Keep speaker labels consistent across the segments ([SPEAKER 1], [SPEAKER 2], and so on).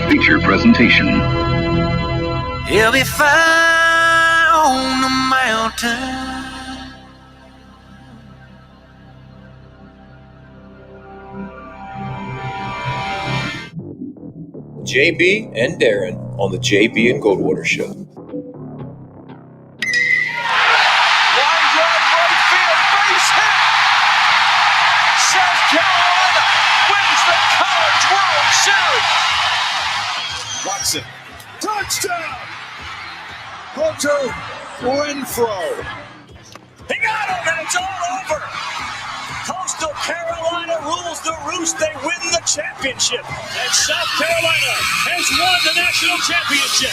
[SPEAKER 1] feature presentation.
[SPEAKER 2] He'll be fine on the mountain.
[SPEAKER 3] JB and Darren on the JB and Goldwater Show.
[SPEAKER 2] Line drive right field, base hit. South Carolina wins the College World Series.
[SPEAKER 4] Watson, touchdown. Hunter Renfrow.
[SPEAKER 2] He got him, and it's all over. Coastal Carolina rules the roost. They win the championship. And South Carolina has won the national championship.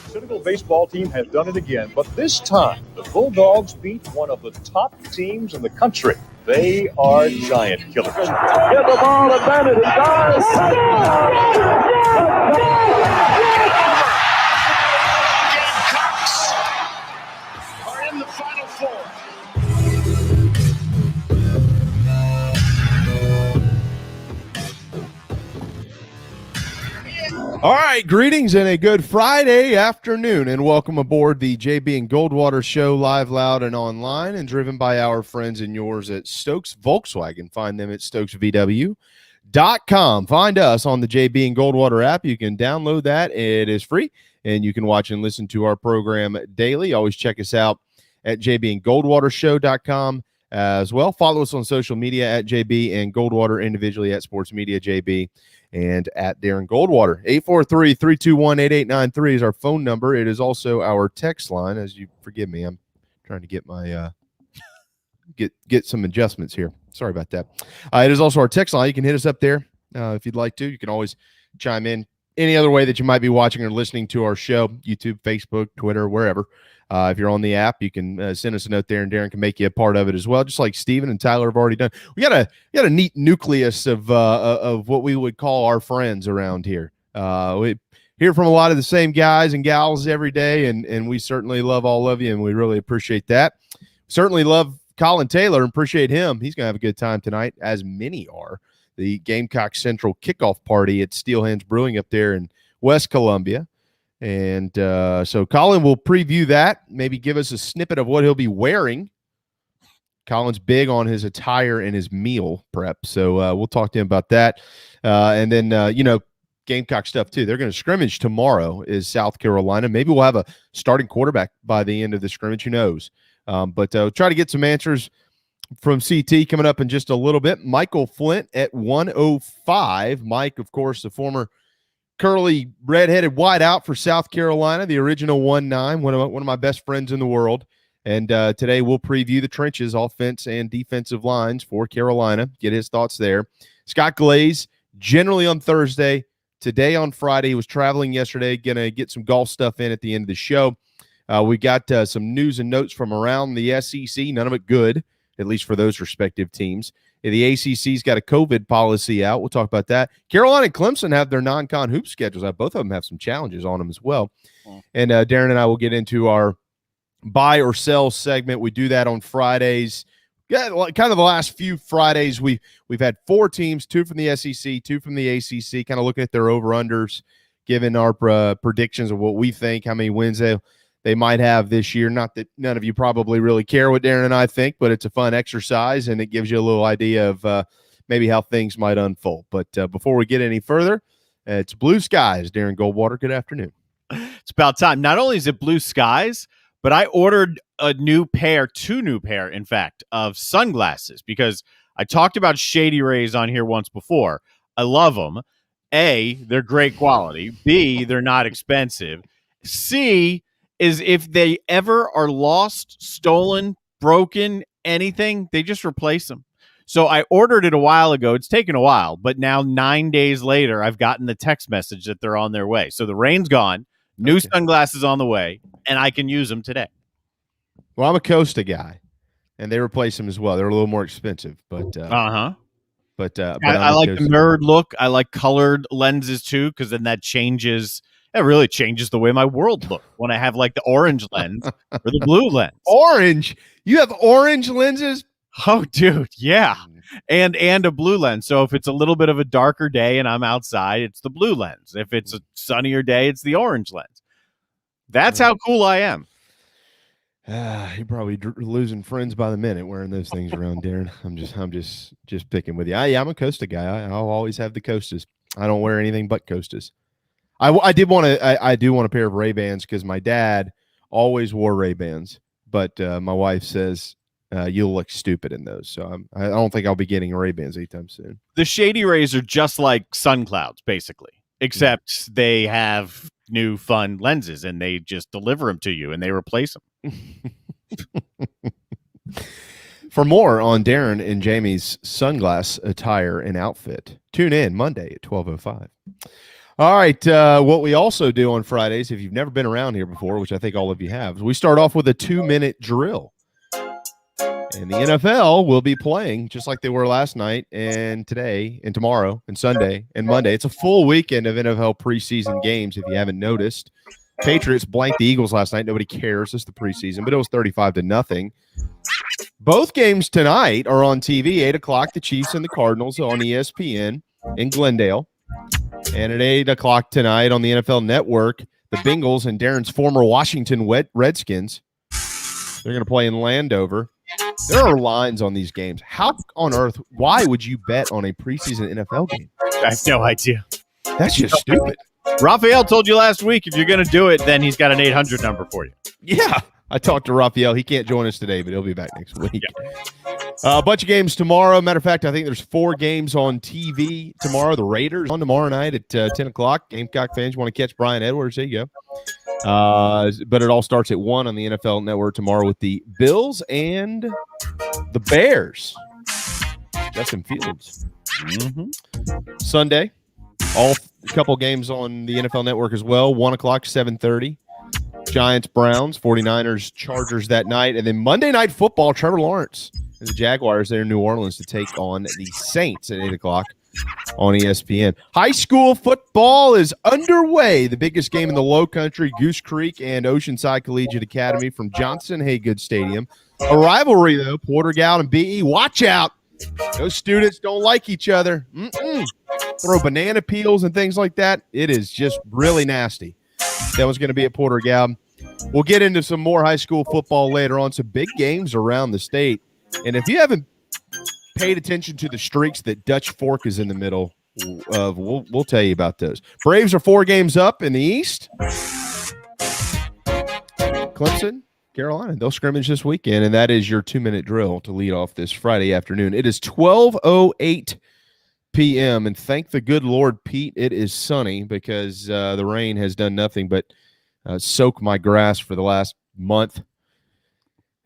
[SPEAKER 4] The Senegal baseball team has done it again, but this time the Bulldogs beat one of the top teams in the country. They are giant killers. Get the ball to Bennett. He does.
[SPEAKER 2] Gamecocks are in the Final Four.
[SPEAKER 5] All right, greetings and a good Friday afternoon, and welcome aboard the JB and Goldwater Show, live, loud, and online, and driven by our friends and yours at Stokes Volkswagen. Find them at stokesvw.com. Find us on the JB and Goldwater app. You can download that. It is free, and you can watch and listen to our program daily. Always check us out at jbandgoldwatershow.com as well. Follow us on social media at JB and Goldwater, individually at Sports Media JB and at Darren Goldwater. 843-321-8893 is our phone number. It is also our text line. As you forgive me, I'm trying to get my get some adjustments here. Sorry about that. It is also our text line. You can hit us up there if you'd like to. You can always chime in any other way that you might be watching or listening to our show, YouTube, Facebook, Twitter, wherever. If you're on the app, you can send us a note there, and Darren can make you a part of it as well, just like Steven and Tyler have already done. We got a neat nucleus of what we would call our friends around here. We hear from a lot of the same guys and gals every day, and we certainly love all of you, and we really appreciate that. Certainly love Collyn Taylor and appreciate him. He's going to have a good time tonight, as many are. The Gamecock Central kickoff party at Steel Hands Brewing up there in West Columbia. And so Collyn will preview that, maybe give us a snippet of what he'll be wearing. Collyn's big on his attire and his meal prep, so we'll talk to him about that. And then, Gamecock stuff, too. They're going to scrimmage tomorrow is South Carolina. Maybe we'll have a starting quarterback by the end of the scrimmage. Who knows? But try to get some answers from CT coming up in just a little bit. Michael Flint at 1:05. Mike, of course, the former curly, red-headed wideout for South Carolina, the original 1-9, one of my best friends in the world. And today we'll preview the trenches, offense and defensive lines for Carolina, get his thoughts there. Scott Glaze, generally on Thursday, today on Friday. He was traveling yesterday, going to get some golf stuff in at the end of the show. We got some news and notes from around the SEC, none of it good, at least for those respective teams. The ACC's got a COVID policy out. We'll talk about that. Carolina and Clemson have their non-con hoop schedules out. Both of them have some challenges on them as well. And Darren and I will get into our buy or sell segment. We do that on Fridays. Yeah, kind of the last few Fridays, we've had four teams, two from the SEC, two from the ACC, kind of looking at their over-unders, giving our predictions of what we think, how many wins they might have this year. Not that none of you probably really care what Darren and I think, but it's a fun exercise, and it gives you a little idea of maybe how things might unfold. But before we get any further, it's blue skies. Darren Goldwater, good afternoon.
[SPEAKER 6] It's about time. Not only is it blue skies, but I ordered two new pair, in fact, of sunglasses, because I talked about Shady Rays on here once before. I love them. A, they're great quality. B, they're not expensive. C, is if they ever are lost, stolen, broken, anything, they just replace them. So I ordered it a while ago. It's taken a while, but now 9 days later, I've gotten the text message that they're on their way. So the rain's gone, new sunglasses on the way, and I can use them today.
[SPEAKER 5] Well, I'm a Costa guy, and they replace them as well. They're a little more expensive, but
[SPEAKER 6] I
[SPEAKER 5] like
[SPEAKER 6] the mirrored look. I like colored lenses too, because then that changes. It really changes the way my world looks when I have like the orange lens or the blue lens.
[SPEAKER 5] Orange? You have orange lenses?
[SPEAKER 6] Oh, dude, yeah. And a blue lens. So if it's a little bit of a darker day and I'm outside, it's the blue lens. If it's a sunnier day, it's the orange lens. That's how cool I am.
[SPEAKER 5] You're probably losing friends by the minute wearing those things around, Darren. I'm just picking with you. I'm a Costa guy. I'll always have the Costas. I don't wear anything but Costas. I do want a pair of Ray-Bans because my dad always wore Ray-Bans, but my wife says you'll look stupid in those. So I don't think I'll be getting Ray-Bans anytime soon.
[SPEAKER 6] The Shady Rays are just like sun clouds, basically, except they have new fun lenses and they just deliver them to you and they replace them.
[SPEAKER 5] For more on Darren and Jamie's sunglass attire and outfit, tune in Monday at 12:05. All right, what we also do on Fridays, if you've never been around here before, which I think all of you have, is we start off with a 2-minute drill. And the NFL will be playing just like they were last night and today and tomorrow and Sunday and Monday. It's a full weekend of NFL preseason games, if you haven't noticed. Patriots blanked the Eagles last night. Nobody cares. It's the preseason, but it was 35-0. Both games tonight are on TV. 8 o'clock, the Chiefs and the Cardinals on ESPN in Glendale. And at 8 o'clock tonight on the NFL Network, the Bengals and Darren's former Washington Redskins. They're going to play in Landover. There are lines on these games. How on earth, why would you bet on a preseason NFL game?
[SPEAKER 6] I have no idea.
[SPEAKER 5] That's just stupid.
[SPEAKER 6] Raphael told you last week, if you're going to do it, then he's got an 800 number for you.
[SPEAKER 5] Yeah. I talked to Raphael. He can't join us today, but he'll be back next week. Yeah. A bunch of games tomorrow. Matter of fact, I think there's 4 games on TV tomorrow. The Raiders on tomorrow night at 10 o'clock. Gamecock fans, you want to catch Brian Edwards? There you go. But it all starts at 1 on the NFL Network tomorrow with the Bills and the Bears. Justin Fields. Sunday, a couple games on the NFL Network as well. 1 o'clock, 7:30. Giants, Browns, 49ers, Chargers that night. And then Monday Night Football, Trevor Lawrence and the Jaguars there in New Orleans to take on the Saints at 8 o'clock on ESPN. High school football is underway. The biggest game in the Low Country, Goose Creek and Oceanside Collegiate Academy from Johnson Haygood Stadium. A rivalry, though, Porter-Gaud and BE. Watch out. Those students don't like each other. Throw banana peels and things like that. It is just really nasty. That was going to be at Porter-Gaud. We'll get into some more high school football later on. Some big games around the state. And if you haven't paid attention to the streaks that Dutch Fork is in the middle of, we'll tell you about those. Braves are 4 games up in the East. Clemson, Carolina, they'll scrimmage this weekend, and that is your 2-minute drill to lead off this Friday afternoon. It is 12:08 p.m., and thank the good Lord, Pete, it is sunny because the rain has done nothing but soak my grass for the last month.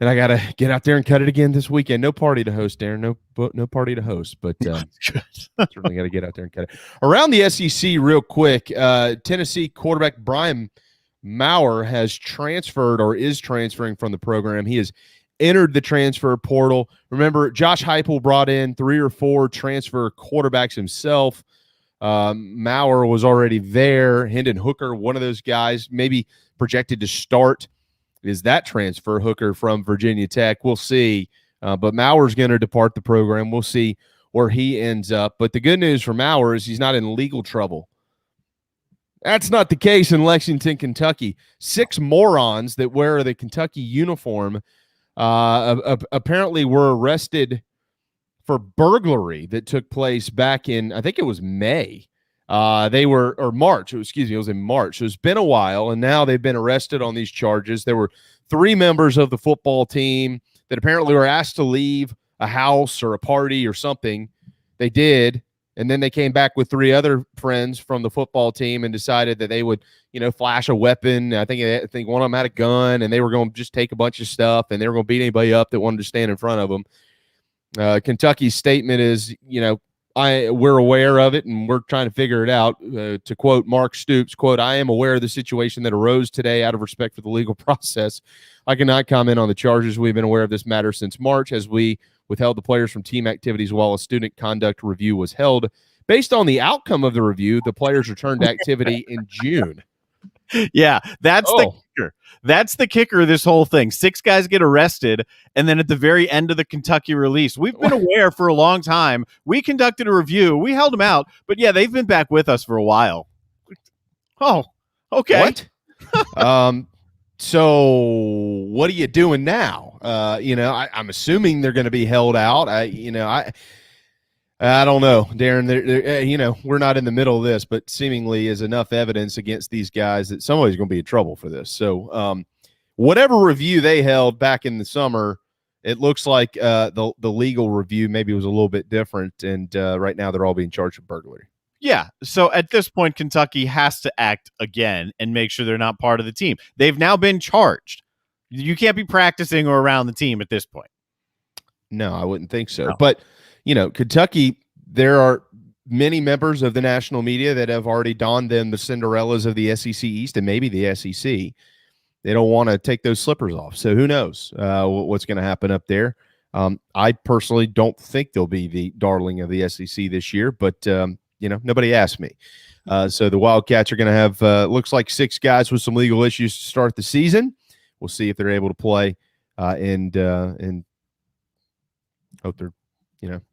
[SPEAKER 5] And I got to get out there and cut it again this weekend. No party to host, Darren. No party to host, but certainly got to get out there and cut it. Around the SEC real quick, Tennessee quarterback Brian Maurer has transferred or is transferring from the program. He has entered the transfer portal. Remember, Josh Heupel brought in 3 or 4 transfer quarterbacks himself. Maurer was already there. Hendon Hooker, one of those guys, maybe projected to start. Is that transfer Hooker from Virginia Tech? We'll see. But Maurer's going to depart the program. We'll see where he ends up. But the good news for Maurer is he's not in legal trouble. That's not the case in Lexington, Kentucky. 6 morons that wear the Kentucky uniform apparently were arrested for burglary that took place back in, I think it was May. March. It was in March. So it's been a while, and now they've been arrested on these charges. There were 3 members of the football team that apparently were asked to leave a house or a party or something. They did, and then they came back with 3 other friends from the football team and decided that they would, flash a weapon. I think one of them had a gun, and they were going to just take a bunch of stuff, and they were going to beat anybody up that wanted to stand in front of them. Kentucky's statement is, we're aware of it, and we're trying to figure it out. To quote Mark Stoops, quote, "I am aware of the situation that arose today out of respect for the legal process. I cannot comment on the charges. We've been aware of this matter since March as we withheld the players from team activities while a student conduct review was held. Based on the outcome of the review, the players returned to activity in June."
[SPEAKER 6] Yeah, that's the kicker. That's the kicker of this whole thing. 6 guys get arrested, and then at the very end of the Kentucky release, we've been aware for a long time. We conducted a review. We held them out, but yeah, they've been back with us for a while. Oh, okay.
[SPEAKER 5] What? So what are you doing now? I'm assuming they're going to be held out. I don't know, Darren. We're not in the middle of this, but seemingly is enough evidence against these guys that somebody's going to be in trouble for this. So, whatever review they held back in the summer, it looks like the legal review maybe was a little bit different, and right now they're all being charged with burglary.
[SPEAKER 6] Yeah. So at this point, Kentucky has to act again and make sure they're not part of the team. They've now been charged. You can't be practicing or around the team at this point.
[SPEAKER 5] No, I wouldn't think so.
[SPEAKER 6] No.
[SPEAKER 5] But, Kentucky, there are many members of the national media that have already donned them the Cinderellas of the SEC East and maybe the SEC. They don't want to take those slippers off. So who knows what's going to happen up there. I personally don't think they'll be the darling of the SEC this year, but, nobody asked me. So the Wildcats are going to have, looks like 6 guys with some legal issues to start the season. We'll see if they're able to play and hope they're,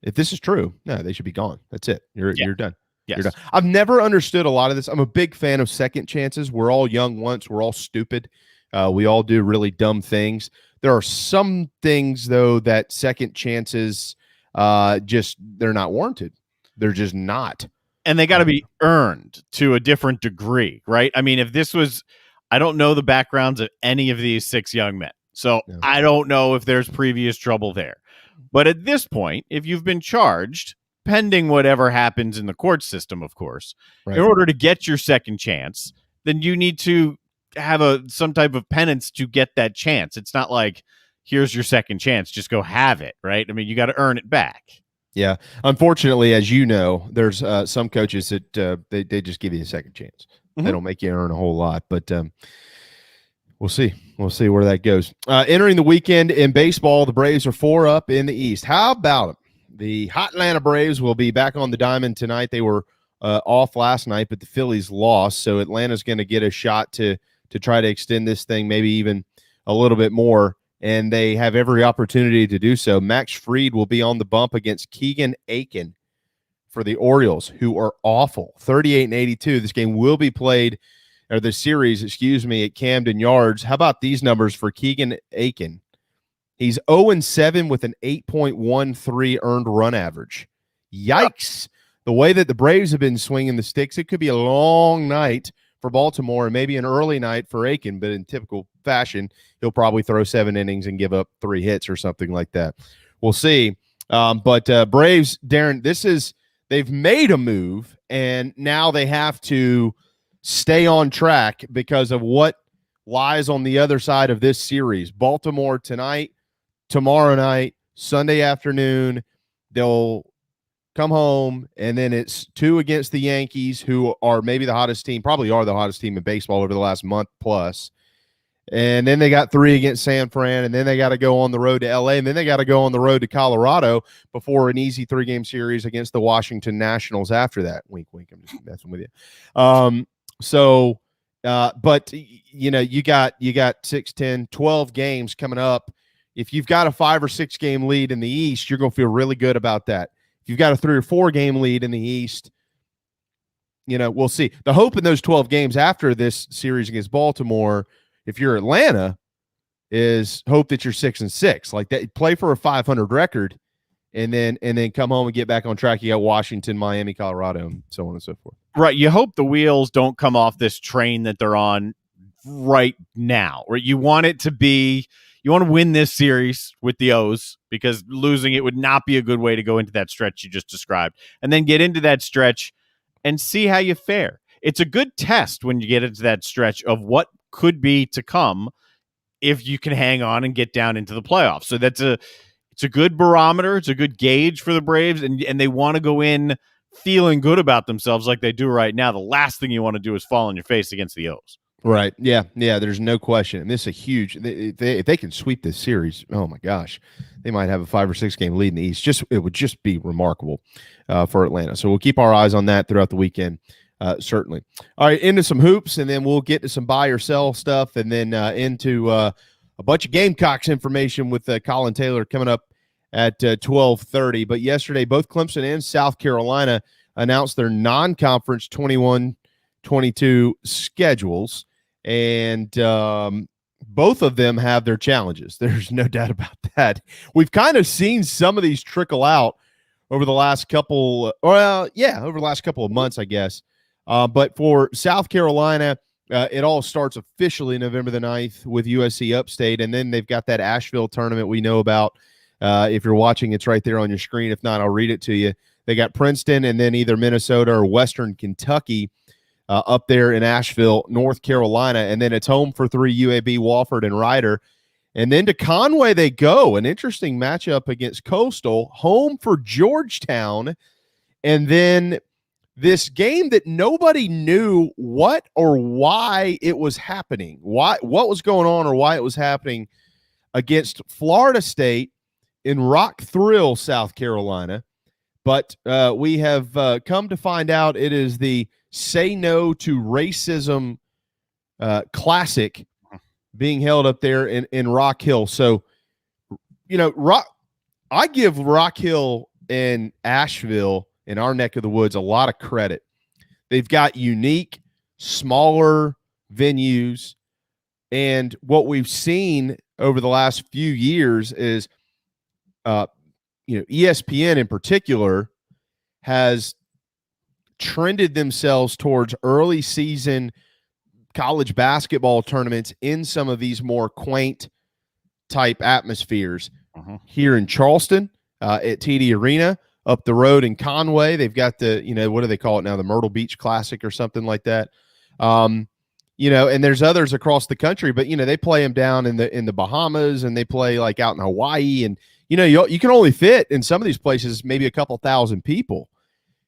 [SPEAKER 5] if this is true, no, they should be gone. That's it. You're done.
[SPEAKER 6] Yes.
[SPEAKER 5] You're done. I've never understood a lot of this. I'm a big fan of second chances. We're all young once. We're all stupid. We all do really dumb things. There are some things, though, that second chances they're not warranted. They're just not.
[SPEAKER 6] And they got to be earned to a different degree, right? I mean, if this was, I don't know the backgrounds of any of these 6 young men. So
[SPEAKER 5] No.
[SPEAKER 6] I don't know if there's previous trouble there. But at this point, if you've been charged, pending whatever happens in the court system, of course,
[SPEAKER 5] Right.
[SPEAKER 6] in order to get your second chance, then you need to have some type of penance to get that chance. It's not like, here's your second chance, just go have it, right? I mean, you got to earn it back.
[SPEAKER 5] Yeah. Unfortunately, as you know, there's some coaches that they just give you a second chance.
[SPEAKER 6] Mm-hmm.
[SPEAKER 5] They don't make you earn a whole lot, but we'll see. We'll see where that goes. Entering the weekend in baseball, the Braves are 4 up in the East. How about them? The hot Atlanta Braves will be back on the diamond tonight. They were off last night, but the Phillies lost, so Atlanta's going to get a shot to try to extend this thing maybe even a little bit more, and they have every opportunity to do so. Max Fried will be on the bump against Keegan Aiken for the Orioles, who are awful, 38-82. This game will be played, or the series, at Camden Yards. How about these numbers for Keegan Aiken? He's 0-7 with an 8.13 earned run average. Yikes. The way that the Braves have been swinging the sticks, it could be a long night for Baltimore and maybe an early night for Aiken, but in typical fashion, he'll probably throw 7 innings and give up 3 hits or something like that. We'll see. But Braves, Darren, they've made a move, and now they have to stay on track because of what lies on the other side of this series. Baltimore tonight, tomorrow night, Sunday afternoon, they'll come home, and then it's 2 against the Yankees, who are maybe the hottest team, probably are the hottest team in baseball over the last month plus. And then they got 3 against San Fran, and then they got to go on the road to LA, and then they got to go on the road to Colorado before an easy 3-game series against the Washington Nationals after that. Wink, wink. I'm just messing with you. But you got 6, 10, 12 games coming up. If you've got a 5 or 6 game lead in the East, you're going to feel really good about that. If you've got a 3 or 4 game lead in the East, we'll see. The hope in those 12 games after this series against Baltimore, if you're Atlanta, is hope that you're 6-6. Like that, play for a 500 record, and then come home and get back on track. You got Washington, Miami, Colorado, and so on and so forth.
[SPEAKER 6] Right. You hope the wheels don't come off this train that they're on right now. Or you want it to be, you want to win this series with the O's, because losing it would not be a good way to go into that stretch you just described. And then get into that stretch and see how you fare. It's a good test when you get into that stretch of what could be to come if you can hang on and get down into the playoffs. So it's a good barometer. It's a good gauge for the Braves, and they want to go in feeling good about themselves like they do right now. The last thing you want to do is fall on your face against the O's.
[SPEAKER 5] Right. Yeah. There's no question. And this is a huge. If they can sweep this series, oh my gosh, they might have a 5 or 6 game lead in the East. It would just be remarkable for Atlanta. So we'll keep our eyes on that throughout the weekend certainly. All right, into some hoops, and then we'll get to some buy or sell stuff, and then into a bunch of Gamecocks information with Collyn Taylor coming up at 12:30. But yesterday, both Clemson and South Carolina announced their non-conference 21-22 schedules, and both of them have their challenges. There's no doubt about that. We've kind of seen some of these trickle out over the last couple of months, I guess. But for South Carolina, it all starts officially November the 9th with USC Upstate, and then they've got that Asheville tournament we know about. If you're watching, it's right there on your screen. If not, I'll read it to you. They got Princeton and then either Minnesota or Western Kentucky up there in Asheville, North Carolina, and then it's home for 3 UAB, Wofford, and Rider. And then to Conway they go, an interesting matchup against Coastal, home for Georgetown, and then this game that nobody knew what or why it was happening, what was going on or why it was happening against Florida State in Rock Thrill, South Carolina. But we have come to find out it is the Say No to Racism Classic being held up there in Rock Hill. So, I give Rock Hill and Asheville in our neck of the woods a lot of credit. They've got unique, smaller venues. And what we've seen over the last few years is, ESPN in particular has trended themselves towards early season college basketball tournaments in some of these more quaint type atmospheres. Here in Charleston at TD Arena, up the road in Conway, they've got the, what do they call it now? The Myrtle Beach Classic or something like that. And there's others across the country, but they play them down in the Bahamas, and they play like out in Hawaii, and you can only fit in some of these places maybe a couple thousand people.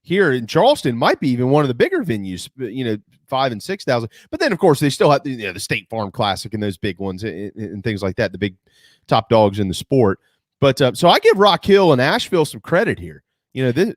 [SPEAKER 5] Here in Charleston might be even one of the bigger venues, 5,000 and 6,000. But then, of course, they still have the State Farm Classic and those big ones and things like that, the big top dogs in the sport. But so I give Rock Hill and Asheville some credit here.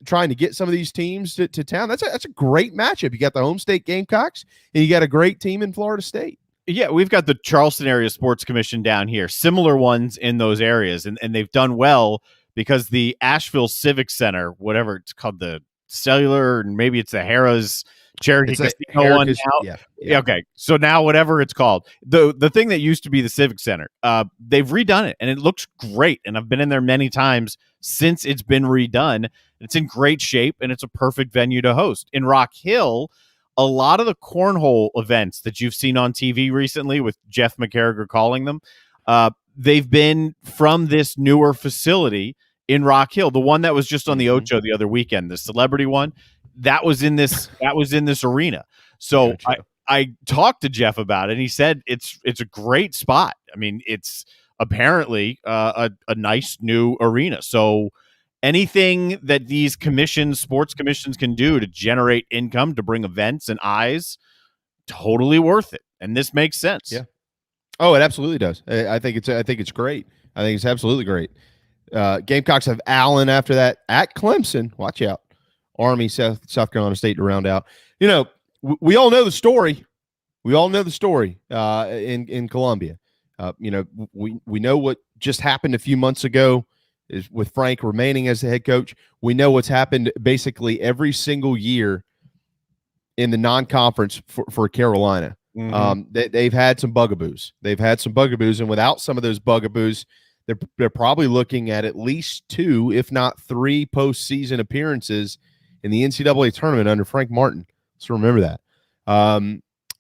[SPEAKER 5] Trying to get some of these teams to town. That's a great matchup. You got the home state Gamecocks, and you got a great team in Florida State.
[SPEAKER 6] Yeah, we've got the Charleston Area Sports Commission down here, similar ones in those areas, and they've done well because the Asheville Civic Center, whatever it's called, the Cellular, and maybe it's the Harrah's Cherokee Casino one now. Yeah. Okay, so now whatever it's called, the thing that used to be the Civic Center, they've redone it, and it looks great. And I've been in there many times since it's been redone. It's in great shape, and it's a perfect venue to host. In Rock Hill, a lot of the cornhole events that you've seen on TV recently with Jeff McCarriger calling them, they've been from this newer facility in Rock Hill. The one that was just on the Ocho the other weekend, the celebrity one, that was in this arena. So gotcha. I talked to Jeff about it, and he said it's a great spot. I mean, it's apparently a nice new arena. So anything that these sports commissions can do to generate income, to bring events and eyes, totally worth it. And this makes sense.
[SPEAKER 5] Yeah. Oh, it absolutely does. I think it's great. I think it's absolutely great. Gamecocks have Allen after that at Clemson. Watch out. Army, South Carolina State to round out. We all know the story. We all know the story in Columbia. We know what just happened a few months ago is with Frank remaining as the head coach. We know what's happened basically every single year in the non-conference for Carolina. They've had some bugaboos. And without some of those bugaboos, they're probably looking at least 2, if not 3 postseason appearances in the NCAA tournament under Frank Martin. So remember that.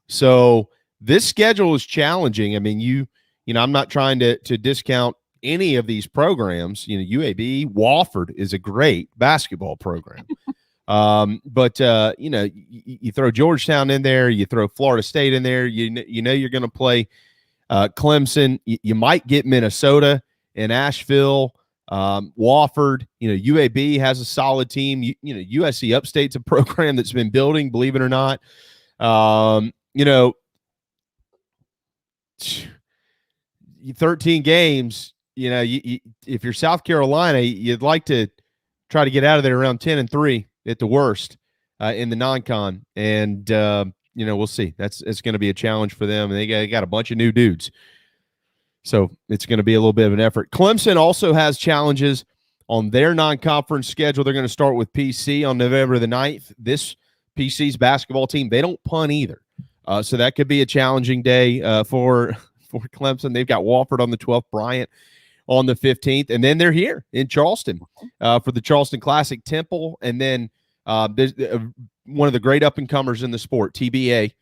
[SPEAKER 5] So this schedule is challenging. I mean, I'm not trying to discount any of these programs. UAB, Wofford is a great basketball program. But you throw Georgetown in there, you throw Florida State in there, you're going to play Clemson. You might get Minnesota and Asheville, Wofford. UAB has a solid team. USC Upstate's a program that's been building, believe it or not. 13 games. If you're South Carolina, you'd like to try to get out of there around 10-3 at the worst. in the non-con, and we'll see. It's going to be a challenge for them, and they got a bunch of new dudes, so it's going to be a little bit of an effort. Clemson also has challenges on their non-conference schedule. They're going to start with PC on November the 9th. This PC's basketball team, they don't punt either, so that could be a challenging day for Clemson. They've got Wofford on the 12th, Bryant on the 15th, and then they're here in Charleston for the Charleston Classic, Temple, and then there's one of the great up-and-comers in the sport, TBA.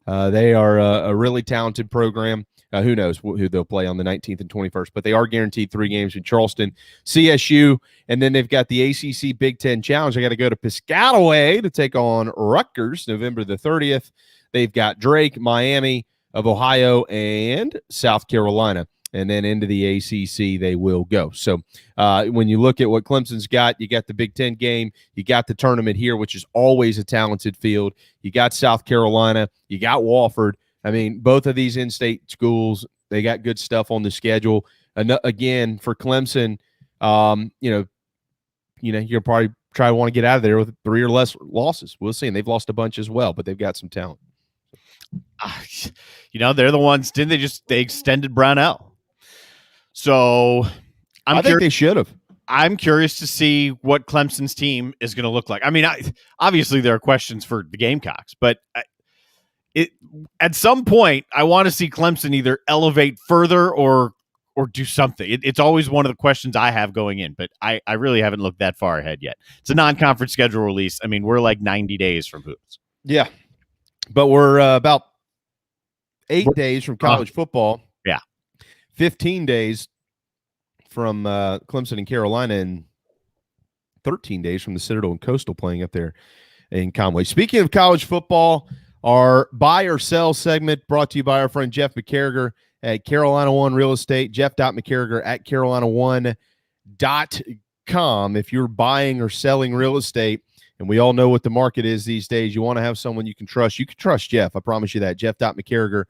[SPEAKER 5] They are a really talented program. Who knows who they'll play on the 19th and 21st, but they are guaranteed 3 games in Charleston, CSU, and then they've got the ACC Big Ten Challenge. They got to go to Piscataway to take on Rutgers November the 30th. They've got Drake, Miami of Ohio, and South Carolina. And then into the ACC they will go. So when you look at what Clemson's got, you got the Big Ten game, you got the tournament here, which is always a talented field. You got South Carolina, you got Wofford. I mean, both of these in-state schools, they got good stuff on the schedule. And again, for Clemson, you'll probably try to want to get out of there with 3 or less losses. We'll see. And they've lost a bunch as well, but they've got some talent.
[SPEAKER 6] They're the ones. Didn't they extended Brownell? So
[SPEAKER 5] I think they should have.
[SPEAKER 6] I'm curious to see what Clemson's team is going to look like. I mean, obviously there are questions for the Gamecocks, but at some point I want to see Clemson either elevate further or do something. It's always one of the questions I have going in, but I really haven't looked that far ahead yet. It's a non-conference schedule release. I mean, we're like 90 days from hoops.
[SPEAKER 5] Yeah, but we're about 8 days from college football.
[SPEAKER 6] Yeah.
[SPEAKER 5] 15 days from Clemson and Carolina, and 13 days from the Citadel and Coastal playing up there in Conway. Speaking of college football, our buy or sell segment brought to you by our friend Jeff McCarriger at Carolina One Real Estate, Jeff.McCarriger at carolina1.com. If you're buying or selling real estate, and we all know what the market is these days, you want to have someone you can trust. You can trust Jeff. I promise you that. Jeff.McCarriger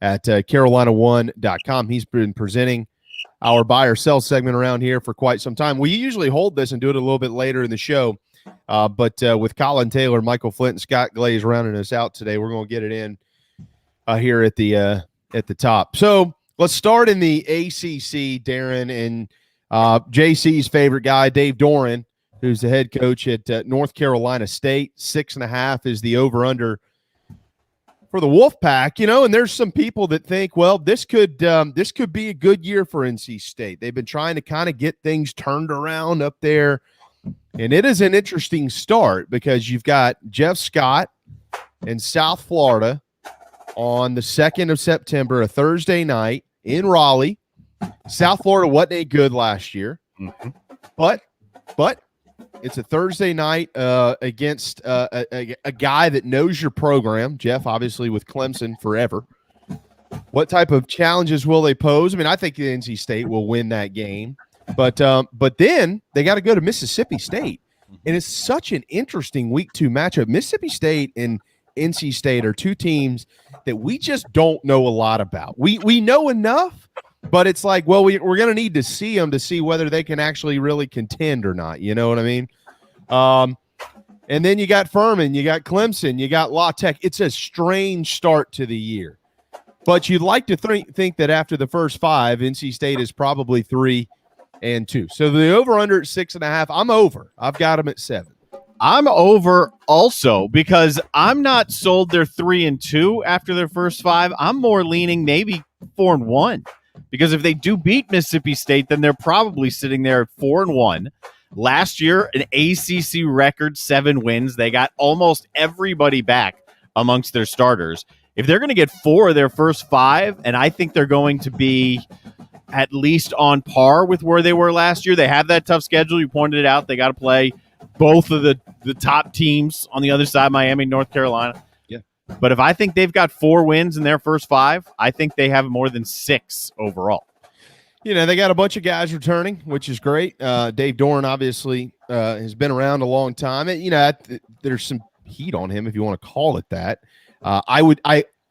[SPEAKER 5] at carolina1.com. He's been presenting our buy or sell segment around here for quite some time. We usually hold this and do it a little bit later in the show, but with Collyn Taylor, Michael Flint, and Scott Glaze rounding us out today, we're going to get it in here at the top. So let's start in the ACC, Darren, and JC's favorite guy, Dave Doran, who's the head coach at North Carolina State. 6.5 is the over-under for the Wolfpack, and there's some people that think, well, this could be a good year for NC State. They've been trying to kind of get things turned around up there, and it is an interesting start because you've got Jeff Scott in South Florida on the 2nd of September, a Thursday night in Raleigh. South Florida wasn't any good last year, but it's a Thursday night against a guy that knows your program, Jeff, obviously with Clemson forever. What type of challenges will they pose? I mean, I think the NC State will win that game, but then they got to go to Mississippi State, and it's such an interesting week 2 matchup. Mississippi State and NC State are 2 teams that we just don't know a lot about. We know enough, but it's like, well, we're going to need to see them to see whether they can actually really contend or not. You know what I mean? And then you got Furman, you got Clemson, you got La Tech. It's a strange start to the year. But you'd like to think that after the first 5, NC State is probably 3-2. So the over-under at 6.5, I'm over. I've got them at 7.
[SPEAKER 6] I'm over also because I'm not sold they're 3-2 after their first 5. I'm more leaning maybe 4-1. Because if they do beat Mississippi State, then they're probably sitting there at 4-1. Last year, an ACC record 7 wins. They got almost everybody back amongst their starters. If they're going to get 4 of their first 5, and I think they're going to be at least on par with where they were last year. They have that tough schedule. You pointed it out. They got to play both of the top teams on the other side, Miami, North Carolina. But if I think they've got 4 wins in their first 5, I think they have more than 6 overall.
[SPEAKER 5] They got a bunch of guys returning, which is great. Dave Doran obviously has been around a long time. There's some heat on him, if you want to call it that.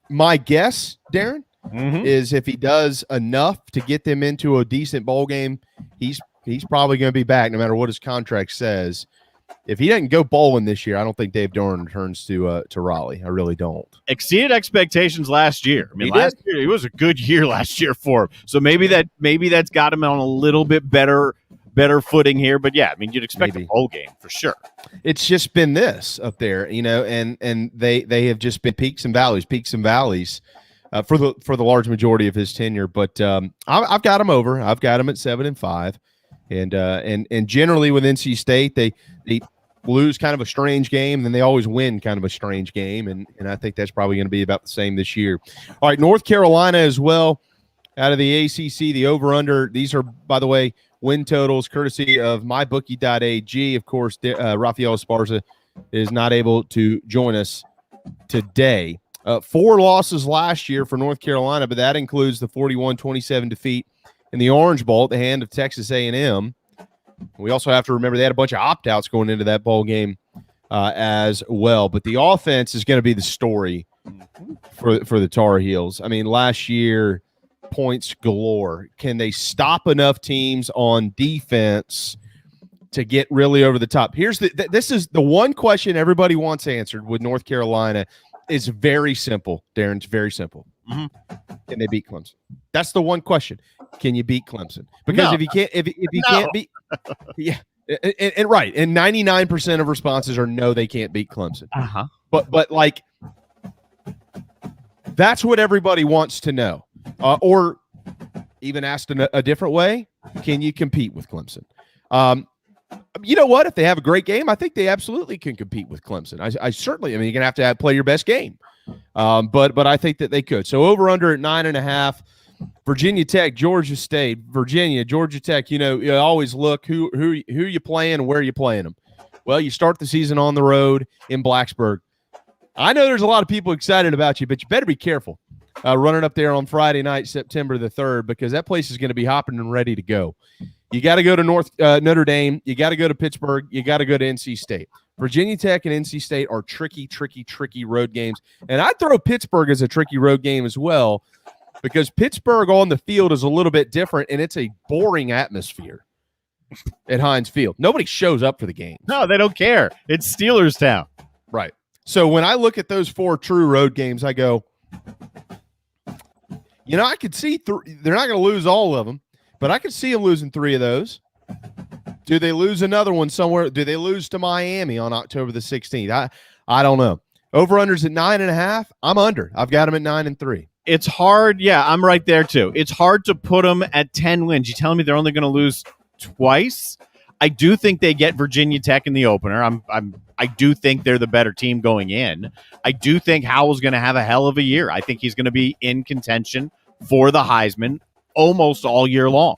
[SPEAKER 5] My guess, Darren, is if he does enough to get them into a decent bowl game, he's probably going to be back no matter what his contract says. if he doesn't go bowling this year, I don't think Dave Doran returns to Raleigh. I really don't.
[SPEAKER 6] Exceeded expectations last year. I mean,
[SPEAKER 5] He
[SPEAKER 6] last year it was a good year last year for him. So maybe that's got him on a little bit better footing here. But yeah, I mean, you'd expect a bowl game for sure. It's
[SPEAKER 5] just been this up there, and they have just been peaks and valleys for the large majority of his tenure. But I've got him over. I've got him at 7-5, and generally with NC State they lose kind of a strange game, then they always win kind of a strange game, and I think that's probably going to be about the same this year. All right, North Carolina as well, out of the ACC, the over-under. These are, by the way, win totals courtesy of mybookie.ag. Of course, Rafael Esparza is not able to join us today. 4 losses last year for North Carolina, but that includes the 41-27 defeat in the Orange Bowl at the hand of Texas A&M. We also have to remember they had a bunch of opt-outs going into that bowl game as well. But the offense is going to be the story for the Tar Heels. I mean, last year, points galore. Can they stop enough teams on defense to get really over the top? This is the one question everybody wants answered with North Carolina. It's very simple, Darren. It's very simple. Mm-hmm. Can they beat Clemson? That's the one question. Can you beat Clemson? Because if you can't beat, yeah, and right, and 99% of responses are no, they can't beat Clemson.
[SPEAKER 6] Uh-huh.
[SPEAKER 5] But like, that's what everybody wants to know. Or even asked in a different way, can you compete with Clemson? You know what? If they have a great game, I think they absolutely can compete with Clemson. I certainly, you're going to have to play your best game. But I think that they could. So over under at 9.5. Virginia Tech, Georgia State, Virginia, Georgia Tech. You always look who you playing and where you playing them. Well, you start the season on the road in Blacksburg. I know there's a lot of people excited about you, but you better be careful running up there on Friday night, September the 3rd, because that place is going to be hopping and ready to go. You got to go to Notre Dame. You got to go to Pittsburgh. You got to go to NC State. Virginia Tech and NC State are tricky road games. And I'd throw Pittsburgh as a tricky road game as well, because Pittsburgh on the field is a little bit different, and it's a boring atmosphere at Heinz Field. Nobody shows up for the game.
[SPEAKER 6] No, they don't care. It's Steelers town.
[SPEAKER 5] Right. So when I look at those 4 true road games, I go, I could see they're not going to lose all of them, but I could see them losing 3 of those. Do they lose another one somewhere? Do they lose to Miami on October the 16th? I don't know. Over-unders at 9.5. I'm under. I've got them at 9-3.
[SPEAKER 6] It's hard. Yeah, I'm right there too. It's hard to put them at 10 wins. You telling me they're only going to lose twice? I do think they get Virginia Tech in the opener. I do think they're the better team going in. I do think Howell's going to have a hell of a year. I think he's going to be in contention for the Heisman almost all year long.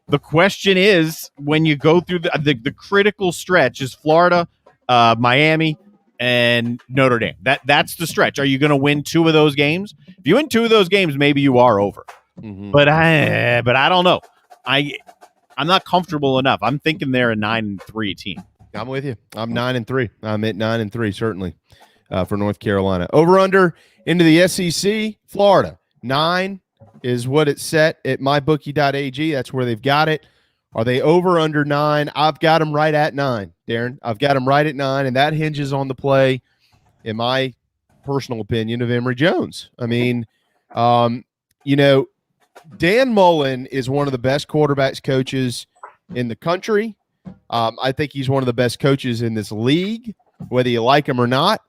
[SPEAKER 6] The question is, when you go through the critical stretch is Florida, Miami, and Notre Dame. That's the stretch. Are you going to win 2 of those games? If you win 2 of those games, maybe you are over. Mm-hmm. But I don't know. I'm not comfortable enough. I'm thinking they're a 9-3 team.
[SPEAKER 5] I'm with you. I'm 9-3. I'm at 9-3 certainly for North Carolina. Over under into the SEC, Florida 9 is what it's set at mybookie.ag. That's where they've got it. Are they over under 9? I've got them right at 9, Darren. I've got them right at 9, and that hinges on the play, in my personal opinion, of Emory Jones. I mean, Dan Mullen is one of the best quarterbacks coaches in the country. I think he's one of the best coaches in this league, whether you like him or not.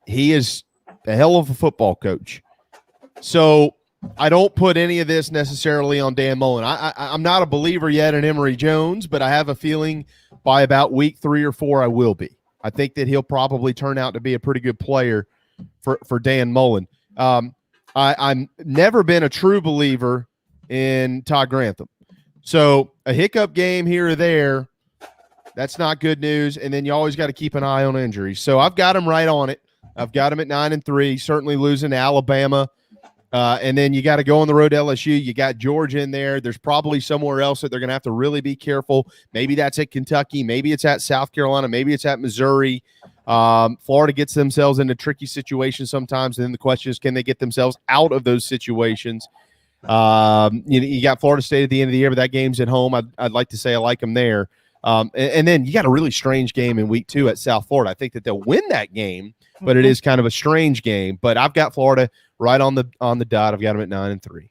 [SPEAKER 5] He is a hell of a football coach. So I don't put any of this necessarily on Dan Mullen. I'm not a believer yet in Emory Jones, but I have a feeling by about week 3 or 4 I will be. I think that he'll probably turn out to be a pretty good player for Dan Mullen. I've never been a true believer in Todd Grantham. So a hiccup game here or there, that's not good news. And then you always got to keep an eye on injuries. So I've got him right on it. I've got him at 9-3, certainly losing to Alabama. And then you got to go on the road to LSU. You got Georgia in there. There's probably somewhere else that they're going to have to really be careful. Maybe that's at Kentucky. Maybe it's at South Carolina. Maybe it's at Missouri. Florida gets themselves into tricky situations sometimes. And then the question is, can they get themselves out of those situations? You got Florida State at the end of the year, but that game's at home. I'd like to say I like them there. And then you got a really strange game in week 2 at South Florida. I think that they'll win that game, but it is kind of a strange game. But I've got Florida right on the dot. I've got them at 9-3.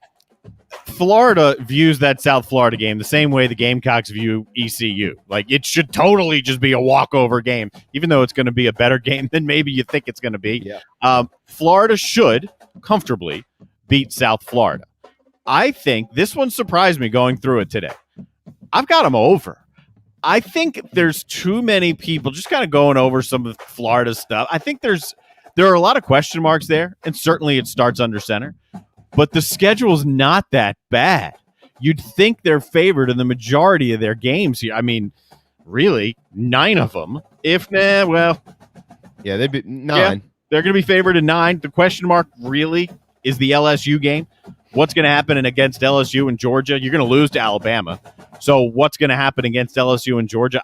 [SPEAKER 6] Florida views that South Florida game the same way the Gamecocks view ECU. Like, it should totally just be a walkover game, even though it's going to be a better game than maybe you think it's going to be.
[SPEAKER 5] Yeah.
[SPEAKER 6] Florida should comfortably beat South Florida. I think this one surprised me going through it today. I've got them over. I think there's too many people just kind of going over some of Florida stuff. I think there are a lot of question marks there, and certainly it starts under center. But the schedule's not that bad. You'd think they're favored in the majority of their games here. I mean, really, 9 of them.
[SPEAKER 5] Yeah, they'd be 9.
[SPEAKER 6] Yeah, they're going to be favored in 9. The question mark really is the LSU game. What's going to happen against LSU and Georgia? You're going to lose to Alabama. So what's going to happen against LSU and Georgia?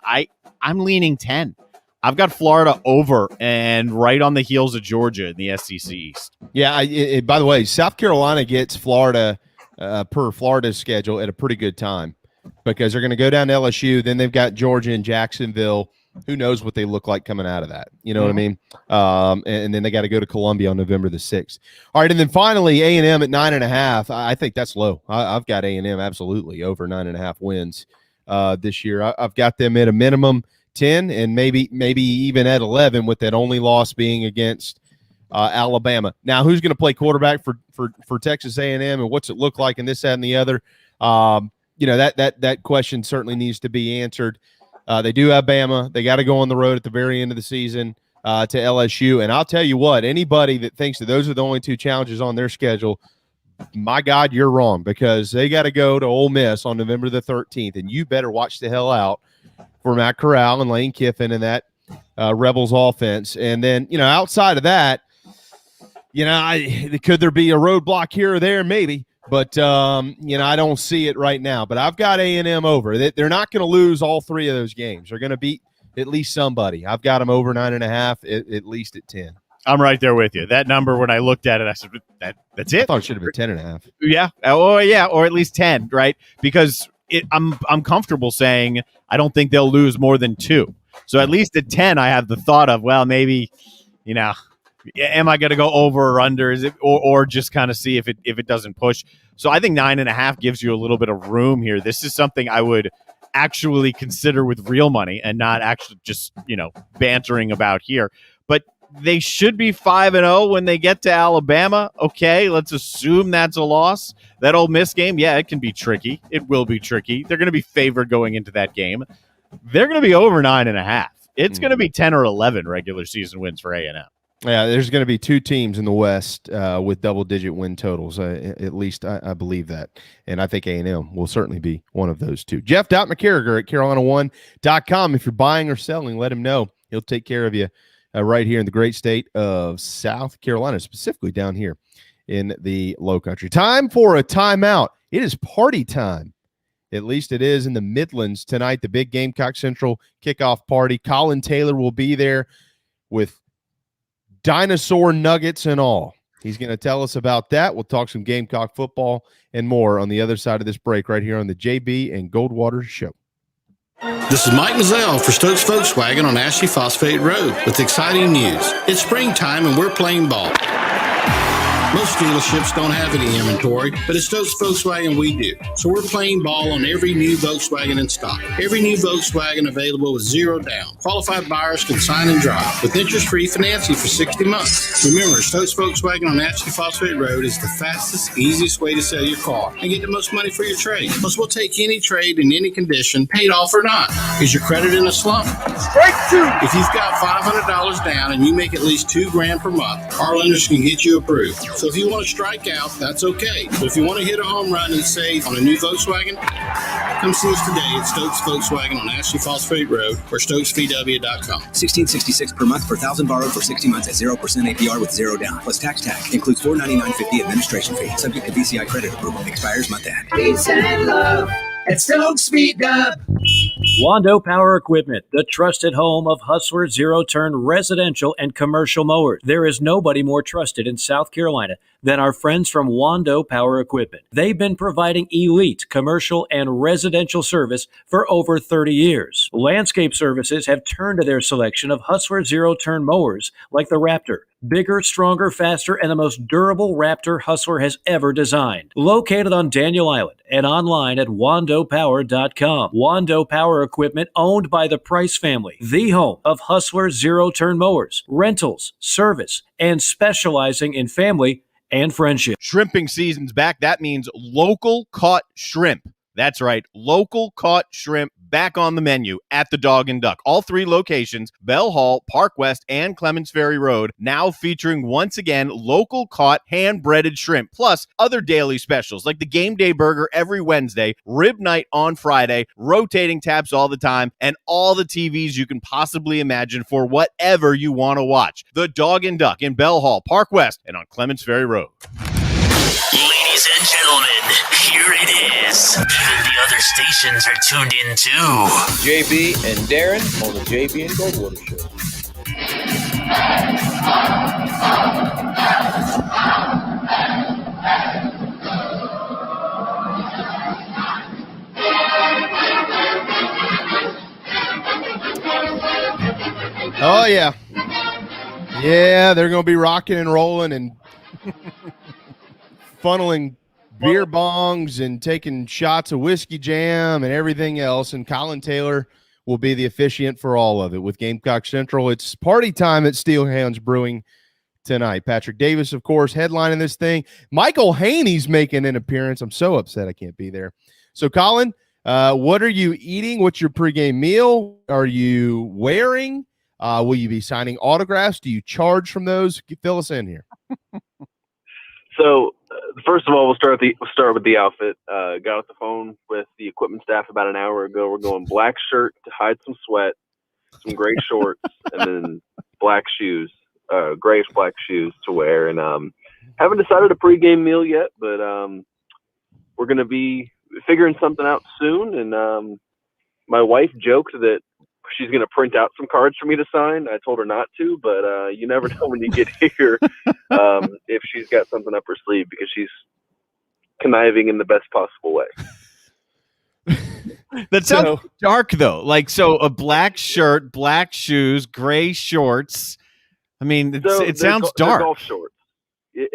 [SPEAKER 6] I'm leaning 10. I've got Florida over and right on the heels of Georgia in the SEC East.
[SPEAKER 5] Yeah, by the way, South Carolina gets Florida per Florida's schedule at a pretty good time because they're going to go down to LSU. Then they've got Georgia and Jacksonville. Who knows what they look like coming out of that? You know what I mean? And then they got to go to Columbia on November the 6th. All right, and then finally A&M at 9.5. I think that's low. I've got A&M absolutely over 9.5 wins this year. I've got them at a minimum 10 and maybe even at 11, with that only loss being against Alabama. Now, who's going to play quarterback for Texas A&M, and what's it look like, and this, that, and the other? That question certainly needs to be answered. They do have Bama. They got to go on the road at the very end of the season to LSU. And I'll tell you what, anybody that thinks that those are the only 2 challenges on their schedule, my God, you're wrong, because they got to go to Ole Miss on November the 13th, and you better watch the hell out for Matt Corral and Lane Kiffin and that Rebels offense. And then, outside of that, could there be a roadblock here or there? Maybe. But, I don't see it right now. But I've got A&M over. They're not going to lose all 3 of those games. They're going to beat at least somebody. I've got them over 9.5, at least at 10.
[SPEAKER 6] I'm right there with you. That number, when I looked at it, I said, that's it?
[SPEAKER 5] I thought it should have been 10.5.
[SPEAKER 6] Yeah. Oh, yeah, or at least 10, right? Because I'm comfortable saying I don't think they'll lose more than 2. So at least at 10, I have the thought of, well, maybe, am I going to go over or under? Is it or just kind of see if it doesn't push? So I think 9.5 gives you a little bit of room here. This is something I would actually consider with real money and not actually just bantering about here. But they should be 5-0 when they get to Alabama. Okay, let's assume that's a loss. That Ole Miss game, yeah, it can be tricky. It will be tricky. They're going to be favored going into that game. They're going to be over 9.5. It's going to be 10 or 11 regular season wins for A&M.
[SPEAKER 5] Yeah, there's going to be 2 teams in the West with double-digit win totals. At least I believe that. And I think A&M will certainly be one of those 2. Jeff McCarriger at Carolina1.com. If you're buying or selling, let him know. He'll take care of you right here in the great state of South Carolina, specifically down here in the Low Country. Time for a timeout. It is party time. At least it is in the Midlands tonight, the big Gamecock Central kickoff party. Collyn Taylor will be there with dinosaur nuggets and all. He's going to tell us about that. We'll talk some Gamecock football and more on the other side of this break right here on the JB and Goldwater Show.
[SPEAKER 1] This is Mike Mazzell for Stokes Volkswagen on Ashley Phosphate Road with exciting news. It's springtime and we're playing ball. Most dealerships don't have any inventory, but at Stokes Volkswagen we do. So we're playing ball on every new Volkswagen in stock. Every new Volkswagen available with 0 down. Qualified buyers can sign and drive with interest-free financing for 60 months. Remember, Stokes Volkswagen on Ashley Phosphate Road is the fastest, easiest way to sell your car and get the most money for your trade. Plus, we'll take any trade in any condition, paid off or not. Is your credit in a slump? Strike 2! If you've got $500 down and you make at least $2,000 per month, our lenders can get you approved. So if you want to strike out, that's okay. But if you want to hit a home run and save on a new Volkswagen, come see us today at Stokes Volkswagen on Ashley Phosphate Road or StokesVW.com.
[SPEAKER 7] $1,666 per month per $1,000 borrowed for 60 months at 0% APR with 0 down. Plus tax tag. Includes $499.50 administration fee. Subject to BCI credit approval. Expires month end.
[SPEAKER 8] Peace and love at Stokes VW.
[SPEAKER 2] Wando Power Equipment, the trusted home of Hustler zero-turn residential and commercial mowers. There is nobody more trusted in South Carolina than our friends from Wando Power Equipment. They've been providing elite commercial and residential service for over 30 years. Landscape Services have turned to their selection of Hustler zero-turn mowers like the Raptor. Bigger, stronger, faster, and the most durable Raptor Hustler has ever designed. Located on Daniel Island and online at wandopower.com. Wando Power Equipment, owned by the Price family, the home of Hustler zero-turn mowers, rentals, service, and specializing in family and friendship.
[SPEAKER 6] Shrimping season's back. That means local caught shrimp. That's right, local caught shrimp back on the menu at the Dog and Duck. All 3 locations, Bell Hall, Park West, and Clements Ferry Road, now featuring once again local caught hand-breaded shrimp, plus other daily specials like the Game Day Burger every Wednesday, Rib Night on Friday, rotating taps all the time, and all the TVs you can possibly imagine for whatever you want to watch. The Dog and Duck in Bell Hall, Park West, and on Clements Ferry Road.
[SPEAKER 8] Ladies and gentlemen, here it is. Even the other stations are tuned in too.
[SPEAKER 3] JB and Darren on the JB and Goldwater Show.
[SPEAKER 5] Oh, yeah. Yeah, they're going to be rocking and rolling and funneling beer bongs and taking shots of whiskey jam and everything else. And Colin Taylor will be the officiant for all of it with Gamecock Central. It's party time at Steelhounds Brewing tonight. Patrick Davis, of course, headlining this thing. Michael Haney's making an appearance. I'm so upset I can't be there. So, Colin, what are you eating? What's your pregame meal? Are you wearing? Will you be signing autographs? Do you charge from those? Fill us in here.
[SPEAKER 9] So, first of all, we'll start with the outfit. Got off the phone with the equipment staff about an hour ago. We're going black shirt to hide some sweat, some gray shorts, and then black shoes, grayish black shoes to wear. And haven't decided a pregame meal yet, but we're going to be figuring something out soon. And my wife joked that she's going to print out some cards for me to sign. I told her not to, but you never know when you get here if she's got something up her sleeve, because she's conniving in the best possible way.
[SPEAKER 6] That sounds dark, though. Like, so a black shirt, black shoes, gray shorts. I mean, it sounds dark.
[SPEAKER 9] They're golf shorts.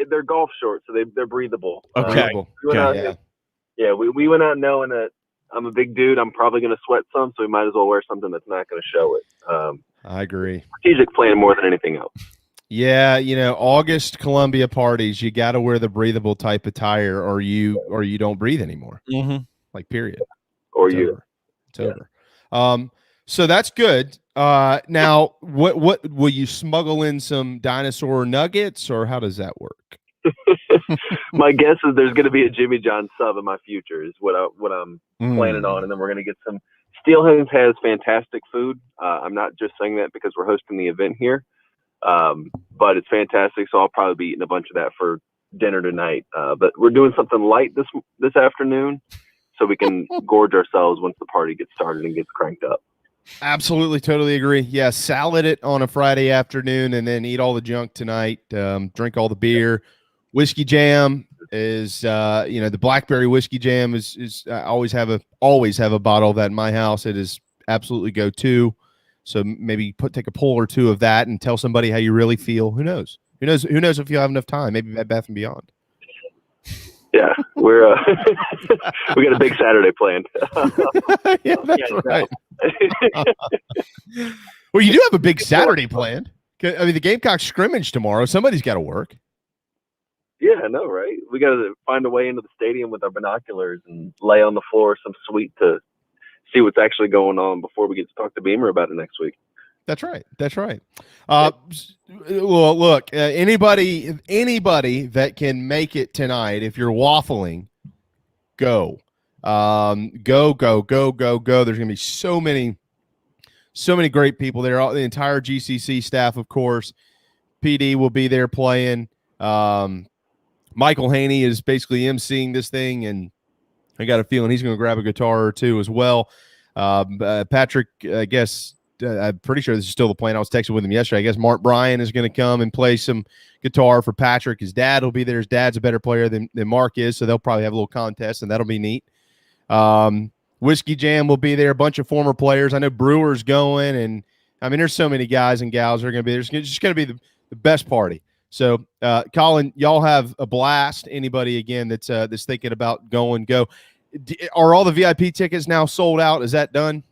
[SPEAKER 9] They're golf shorts, so they're breathable.
[SPEAKER 6] Okay.
[SPEAKER 9] We went out knowing that I'm a big dude. I'm probably going to sweat some, so we might as well wear something that's not going to show it.
[SPEAKER 5] I agree.
[SPEAKER 9] Strategic plan more than anything else.
[SPEAKER 5] Yeah, August Columbia parties, you got to wear the breathable type attire, or you don't breathe anymore.
[SPEAKER 6] Mm-hmm.
[SPEAKER 5] Like, period.
[SPEAKER 9] Or
[SPEAKER 5] it's over. So that's good. Now, what will you smuggle in some dinosaur nuggets, or how does that work?
[SPEAKER 9] My guess is there's going to be a Jimmy John sub in my future is what I'm planning on. And then we're going to get some. Steelhounds has fantastic food. I'm not just saying that because we're hosting the event here, but it's fantastic. So I'll probably be eating a bunch of that for dinner tonight. But we're doing something light this afternoon so we can gorge ourselves once the party gets started and gets cranked up.
[SPEAKER 5] Absolutely, totally agree. Yeah, salad it on a Friday afternoon and then eat all the junk tonight. Drink all the beer. Whiskey jam is, the blackberry whiskey jam is I always have a bottle of that in my house. It is absolutely go to. So maybe take a pull or two of that and tell somebody how you really feel. Who knows? Who knows if you have enough time? Maybe Bed Bath & Beyond.
[SPEAKER 9] Yeah, we're we got a big Saturday planned.
[SPEAKER 5] Yeah, that's right. Well, you do have a big Saturday planned. I mean, the Gamecocks scrimmage tomorrow. Somebody's got to work.
[SPEAKER 9] Yeah, I know, right? We got to find a way into the stadium with our binoculars and lay on the floor some sweet to see what's actually going on before we get to talk to Beamer about it next week.
[SPEAKER 5] That's right. Well, look, anybody that can make it tonight, if you're waffling, go. Go. There's going to be so many great people there. The entire GCC staff, of course. PD will be there playing. Michael Haney is basically emceeing this thing, and I got a feeling he's going to grab a guitar or two as well. Patrick, I guess, I'm pretty sure this is still the plan. I was texting with him yesterday. I guess Mark Bryan is going to come and play some guitar for Patrick. His dad will be there. His dad's a better player than Mark is, so they'll probably have a little contest, and that'll be neat. Whiskey Jam will be there. A bunch of former players. I know Brewer's going, and I mean, there's so many guys and gals that are going to be there. It's just going to be the best party. So, Collyn, y'all have a blast. Anybody again that's thinking about going, go. Are all the VIP tickets now sold out? Is that done?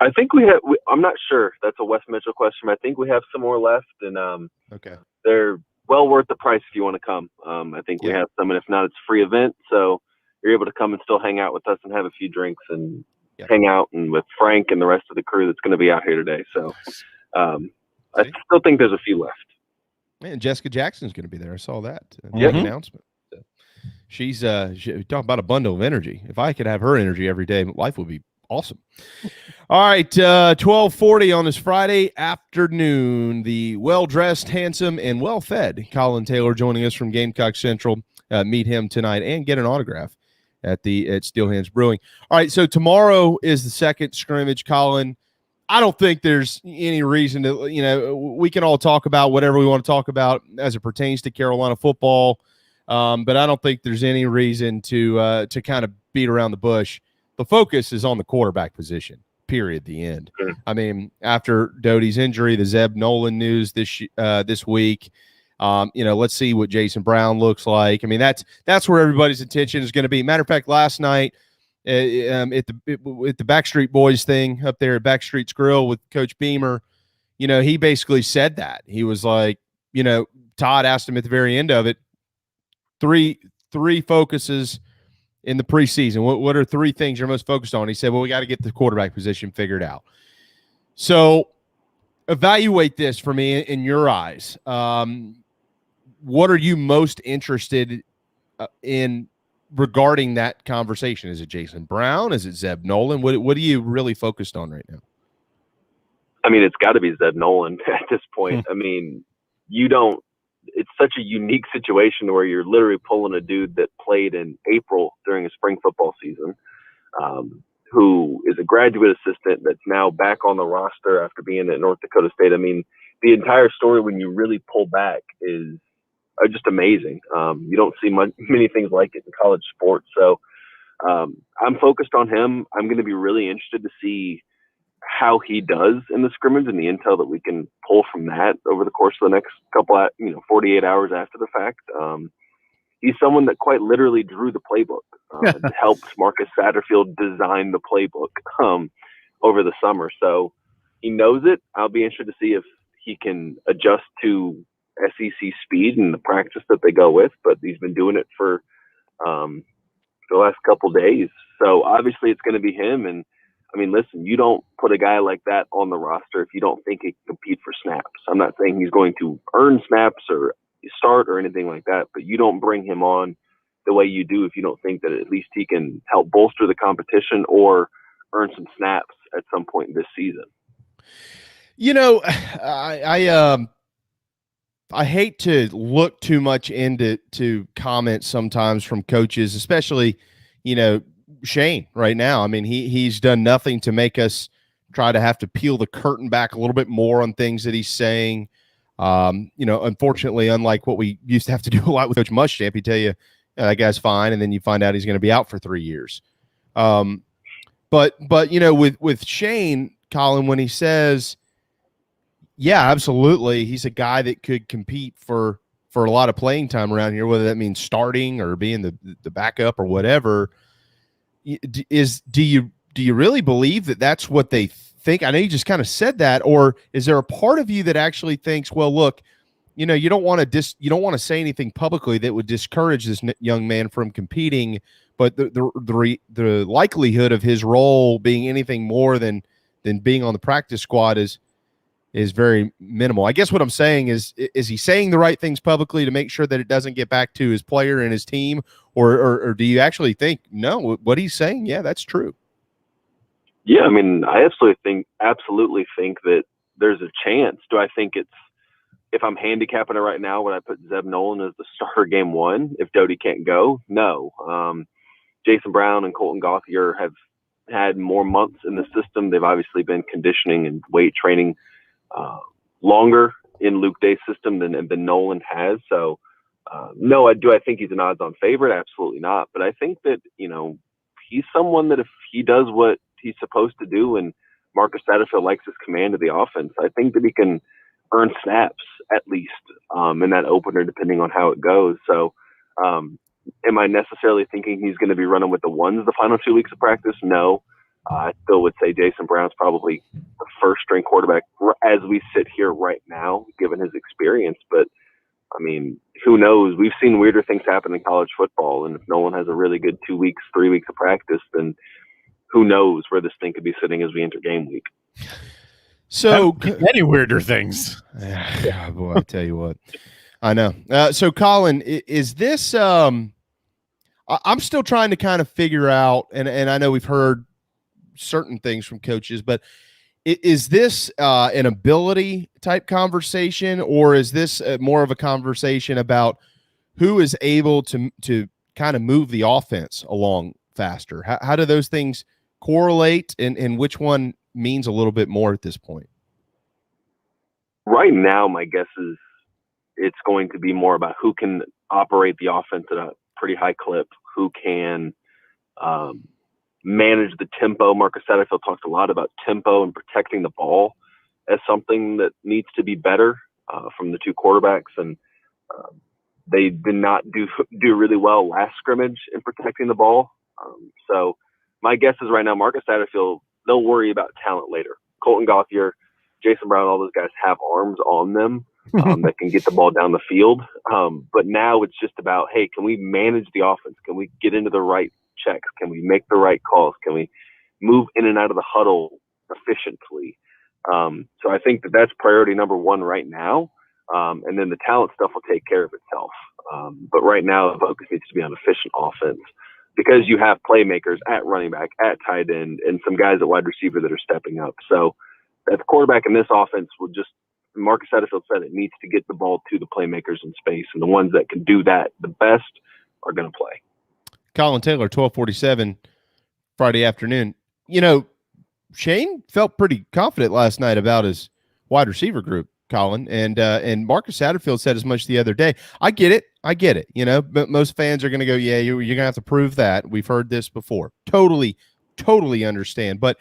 [SPEAKER 9] I think we have. I'm not sure. That's a Wes Mitchell question. I think we have some more left, and
[SPEAKER 5] okay,
[SPEAKER 9] they're well worth the price if you want to come. I think we have some, and if not, it's a free event, so you're able to come and still hang out with us and have a few drinks and hang out and with Frank and the rest of the crew that's going to be out here today. So I still think there's a few left.
[SPEAKER 5] Man, Jessica Jackson's going to be there. I saw that announcement. She's talking about a bundle of energy. If I could have her energy every day, life would be awesome. All right, 12:40 on this Friday afternoon. The well-dressed, handsome, and well-fed Collyn Taylor joining us from Gamecock Central. Meet him tonight and get an autograph at Steel Hands Brewing. All right, so tomorrow is the second scrimmage, Collyn. I don't think there's any reason to, we can all talk about whatever we want to talk about as it pertains to Carolina football, but I don't think there's any reason to kind of beat around the bush. The focus is on the quarterback position, period, the end.
[SPEAKER 9] Sure.
[SPEAKER 5] I mean, after Doty's injury, the Zeb Nolan news this week, let's see what Jason Brown looks like. I mean, that's where everybody's attention is going to be. Matter of fact, last night at the Backstreet Boys thing up there at Backstreet's Grill with Coach Beamer, he basically said that. He was like, Todd asked him at the very end of it, three focuses in the preseason. What are three things you're most focused on? He said, well, we got to get the quarterback position figured out. So evaluate this for me in your eyes. What are you most interested in regarding that conversation? Is it Jason Brown? Is it Zeb Nolan? What are you really focused on right now?
[SPEAKER 9] I mean, it's got to be Zeb Nolan at this point. I mean, it's such a unique situation where you're literally pulling a dude that played in April during a spring football season, who is a graduate assistant that's now back on the roster after being at North Dakota State. I mean, the entire story, when you really pull back, is just amazing. You don't see many things like it in college sports. So I'm focused on him. I'm going to be really interested to see how he does in the scrimmage and the intel that we can pull from that over the course of the next 48 hours after the fact. He's someone that quite literally drew the playbook, helped Marcus Satterfield design the playbook over the summer. So he knows it. I'll be interested to see if he can adjust to SEC speed and the practice that they go with, but he's been doing it for the last couple days. So obviously it's going to be him. And I mean, listen, you don't put a guy like that on the roster if you don't think he can compete for snaps. I'm not saying he's going to earn snaps or start or anything like that, but you don't bring him on the way you do if you don't think that at least he can help bolster the competition or earn some snaps at some point this season.
[SPEAKER 5] I hate to look too much into comments sometimes from coaches, especially, Shane right now. I mean, he's done nothing to make us try to have to peel the curtain back a little bit more on things that he's saying. Unfortunately, unlike what we used to have to do a lot with Coach Muschamp, he tell you, that guy's fine, and then you find out he's going to be out for 3 years. But with Shane, Collyn, when he says, yeah, absolutely, he's a guy that could compete for a lot of playing time around here, whether that means starting or being the backup or whatever. Do you really believe that that's what they think? I know you just kind of said that, or is there a part of you that actually thinks, well, look, you don't want to say anything publicly that would discourage this young man from competing, but the likelihood of his role being anything more than being on the practice squad is very minimal. I guess what I'm saying is he saying the right things publicly to make sure that it doesn't get back to his player and his team, or do you actually think, no, what he's saying, yeah, that's true?
[SPEAKER 9] Yeah, I mean, I absolutely think that there's a chance. Do I think if I'm handicapping it right now, would I put Zeb Nolan as the starter game one if Doty can't go? No. Jason Brown and Colton Gauthier have had more months in the system. They've obviously been conditioning and weight training longer in Luke Day's system than Nolan has. So, no, I think he's an odds-on favorite? Absolutely not. But I think that, he's someone that if he does what he's supposed to do and Marcus Satterfield likes his command of the offense, I think that he can earn snaps at least in that opener, depending on how it goes. So, am I necessarily thinking he's going to be running with the ones the final 2 weeks of practice? No. I still would say Jason Brown's probably the first string quarterback as we sit here right now, given his experience. But, I mean, who knows? We've seen weirder things happen in college football. And if Nolan has a really good 2 weeks, 3 weeks of practice, then who knows where this thing could be sitting as we enter game week.
[SPEAKER 5] So
[SPEAKER 6] many weirder things.
[SPEAKER 5] Yeah, boy, I tell you what. I know. So, Collyn, is this I'm still trying to kind of figure out, and I know we've heard certain things from coaches, but is this an ability type conversation, or is this more of a conversation about who is able to kind of move the offense along faster? How do those things correlate, and which one means a little bit more at this point?
[SPEAKER 9] Right now, my guess is it's going to be more about who can operate the offense at a pretty high clip, who can manage the tempo. Marcus Satterfield talked a lot about tempo and protecting the ball as something that needs to be better from the two quarterbacks. And they did not do really well last scrimmage in protecting the ball. So my guess is right now, Marcus Satterfield, they'll worry about talent later. Colton Gauthier, Jason Brown, all those guys have arms on them that can get the ball down the field. But now it's just about, hey, can we manage the offense? Can we get into the right checks? Can we make the right calls? Can we move in and out of the huddle efficiently? So I think that's priority number one right now. And then the talent stuff will take care of itself. But right now, the focus needs to be on efficient offense because you have playmakers at running back, at tight end, and some guys at wide receiver that are stepping up. So as quarterback in this offense will just, Marcus Satterfield said, it needs to get the ball to the playmakers in space, and the ones that can do that the best are going to play.
[SPEAKER 5] Collyn Taylor, 1247 Friday afternoon. Shane felt pretty confident last night about his wide receiver group, Collyn, and Marcus Satterfield said as much the other day. I get it. But most fans are going to go, yeah, you're going to have to prove that. We've heard this before. Totally understand. But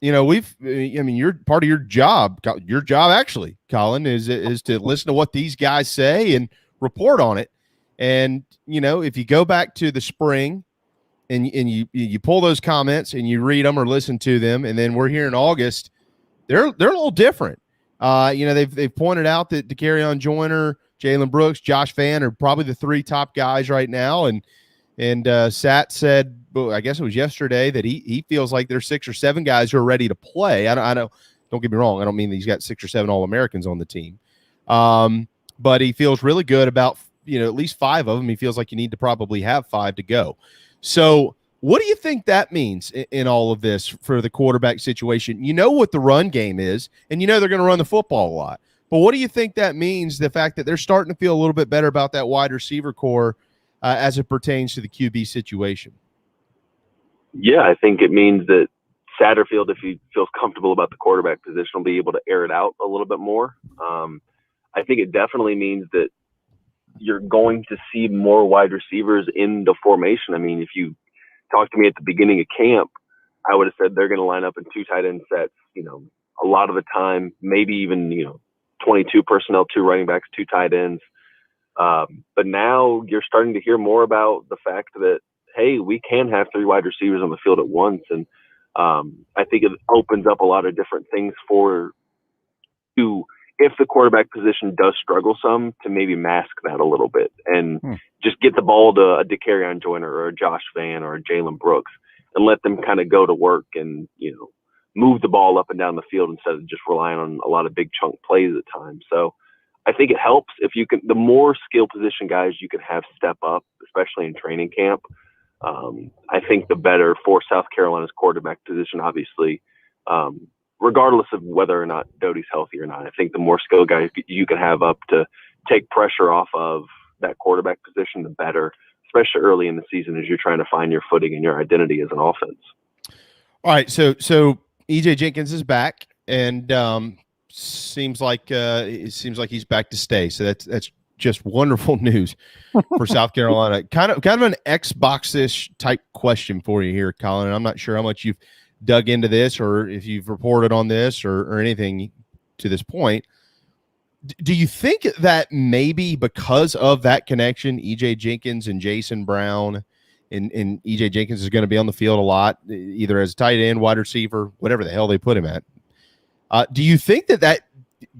[SPEAKER 5] you're part of your job. Your job, actually, Collyn, is to listen to what these guys say and report on it. And if you go back to the spring and you pull those comments and you read them or listen to them, and then we're here in August, they're a little different. They've pointed out that Dakereon Joyner, Jalen Brooks, Josh Vann are probably the three top guys right now, and Sat said, I guess it was yesterday, that he feels like there's 6 or 7 guys who are ready to play. I don't get me wrong. I don't mean that he's got 6 or 7 All-Americans on the team. But he feels really good about, at least 5 of them. He feels like you need to probably have 5 to go. So what do you think that means in all of this for the quarterback situation? You know what the run game is, and they're going to run the football a lot. But what do you think that means, the fact that they're starting to feel a little bit better about that wide receiver core as it pertains to the QB situation?
[SPEAKER 9] Yeah, I think it means that Satterfield, if he feels comfortable about the quarterback position, will be able to air it out a little bit more. I think it definitely means that you're going to see more wide receivers in the formation. I mean, if you talked to me at the beginning of camp, I would have said they're going to line up in 2 tight end sets, a lot of the time, maybe even, 22 personnel, 2 running backs, 2 tight ends. But now you're starting to hear more about the fact that, hey, we can have 3 wide receivers on the field at once. And I think it opens up a lot of different things for you, if the quarterback position does struggle some, to maybe mask that a little bit and just get the ball to a Dakereon Joyner or a Josh Vann or a Jalen Brooks and let them kind of go to work and, move the ball up and down the field instead of just relying on a lot of big chunk plays at times. So I think it helps if you can, the more skill position guys you can have step up, especially in training camp. I think the better for South Carolina's quarterback position, obviously, regardless of whether or not Doty's healthy or not. I think the more skill guys you can have up to take pressure off of that quarterback position, the better, especially early in the season as you're trying to find your footing and your identity as an offense.
[SPEAKER 5] All right, so EJ Jenkins is back, and seems like he's back to stay. So that's just wonderful news for South Carolina. Kind of an Xbox-ish type question for you here, Collyn. I'm not sure how much you've dug into this or if you've reported on this or anything to this point. Do you think that maybe because of that connection, EJ Jenkins and Jason Brown, and EJ Jenkins is going to be on the field a lot, either as a tight end, wide receiver, whatever the hell they put him at. Do you think that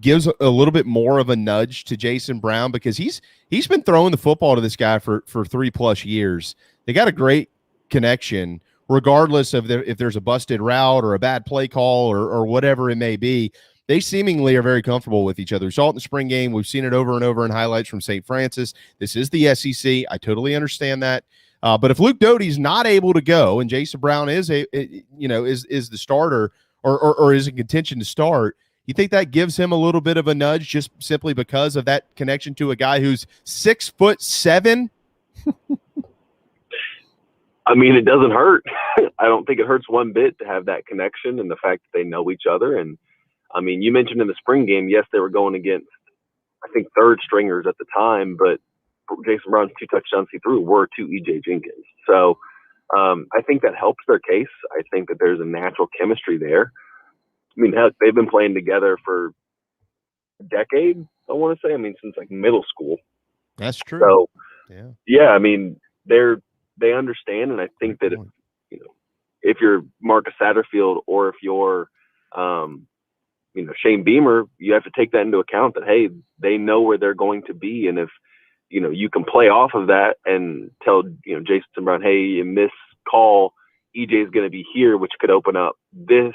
[SPEAKER 5] gives a little bit more of a nudge to Jason Brown, because he's been throwing the football to this guy for 3+ years? They got a great connection, regardless of if there's a busted route or a bad play call or whatever it may be. They seemingly are very comfortable with each other. We saw it in the spring game. We've seen it over and over in highlights from St. Francis. This is the SEC. I totally understand that. But if Luke Doty's not able to go and Jason Brown is the starter or is in contention to start, you think that gives him a little bit of a nudge just simply because of that connection to a guy who's 6'7"?
[SPEAKER 9] I mean, it doesn't hurt. I don't think it hurts one bit to have that connection and the fact that they know each other. And I mean, you mentioned in the spring game, yes, they were going against, I think, third stringers at the time, but Jason Brown's 2 touchdowns he threw were to EJ Jenkins. So I think that helps their case. I think that there's a natural chemistry there. I mean, they've been playing together for a decade, I want to say. I mean, since like middle school.
[SPEAKER 5] That's true.
[SPEAKER 9] So, yeah, I mean, they understand, and I think that if you're Marcus Satterfield or if you're Shane Beamer, you have to take that into account that, hey, they know where they're going to be, and if you can play off of that and tell Jason Brown, hey, in this call, EJ is going to be here, which could open up this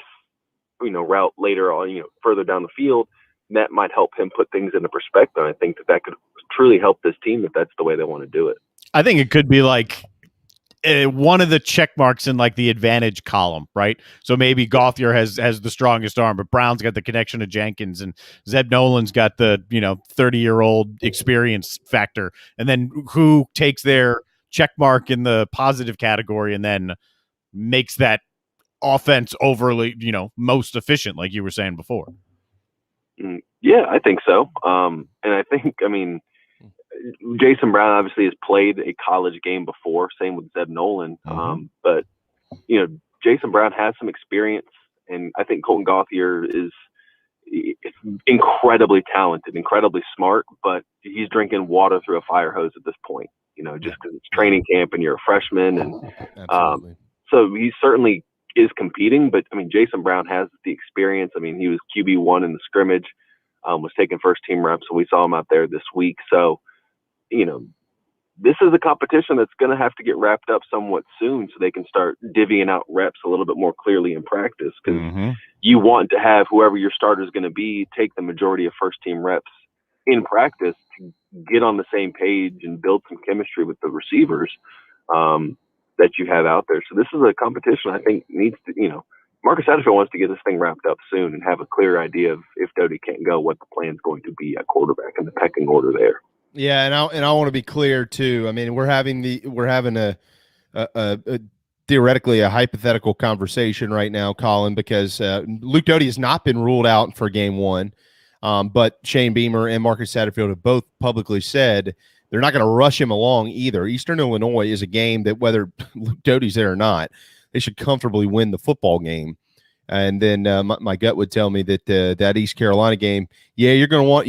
[SPEAKER 9] route later on, further down the field. And that might help him put things into perspective. And I think that could truly help this team if that's the way they want to do it.
[SPEAKER 6] I think it could be like one of the check marks in like the advantage column, right? So maybe Gauthier has the strongest arm, but Brown's got the connection to Jenkins, and Zeb Nolan's got the 30-year-old experience factor. And then who takes their check mark in the positive category and then makes that offense overly, most efficient, like you were saying before.
[SPEAKER 9] Yeah, I think so. And I think, Jason Brown obviously has played a college game before, same with Zeb Nolan. But, Jason Brown has some experience, and I think Colton Gauthier is incredibly talented, incredibly smart, but he's drinking water through a fire hose at this point, just because it's training camp and you're a freshman. And so he certainly is competing, but Jason Brown has the experience. He was QB1 in the scrimmage, was taking first team reps, so we saw him out there this week. So, this is a competition that's going to have to get wrapped up somewhat soon so they can start divvying out reps a little bit more clearly in practice, because you want to have whoever your starter is going to be take the majority of first team reps in practice to get on the same page and build some chemistry with the receivers that you have out there. So this is a competition I think needs to, Marcus Satterfield wants to get this thing wrapped up soon and have a clear idea of, if Doty can't go, what the plan's going to be at quarterback and the pecking order there.
[SPEAKER 5] Yeah, and I want to be clear too. We're having a theoretically a hypothetical conversation right now, Collyn, because Luke Doty has not been ruled out for game 1, but Shane Beamer and Marcus Satterfield have both publicly said they're not going to rush him along either. Eastern Illinois is a game that, whether Luke Doty's there or not, they should comfortably win the football game. And then my gut would tell me that that East Carolina game, you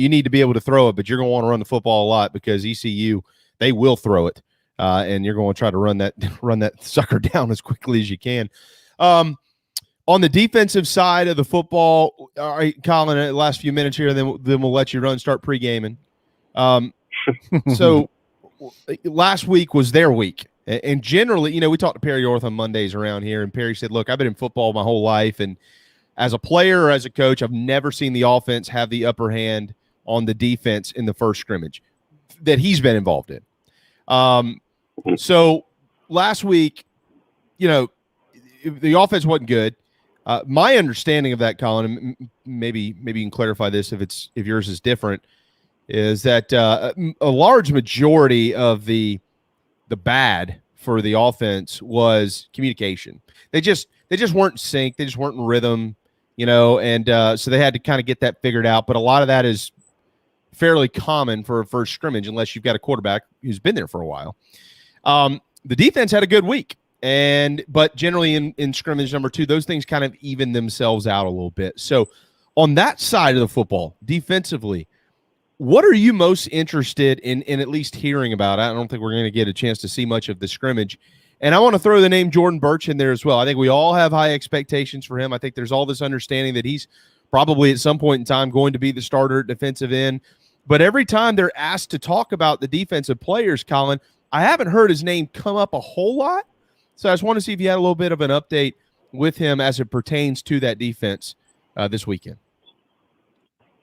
[SPEAKER 5] need to be able to throw it, but you're going to want to run the football a lot, because ECU, they will throw it, and you're going to try to run that sucker down as quickly as you can. On the defensive side of the football, all right, Collyn, last few minutes here, then we'll let you start pre-gaming. So last week was their week. And generally, we talked to Perry Orth on Mondays around here, and Perry said, look, I've been in football my whole life, and as a player or as a coach, I've never seen the offense have the upper hand on the defense in the first scrimmage that he's been involved in. So last week, the offense wasn't good. My understanding of that, Collyn, maybe you can clarify this if yours is different, is that a large majority of the bad for the offense was communication. They just weren't synced. They just weren't in rhythm, and so they had to kind of get that figured out. But a lot of that is fairly common for a first scrimmage unless you've got a quarterback who's been there for a while. The defense had a good week, but generally in scrimmage number 2, those things kind of even themselves out a little bit. So on that side of the football, defensively, what are you most interested in at least hearing about? I don't think we're going to get a chance to see much of the scrimmage. And I want to throw the name Jordan Burch in there as well. I think we all have high expectations for him. I think there's all this understanding that he's probably at some point in time going to be the starter at defensive end. But every time they're asked to talk about the defensive players, Collyn, I haven't heard his name come up a whole lot. So I just want to see if you had a little bit of an update with him as it pertains to that defense this weekend.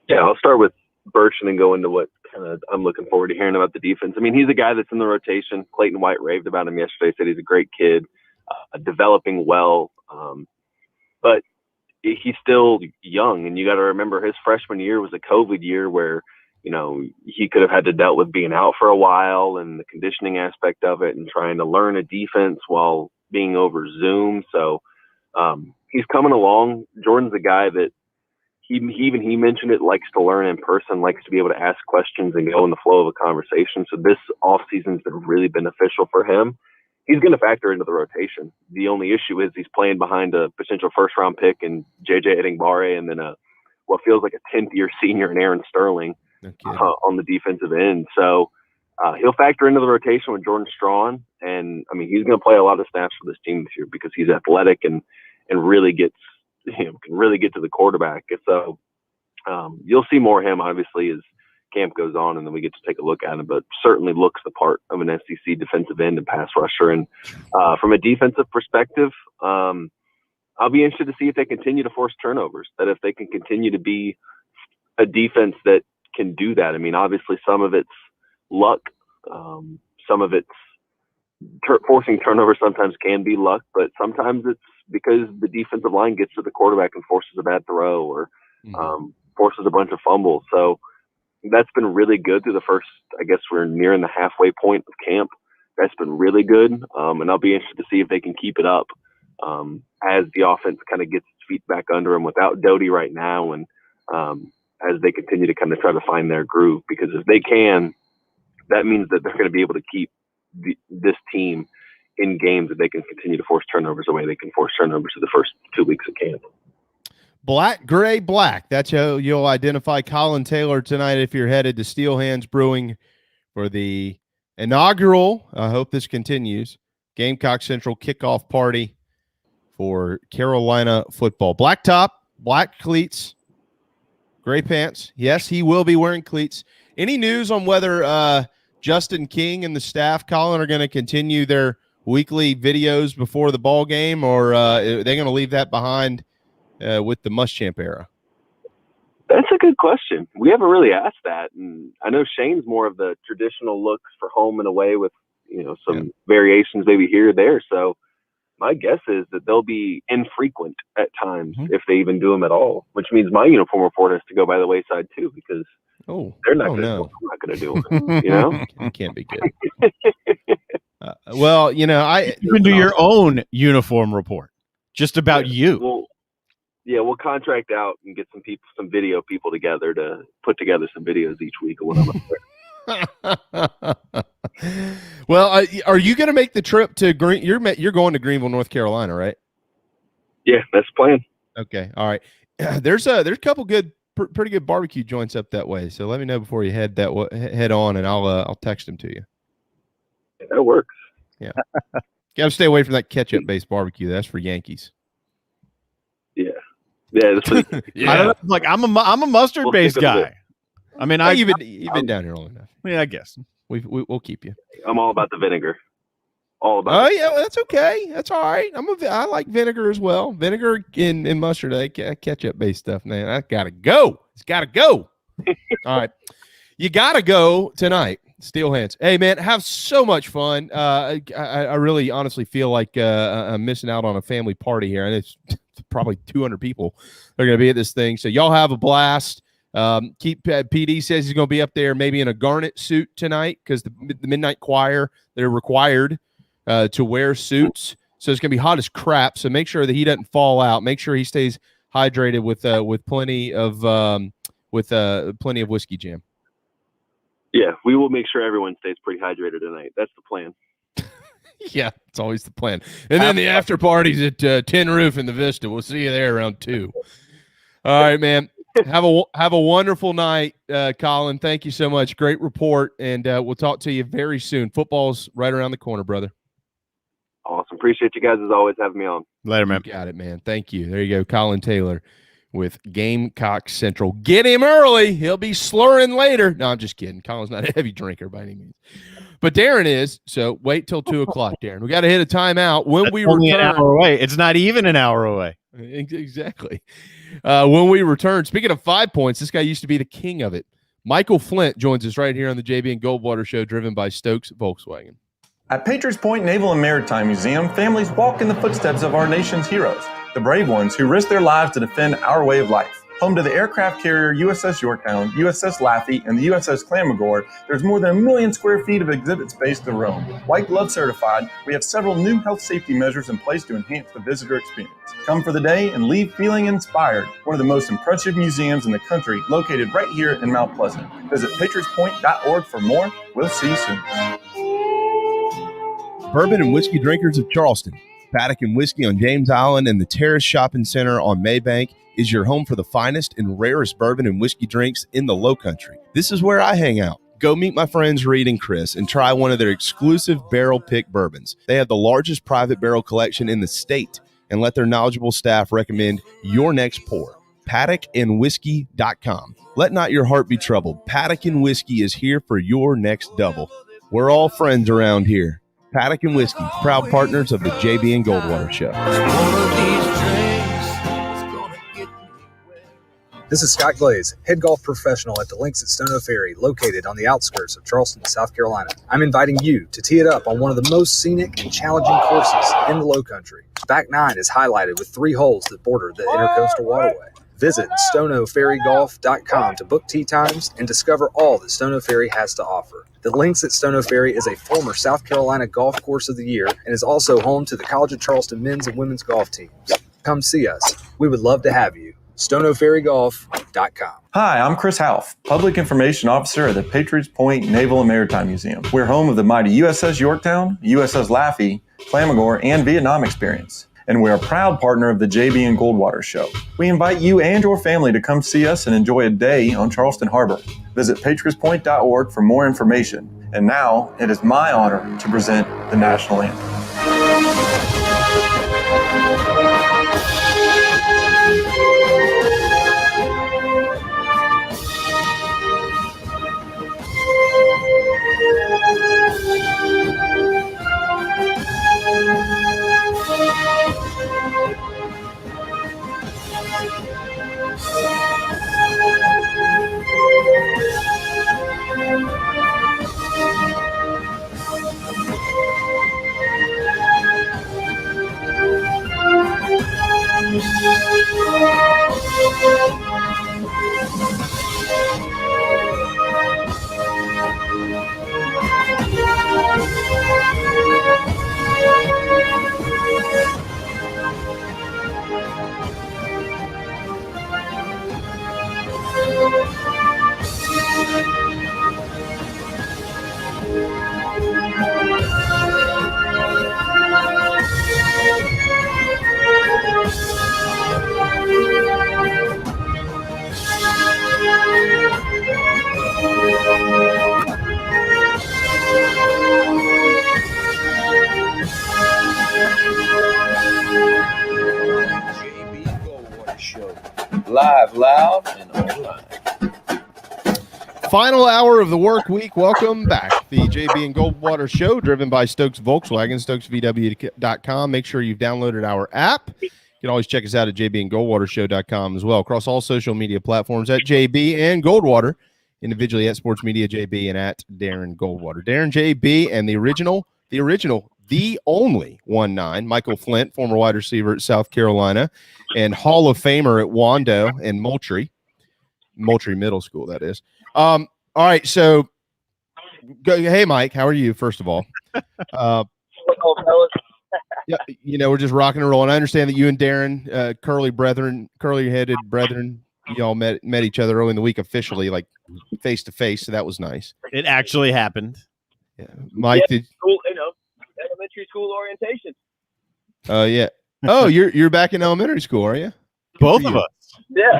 [SPEAKER 9] Yeah, I'll start with Burch and then go into what kind of I'm looking forward to hearing about the defense. I mean, he's a guy that's in the rotation. Clayton White raved about him yesterday, said he's a great kid, developing well, but he's still young. And you got to remember his freshman year was a COVID year where, he could have had to dealt with being out for a while and the conditioning aspect of it and trying to learn a defense while being over Zoom. So he's coming along. Jordan's a guy that he mentioned it, likes to learn in person, likes to be able to ask questions and go in the flow of a conversation. So this offseason's been really beneficial for him. He's going to factor into the rotation. The only issue is he's playing behind a potential first-round pick in J.J. Edingbare and then what feels like a 10th-year senior in Aaron Sterling on the defensive end. So he'll factor into the rotation with Jordan Strawn. And, I mean, he's going to play a lot of snaps for this team this year because he's athletic and really gets – can really get to the quarterback. So you'll see more of him, obviously, as camp goes on, and then we get to take a look at him, but certainly looks the part of an SEC defensive end and pass rusher. And from a defensive perspective, I'll be interested to see if they continue to force turnovers, that if they can continue to be a defense that can do that. I mean, obviously some of it's luck. Some of it's forcing turnovers sometimes can be luck, but sometimes it's because the defensive line gets to the quarterback and forces a bad throw or forces a bunch of fumbles. So that's been really good through the first, I guess we're nearing the halfway point of camp. That's been really good. And I'll be interested to see if they can keep it up as the offense kind of gets its feet back under them without Doty right now. And as they continue to kind of try to find their groove, because if they can, that means that they're going to be able to keep this team in games that they can continue to force turnovers the way they can force turnovers in the first 2 weeks of camp.
[SPEAKER 5] Black, gray, black. That's how you'll identify Collyn Taylor tonight if you're headed to Steel Hands Brewing for the inaugural, I hope this continues, Gamecock Central kickoff party for Carolina football. Black top, black cleats, gray pants. Yes, he will be wearing cleats. Any news on whether Justin King and the staff, Collyn, are going to continue their weekly videos before the ball game, or are they going to leave that behind with the Muschamp era?
[SPEAKER 9] That's a good question. We haven't really asked that. And I know Shane's more of the traditional looks for home and away with, some variations maybe here or there. So my guess is that they'll be infrequent at times if they even do them at all, which means my uniform report has to go by the wayside too, because they're not going to do it.
[SPEAKER 5] It can't be good. Well, you
[SPEAKER 6] can do your own uniform report just about you.
[SPEAKER 9] We'll contract out and get some video people together to put together some videos each week of what I'm up there.
[SPEAKER 5] Well, are you going to make the trip to you're going to Greenville, North Carolina, right?
[SPEAKER 9] Yeah, that's the plan.
[SPEAKER 5] Okay. All right. There's a couple good, pretty good barbecue joints up that way. So let me know before you head on, and I'll text them to you.
[SPEAKER 9] Yeah, that works.
[SPEAKER 5] Yeah. Got to stay away from that ketchup-based barbecue. That's for Yankees.
[SPEAKER 9] Yeah. Yeah.
[SPEAKER 6] I don't know, like I'm a mustard-based guy. I mean,
[SPEAKER 5] you've been down here long enough.
[SPEAKER 6] Yeah, I guess
[SPEAKER 5] we'll keep you.
[SPEAKER 9] I'm all about the vinegar. All about.
[SPEAKER 5] Oh yeah, well, that's okay. That's all right. I like vinegar as well. Vinegar and mustard, ketchup-based stuff, man. I gotta go. It's gotta go. All right, you gotta go tonight. Steel Hands. Hey man, have so much fun. I really honestly feel like I'm missing out on a family party here, and it's probably 200 people that are going to be at this thing. So y'all have a blast. PD says he's going to be up there maybe in a garnet suit tonight because the midnight choir, they're required to wear suits. So it's going to be hot as crap. So make sure that he doesn't fall out. Make sure he stays hydrated with plenty of whiskey jam.
[SPEAKER 9] Yeah, we will make sure everyone stays pretty hydrated tonight. That's the plan.
[SPEAKER 5] Yeah, it's always the plan. And then the after party's at Tin Roof in the Vista. We'll see you there around 2. All right, man. Have a wonderful night, Collyn. Thank you so much. Great report, and we'll talk to you very soon. Football's right around the corner, brother.
[SPEAKER 9] Awesome. Appreciate you guys as always having me on.
[SPEAKER 6] Later, man.
[SPEAKER 5] You got it, man. Thank you. There you go, Collyn Taylor with Gamecock Central. Get him early. He'll be slurring later. No, I'm just kidding. Collyn's not a heavy drinker by any means. But Darren is, so wait till 2 o'clock, Darren. We got to hit a timeout. When we
[SPEAKER 6] only
[SPEAKER 5] return,
[SPEAKER 6] an hour away. It's not even an hour away.
[SPEAKER 5] Exactly. When we return, speaking of 5 points, this guy used to be the king of it. Michael Flint joins us right here on the JB and Goldwater Show, driven by Stokes Volkswagen.
[SPEAKER 10] At Patriots Point Naval and Maritime Museum, families walk in the footsteps of our nation's heroes, the brave ones who risked their lives to defend our way of life. Home to the aircraft carrier USS Yorktown, USS Laffey, and the USS Clamagore, there's more than 1 million square feet of exhibit space to roam. White glove certified, we have several new health safety measures in place to enhance the visitor experience. Come for the day and leave feeling inspired. One of the most impressive museums in the country, located right here in Mount Pleasant. Visit patriotspoint.org for more. We'll see you soon.
[SPEAKER 5] Bourbon and whiskey drinkers of Charleston. Paddock and Whiskey on James Island and the Terrace Shopping Center on Maybank is your home for the finest and rarest bourbon and whiskey drinks in the Low Country. This is where I hang out. Go meet my friends Reed and Chris and try one of their exclusive barrel pick bourbons. They have the largest private barrel collection in the state, and let their knowledgeable staff recommend your next pour. PaddockandWhiskey.com. Let not your heart be troubled. Paddock and Whiskey is here for your next double. We're all friends around here. Paddock and Whiskey, proud partners of the JB and Goldwater Show.
[SPEAKER 11] This is Scott Glaze, head golf professional at the Links at Stono Ferry, located on the outskirts of Charleston, South Carolina. I'm inviting you to tee it up on one of the most scenic and challenging courses in the Low Country. Back 9 is highlighted with 3 holes that border the Intercoastal Waterway. Visit stonoferrygolf.com to book tee times and discover all that Stono Ferry has to offer. The Links at Stono Ferry is a former South Carolina Golf Course of the Year and is also home to the College of Charleston men's and women's golf teams. Come see us. We would love to have you. stonoferrygolf.com.
[SPEAKER 10] Hi, I'm Chris Half, Public Information Officer at the Patriots Point Naval and Maritime Museum. We're home of the mighty USS Yorktown, USS Laffey, Clamagore, and Vietnam experience. And we're a proud partner of the JB and Goldwater Show. We invite you and your family to come see us and enjoy a day on Charleston Harbor. Visit patriotspoint.org for more information. And now, it is my honor to present the National Anthem.
[SPEAKER 3] Live, loud, and online.
[SPEAKER 5] Final hour of the work week. Welcome back. The JB and Goldwater Show, driven by Stokes Volkswagen, stokesvw.com. Make sure you've downloaded our app. You can always check us out at jbandgoldwatershow.com as well. Across all social media platforms at JB and Goldwater, individually at Sports Media JB and at Darren Goldwater. Darren JB and the only 1-9, Michael Flint, former wide receiver at South Carolina and Hall of Famer at Wando and Moultrie Middle School, that is. All right, so hey, Mike, how are you, first of all?
[SPEAKER 12] fellas.
[SPEAKER 5] Yeah, we're just rocking and rolling. I understand that you and Darren, curly-headed brethren, you all met each other early in the week officially, like face to face. So that was nice.
[SPEAKER 6] It actually happened.
[SPEAKER 5] Yeah, Mike, did
[SPEAKER 12] school, elementary school orientation.
[SPEAKER 5] yeah. Oh, you're back in elementary school, are you?
[SPEAKER 6] Both of us.
[SPEAKER 12] Yeah.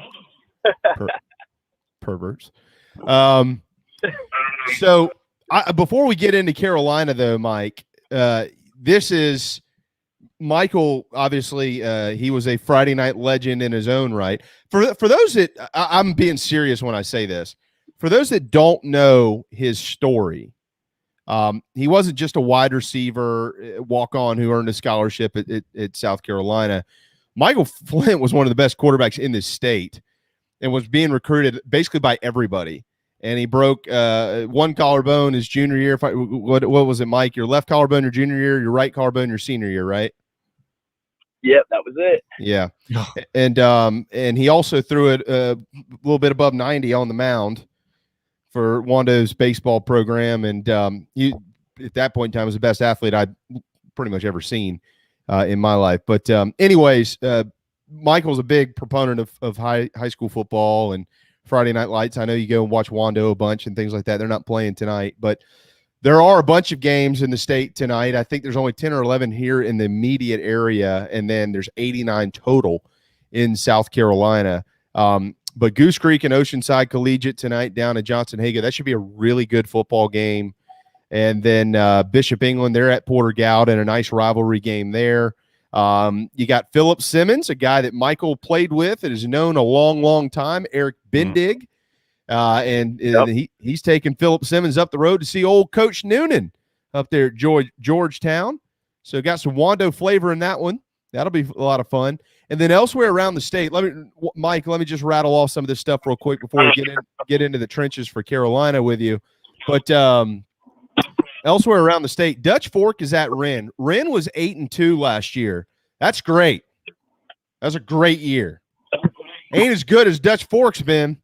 [SPEAKER 5] Perverts. So before we get into Carolina, though, Mike, this is Michael. Obviously, he was a Friday night legend in his own right. For those that I'm being serious when I say this, for those that don't know his story, he wasn't just a wide receiver walk-on who earned a scholarship at South Carolina. Michael Flint was one of the best quarterbacks in this state and was being recruited basically by everybody. And he broke one collarbone his junior year. What was it, Mike? Your left collarbone your junior year, your right collarbone your senior year, right?
[SPEAKER 12] Yep, that was it.
[SPEAKER 5] Yeah. And he also threw it a little bit above 90 on the mound for Wando's baseball program. And he, at that point in time, was the best athlete I'd pretty much ever seen in my life. But anyways, Michael's a big proponent of high school football and Friday Night Lights. I know you go and watch Wando a bunch and things like that. They're not playing tonight, but there are a bunch of games in the state tonight. I think there's only 10 or 11 here in the immediate area, and then there's 89 total in South Carolina. But Goose Creek and Oceanside Collegiate tonight down at Johnson-Haga. That should be a really good football game. And then Bishop England, they're at Porter Gowden, a nice rivalry game there. You got Philip Simmons, a guy that Michael played with and is known a long, long time, Eric Bendig. And he's taking Philip Simmons up the road to see old Coach Noonan up there at Georgetown. So got some Wando flavor in that one. That'll be a lot of fun. And then elsewhere around the state, Mike, let me just rattle off some of this stuff real quick before we get into the trenches for Carolina with you. But elsewhere around the state, Dutch Fork is at Wren. Wren was 8-2 last year. That's great. That's a great year. Ain't as good as Dutch Fork's been.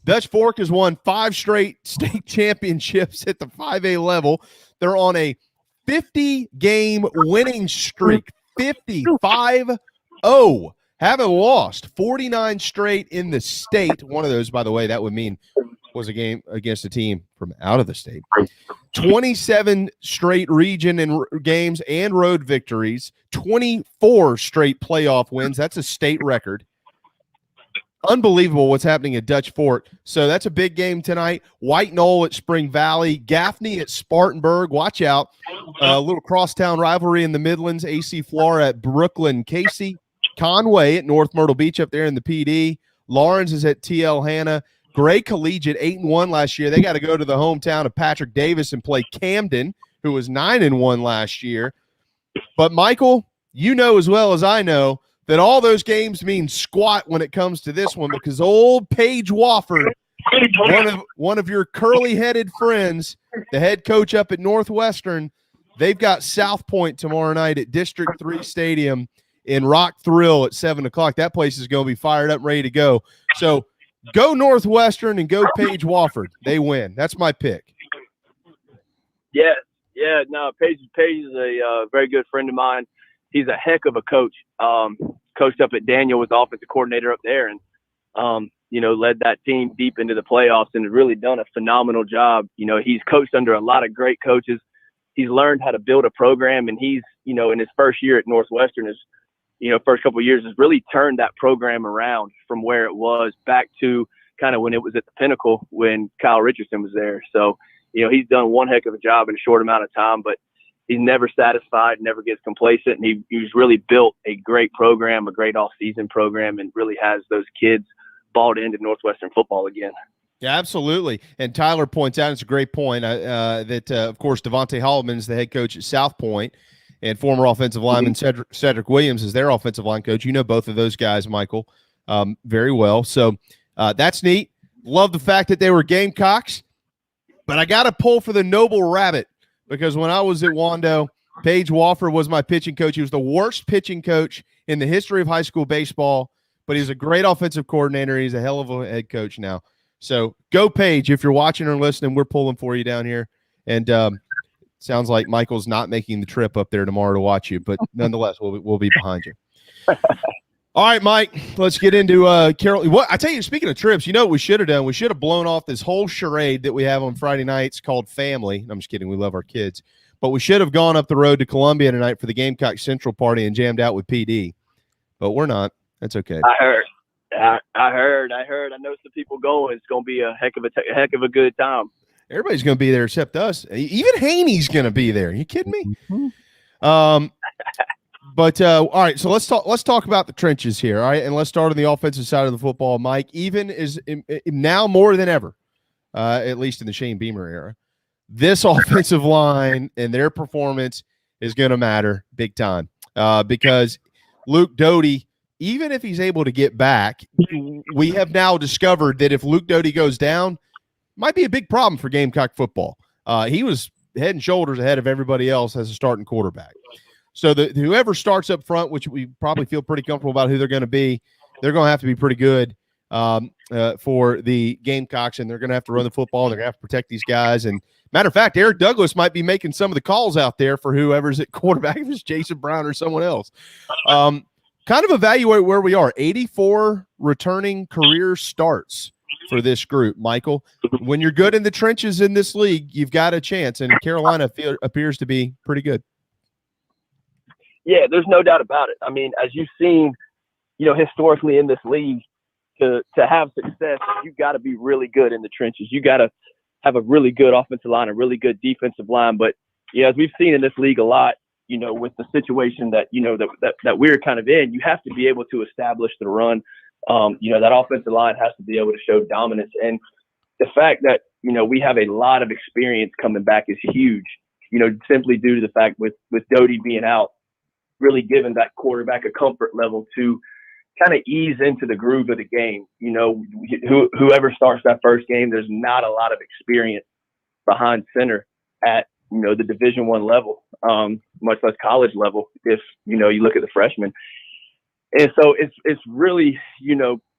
[SPEAKER 5] Dutch Fork has won 5 straight state championships at the 5A level. They're on a 50-game winning streak. 55-0. Haven't lost 49 straight in the state. One of those, by the way, that would mean was a game against a team from out of the state. 27 straight region and games and road victories. 24 straight playoff wins. That's a state record. Unbelievable what's happening at Dutch Fork. So that's a big game tonight. White Knoll at Spring Valley. Gaffney at Spartanburg. Watch out. A little crosstown rivalry in the Midlands. AC Flora at Brooklyn Casey. Conway at North Myrtle Beach up there in the PD. Lawrence is at TL Hanna. Gray Collegiate 8-1 last year. They got to go to the hometown of Patrick Davis and play Camden, who was 9-1 last year. But Michael, you know as well as I know that all those games mean squat when it comes to this one, because old Paige Wofford, one of your curly-headed friends, the head coach up at Northwestern, they've got South Point tomorrow night at District 3 Stadium in Rock Thrill at 7 o'clock. That place is going to be fired up, ready to go. So go Northwestern and go Paige Wofford. They win. That's my pick.
[SPEAKER 12] Yeah. No, Paige is a very good friend of mine. He's a heck of a coach. Coached up at Daniel, was offensive coordinator up there, and led that team deep into the playoffs and has really done a phenomenal job. He's coached under a lot of great coaches. He's learned how to build a program, and he's in his first year at Northwestern first couple of years has really turned that program around from where it was back to kind of when it was at the pinnacle when Kyle Richardson was there. So he's done one heck of a job in a short amount of time, but he's never satisfied, never gets complacent, and he's really built a great program, a great all-season program, and really has those kids bought into Northwestern football again.
[SPEAKER 5] Yeah, absolutely. And Tyler points out, it's a great point, that, of course, Devontae Holloman is the head coach at South Point, and former offensive lineman Cedric Williams is their offensive line coach. You know both of those guys, Michael, very well. So that's neat. Love the fact that they were Gamecocks, but I got to pull for the Noble Rabbit. Because when I was at Wando, Paige Wofford was my pitching coach. He was the worst pitching coach in the history of high school baseball, but he's a great offensive coordinator. He's a hell of a head coach now. So go Paige. If you're watching or listening, we're pulling for you down here. And Sounds like Michael's not making the trip up there tomorrow to watch you, but nonetheless, we'll be behind you. All right, Mike, let's get into Carol. What I tell you, speaking of trips, what we should have done? We should have blown off this whole charade that we have on Friday nights called Family. I'm just kidding. We love our kids. But we should have gone up the road to Columbia tonight for the Gamecock Central party and jammed out with PD. But we're not. That's okay.
[SPEAKER 12] I heard. I know some people going. It's going to be a heck of a good time.
[SPEAKER 5] Everybody's going to be there except us. Even Haney's going to be there. Are you kidding me? But all right, so let's talk about the trenches here. All right, and let's start on the offensive side of the football. Mike, even is now more than ever, at least in the Shane Beamer era, this offensive line and their performance is going to matter big time because Luke Doty, even if he's able to get back, we have now discovered that if Luke Doty goes down, might be a big problem for Gamecock football. He was head and shoulders ahead of everybody else as a starting quarterback. So whoever starts up front, which we probably feel pretty comfortable about who they're going to be, they're going to have to be pretty good for the Gamecocks, and they're going to have to run the football, and they're going to have to protect these guys. And matter of fact, Eric Douglas might be making some of the calls out there for whoever's at quarterback, if it's Jason Brown or someone else. Kind of evaluate where we are. 84 returning career starts for this group, Michael. When you're good in the trenches in this league, you've got a chance, and Carolina appears to be pretty good.
[SPEAKER 12] Yeah, there's no doubt about it. I mean, as you've seen, historically in this league, to have success, you've got to be really good in the trenches. You got to have a really good offensive line, a really good defensive line. But as we've seen in this league a lot, with the situation that that we're kind of in, you have to be able to establish the run. That offensive line has to be able to show dominance. And the fact that we have a lot of experience coming back is huge. Simply due to the fact with Doty being out, really giving that quarterback a comfort level to kind of ease into the groove of the game. Whoever starts that first game, there's not a lot of experience behind center at, the Division I level, much less college level, if, you look at the freshmen. And so it's really,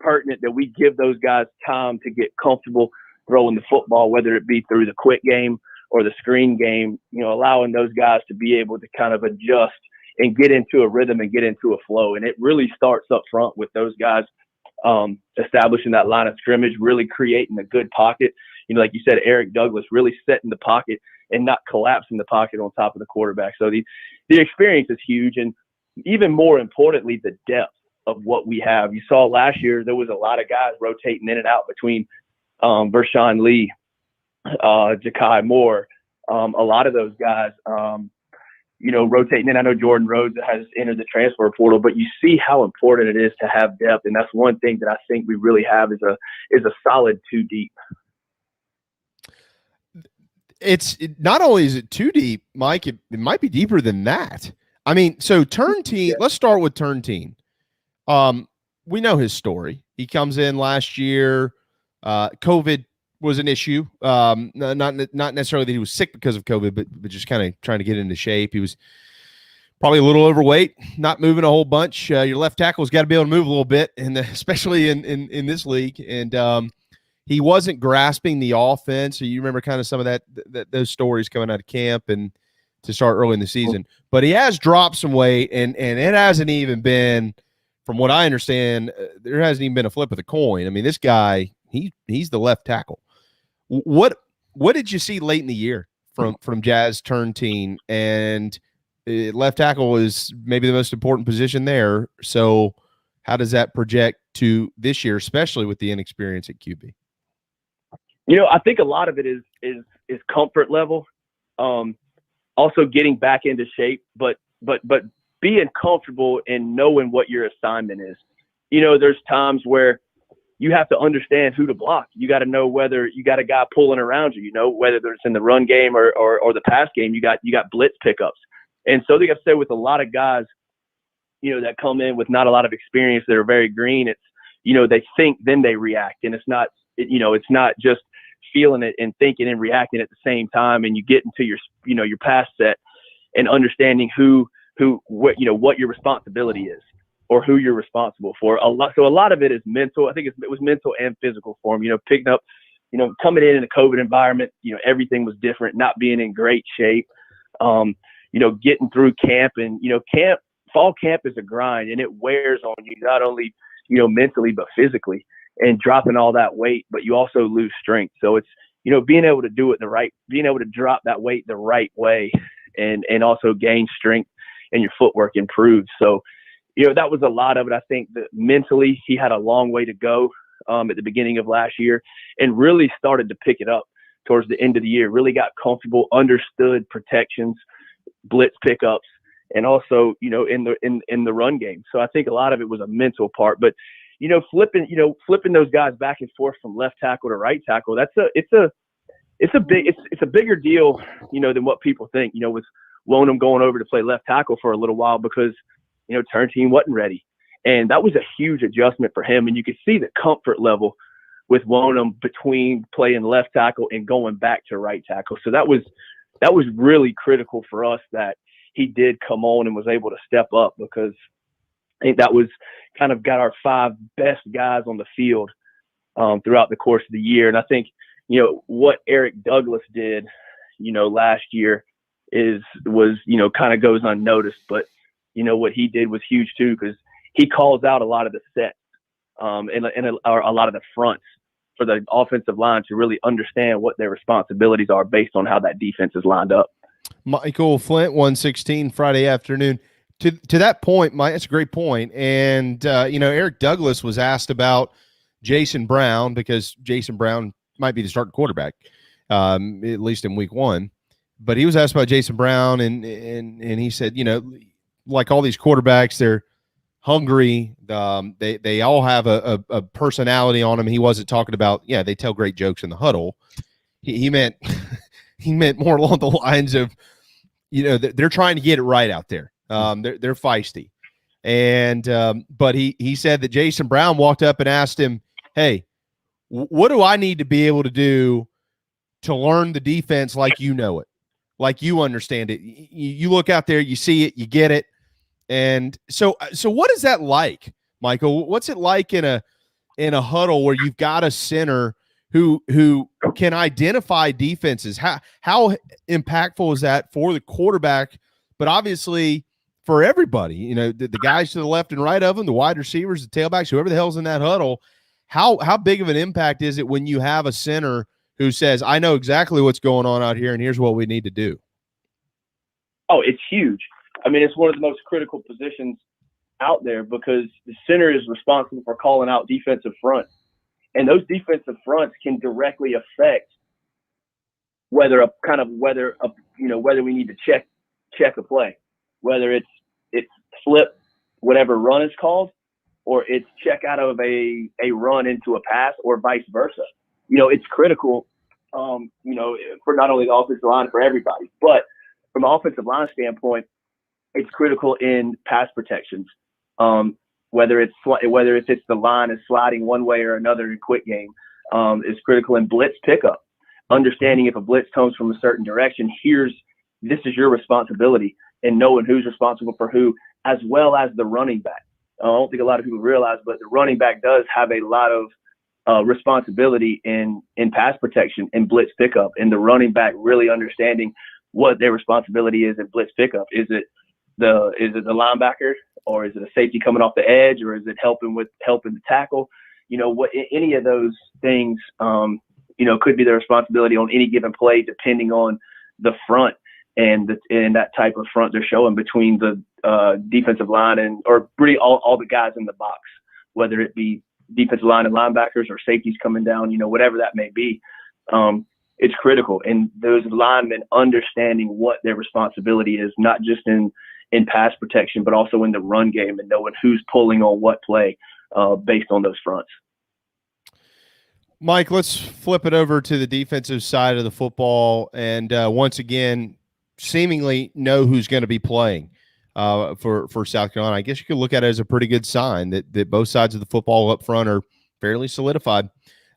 [SPEAKER 12] pertinent that we give those guys time to get comfortable throwing the football, whether it be through the quick game or the screen game, allowing those guys to be able to kind of adjust and get into a rhythm and get into a flow. And it really starts up front with those guys establishing that line of scrimmage, really creating a good pocket. Like you said, Eric Douglas really setting the pocket and not collapsing the pocket on top of the quarterback. So the experience is huge. And even more importantly, the depth of what we have. You saw last year, there was a lot of guys rotating in and out between Vershawn Lee, Ja'Kai Moore, a lot of those guys, rotating in. I know Jordan Rhodes has entered the transfer portal, but you see how important it is to have depth. And that's one thing that I think we really have is a solid two deep.
[SPEAKER 5] It's not only is it too deep, Mike, it might be deeper than that. I mean, so Turntine, let's start with Turntine. We know his story. He comes in last year. COVID was an issue. Not necessarily that he was sick because of COVID, but just kind of trying to get into shape. He was probably a little overweight, not moving a whole bunch. Your left tackle's got to be able to move a little bit, and especially in this league. And he wasn't grasping the offense. So you remember kind of some of those stories coming out of camp and to start early in the season. But he has dropped some weight, and it hasn't even been, from what I understand, there hasn't even been a flip of the coin. I mean, this guy, he's the left tackle. What did you see late in the year from Jazz Turntine? And left tackle is maybe the most important position there. So how does that project to this year, especially with the inexperience at QB?
[SPEAKER 12] I think a lot of it is comfort level. Also getting back into shape, but being comfortable and knowing what your assignment is. There's times where you have to understand who to block. You got to know whether you got a guy pulling around you, whether it's in the run game or the pass game, you got blitz pickups. And so they got to say with a lot of guys, that come in with not a lot of experience that are very green, it's, they think, then they react. And it's not just feeling it and thinking and reacting at the same time. And you get into your pass set and understanding what your responsibility is or who you're responsible for. So a lot of it is mental. I think it was mental and physical for him, picking up, coming in a COVID environment, everything was different, not being in great shape. Getting through camp and, fall camp is a grind and it wears on you, not only, mentally, but physically, and dropping all that weight, but you also lose strength. So it's, being able to do it being able to drop that weight the right way and also gain strength and your footwork improves. So, that was a lot of it. I think that mentally he had a long way to go at the beginning of last year and really started to pick it up towards the end of the year, really got comfortable, understood protections, blitz pickups, and also, in the run game. So I think a lot of it was a mental part, but, flipping those guys back and forth from left tackle to right tackle, it's a bigger deal, than what people think, with Wonham going over to play left tackle for a little while because, turn team wasn't ready. And that was a huge adjustment for him. And you could see the comfort level with Wonham between playing left tackle and going back to right tackle. So that was really critical for us that he did come on and was able to step up, because I think that was kind of got our 5 best guys on the field throughout the course of the year. And I think, what Eric Douglas did, last year was kind of goes unnoticed, but what he did was huge too, because he calls out a lot of the sets and a lot of the fronts for the offensive line to really understand what their responsibilities are based on how that defense is lined up.
[SPEAKER 5] Michael Flint, 116 Friday afternoon. To that point, Mike, that's a great point. And, Eric Douglas was asked about Jason Brown, because Jason Brown might be the starting quarterback, at least in week 1. But he was asked about Jason Brown, and he said, like all these quarterbacks, they're hungry. They all have a personality on them. He wasn't talking about, they tell great jokes in the huddle. He meant he meant more along the lines of, they're trying to get it right out there. They're feisty. And but he said that Jason Brown walked up and asked him, hey, what do I need to be able to do to learn the defense like you know it, like you understand it? You look out there, you see it, you get it. And so what is that like, Michael? What's it like in a huddle where you've got a center who can identify defenses? How impactful is that for the quarterback, but obviously for everybody? The guys to the left and right of them, the wide receivers, the tailbacks, whoever the hell's in that huddle. How big of an impact is it when you have a center who says, I know exactly what's going on out here, and here's what we need to do?
[SPEAKER 12] Oh, it's huge. I mean, it's one of the most critical positions out there, because the center is responsible for calling out defensive fronts. And those defensive fronts can directly affect whether we need to check a play, whether it's flip whatever run is called, or it's check out of a run into a pass, or vice versa. It's critical, for not only the offensive line, for everybody, but from an offensive line standpoint, it's critical in pass protections. Whether it's the line is sliding one way or another in quick game, is critical in blitz pickup. Understanding if a blitz comes from a certain direction, this is your responsibility, and knowing who's responsible for who, as well as the running back. I don't think a lot of people realize, but the running back does have a lot of responsibility in pass protection and blitz pickup, and the running back really understanding what their responsibility is in blitz pickup. Is it the linebacker, or is it a safety coming off the edge, or is it helping the tackle? Any of those things, could be their responsibility on any given play, depending on the front and that type of front they're showing between the defensive line or really all the guys in the box, whether it be defensive line and linebackers or safeties coming down, whatever that may be. It's critical. And those linemen understanding what their responsibility is, not just in pass protection, but also in the run game, and knowing who's pulling on what play based on those fronts.
[SPEAKER 5] Mike, let's flip it over to the defensive side of the football, and once again, seemingly know who's going to be playing for South Carolina. I guess you could look at it as a pretty good sign that both sides of the football up front are fairly solidified.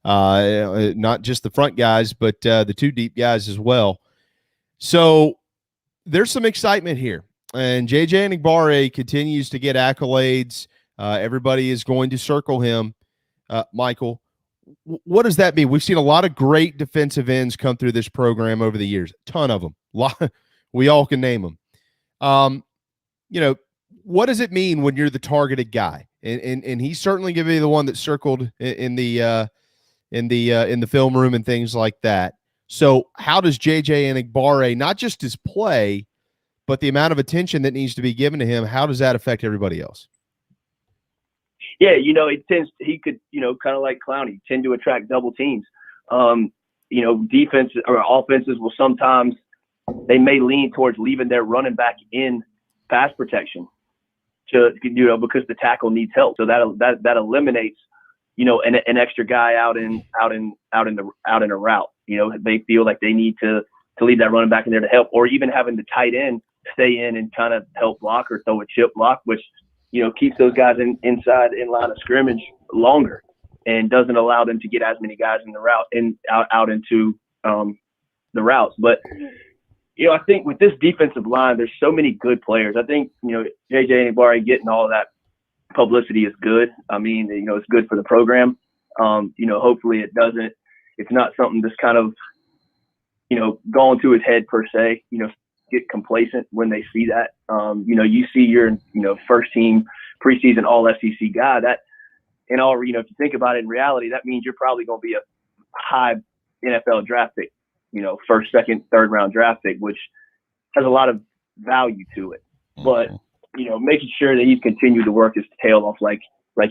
[SPEAKER 5] Not just the front guys, but the two deep guys as well. So there's some excitement here. And J.J. Enagbare continues to get accolades. Everybody is going to circle him. Michael, what does that mean? We've seen a lot of great defensive ends come through this program over the years. A ton of them. We all can name them. What does it mean when you're the targeted guy? And he's certainly going to be the one that's circled in the film room and things like that. So how does JJ Enagbare, not just his play, but the amount of attention that needs to be given to him, how does that affect everybody else?
[SPEAKER 12] Yeah, he could, kind of like Clowney, tend to attract double teams. Defense or offenses will sometimes, they may lean towards leaving their running back in pass protection because the tackle needs help. So that eliminates, an extra guy out in a route. They feel like they need to leave that running back in there to help, or even having the tight end stay in and kind of help block or throw a chip block, which, keeps those guys inside in line of scrimmage longer and doesn't allow them to get as many guys in the route and out into the routes. But, I think with this defensive line, there's so many good players. I think, JJ Enagbare getting all of that publicity is good. I mean, it's good for the program. Hopefully it's not something that's kind of, going to his head per se, get complacent when they see that. You see your, first team preseason all SEC guy that, if you think about it in reality, that means you're probably going to be a high NFL draft pick, first, second, third round draft pick, which has a lot of value to it. But, making sure that he's continued to work his tail off like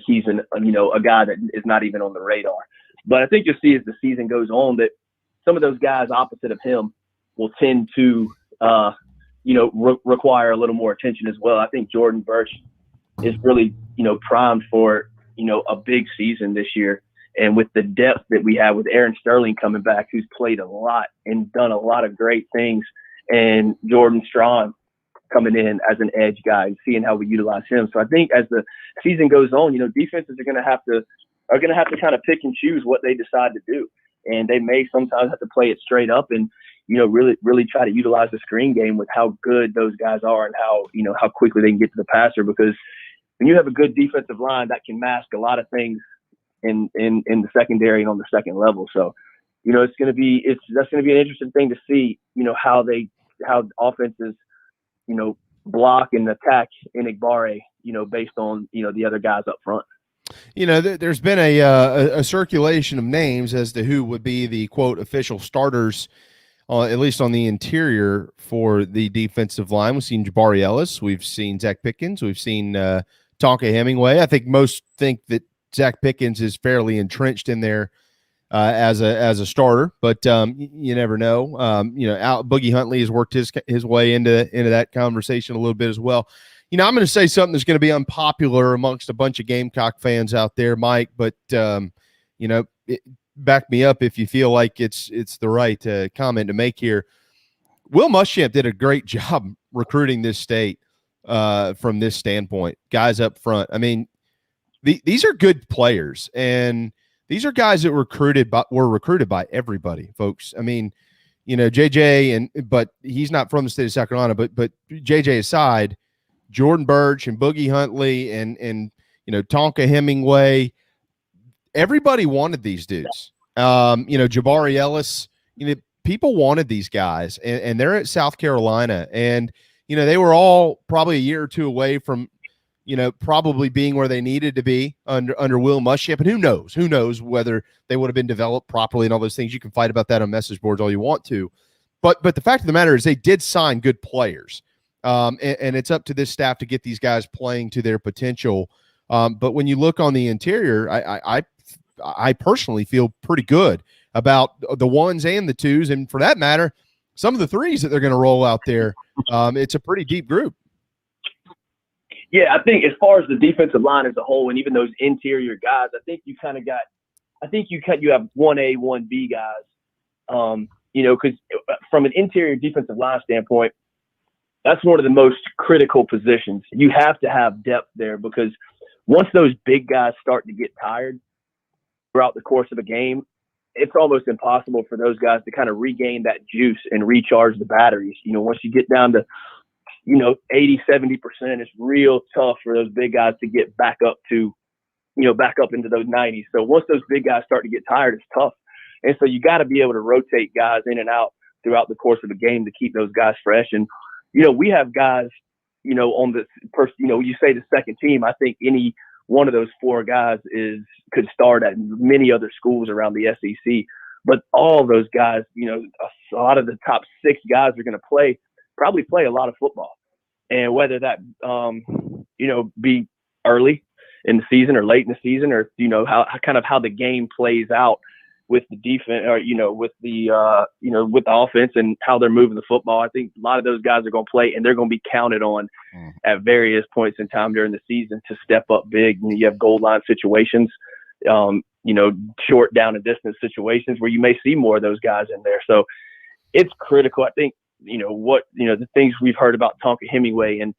[SPEAKER 12] he's a guy that is not even on the radar. But I think you'll see as the season goes on that some of those guys opposite of him will tend to, require a little more attention as well. I think Jordan Burch is really, primed for, a big season this year. And with the depth that we have with Aaron Sterling coming back, who's played a lot and done a lot of great things, and Jordan Strawn coming in as an edge guy and seeing how we utilize him. So I think as the season goes on, defenses are going to have to kind of pick and choose what they decide to do. And they may sometimes have to play it straight up and, really try to utilize the screen game with how good those guys are and how quickly they can get to the passer. Because when you have a good defensive line, that can mask a lot of things in the secondary and on the second level. So, that's going to be an interesting thing to see, how offenses, block and attack Enagbare, based on, the other guys up front.
[SPEAKER 5] There's been a circulation of names as to who would be the quote official starters, at least on the interior for the defensive line. We've seen Jabari Ellis, we've seen Zach Pickens, we've seen Tonka Hemingway. I think most think that Zach Pickens is fairly entrenched in there as a starter, but you never know. Boogie Huntley has worked his way into that conversation a little bit as well. I'm going to say something that's going to be unpopular amongst a bunch of Gamecock fans out there, Mike, but back me up if you feel like it's the right comment to make here. Will Muschamp did a great job recruiting this state from this standpoint, guys up front. I mean, these are good players, and these are guys that were recruited by everybody, folks. I mean, JJ, but he's not from the state of South Carolina, but JJ aside, Jordan Burch and Boogie Huntley and Tonka Hemingway, everybody wanted these dudes. Jabari Ellis, people wanted these guys, and they're at South Carolina, and they were all probably a year or two away from probably being where they needed to be under Will Muschamp. And who knows whether they would have been developed properly and all those things. You can fight about that on message boards all you want to, but the fact of the matter is they did sign good players. And it's up to this staff to get these guys playing to their potential. But when you look on the interior, I personally feel pretty good about the ones and the twos, and for that matter, some of the threes that they're going to roll out there. It's a pretty deep group.
[SPEAKER 12] Yeah, I think as far as the defensive line as a whole, and even those interior guys, I think you have 1A, 1B guys. Because from an interior defensive line standpoint, that's one of the most critical positions. You have to have depth there, because once those big guys start to get tired throughout the course of a game, it's almost impossible for those guys to kind of regain that juice and recharge the batteries. Once you get down to 80, 70%, it's real tough for those big guys to get back up to, back up into those 90s. So once those big guys start to get tired, it's tough. And so you got to be able to rotate guys in and out throughout the course of a game to keep those guys fresh. And, you know, we have guys, you know, on the first, you know, you say the second team, I think any one of those four guys could start at many other schools around the SEC. But all those guys, you know, a lot of the top six guys are going to probably play a lot of football. And whether that, you know, be early in the season or late in the season, or, you know, how the game plays out with the defense, or, you know, with the offense and how they're moving the football. I think a lot of those guys are going to play, and they're going to be counted on at various points in time during the season to step up big. You have goal line situations, you know, short down and distance situations where you may see more of those guys in there. So it's critical. I think, you know, the things we've heard about Tonka Hemingway and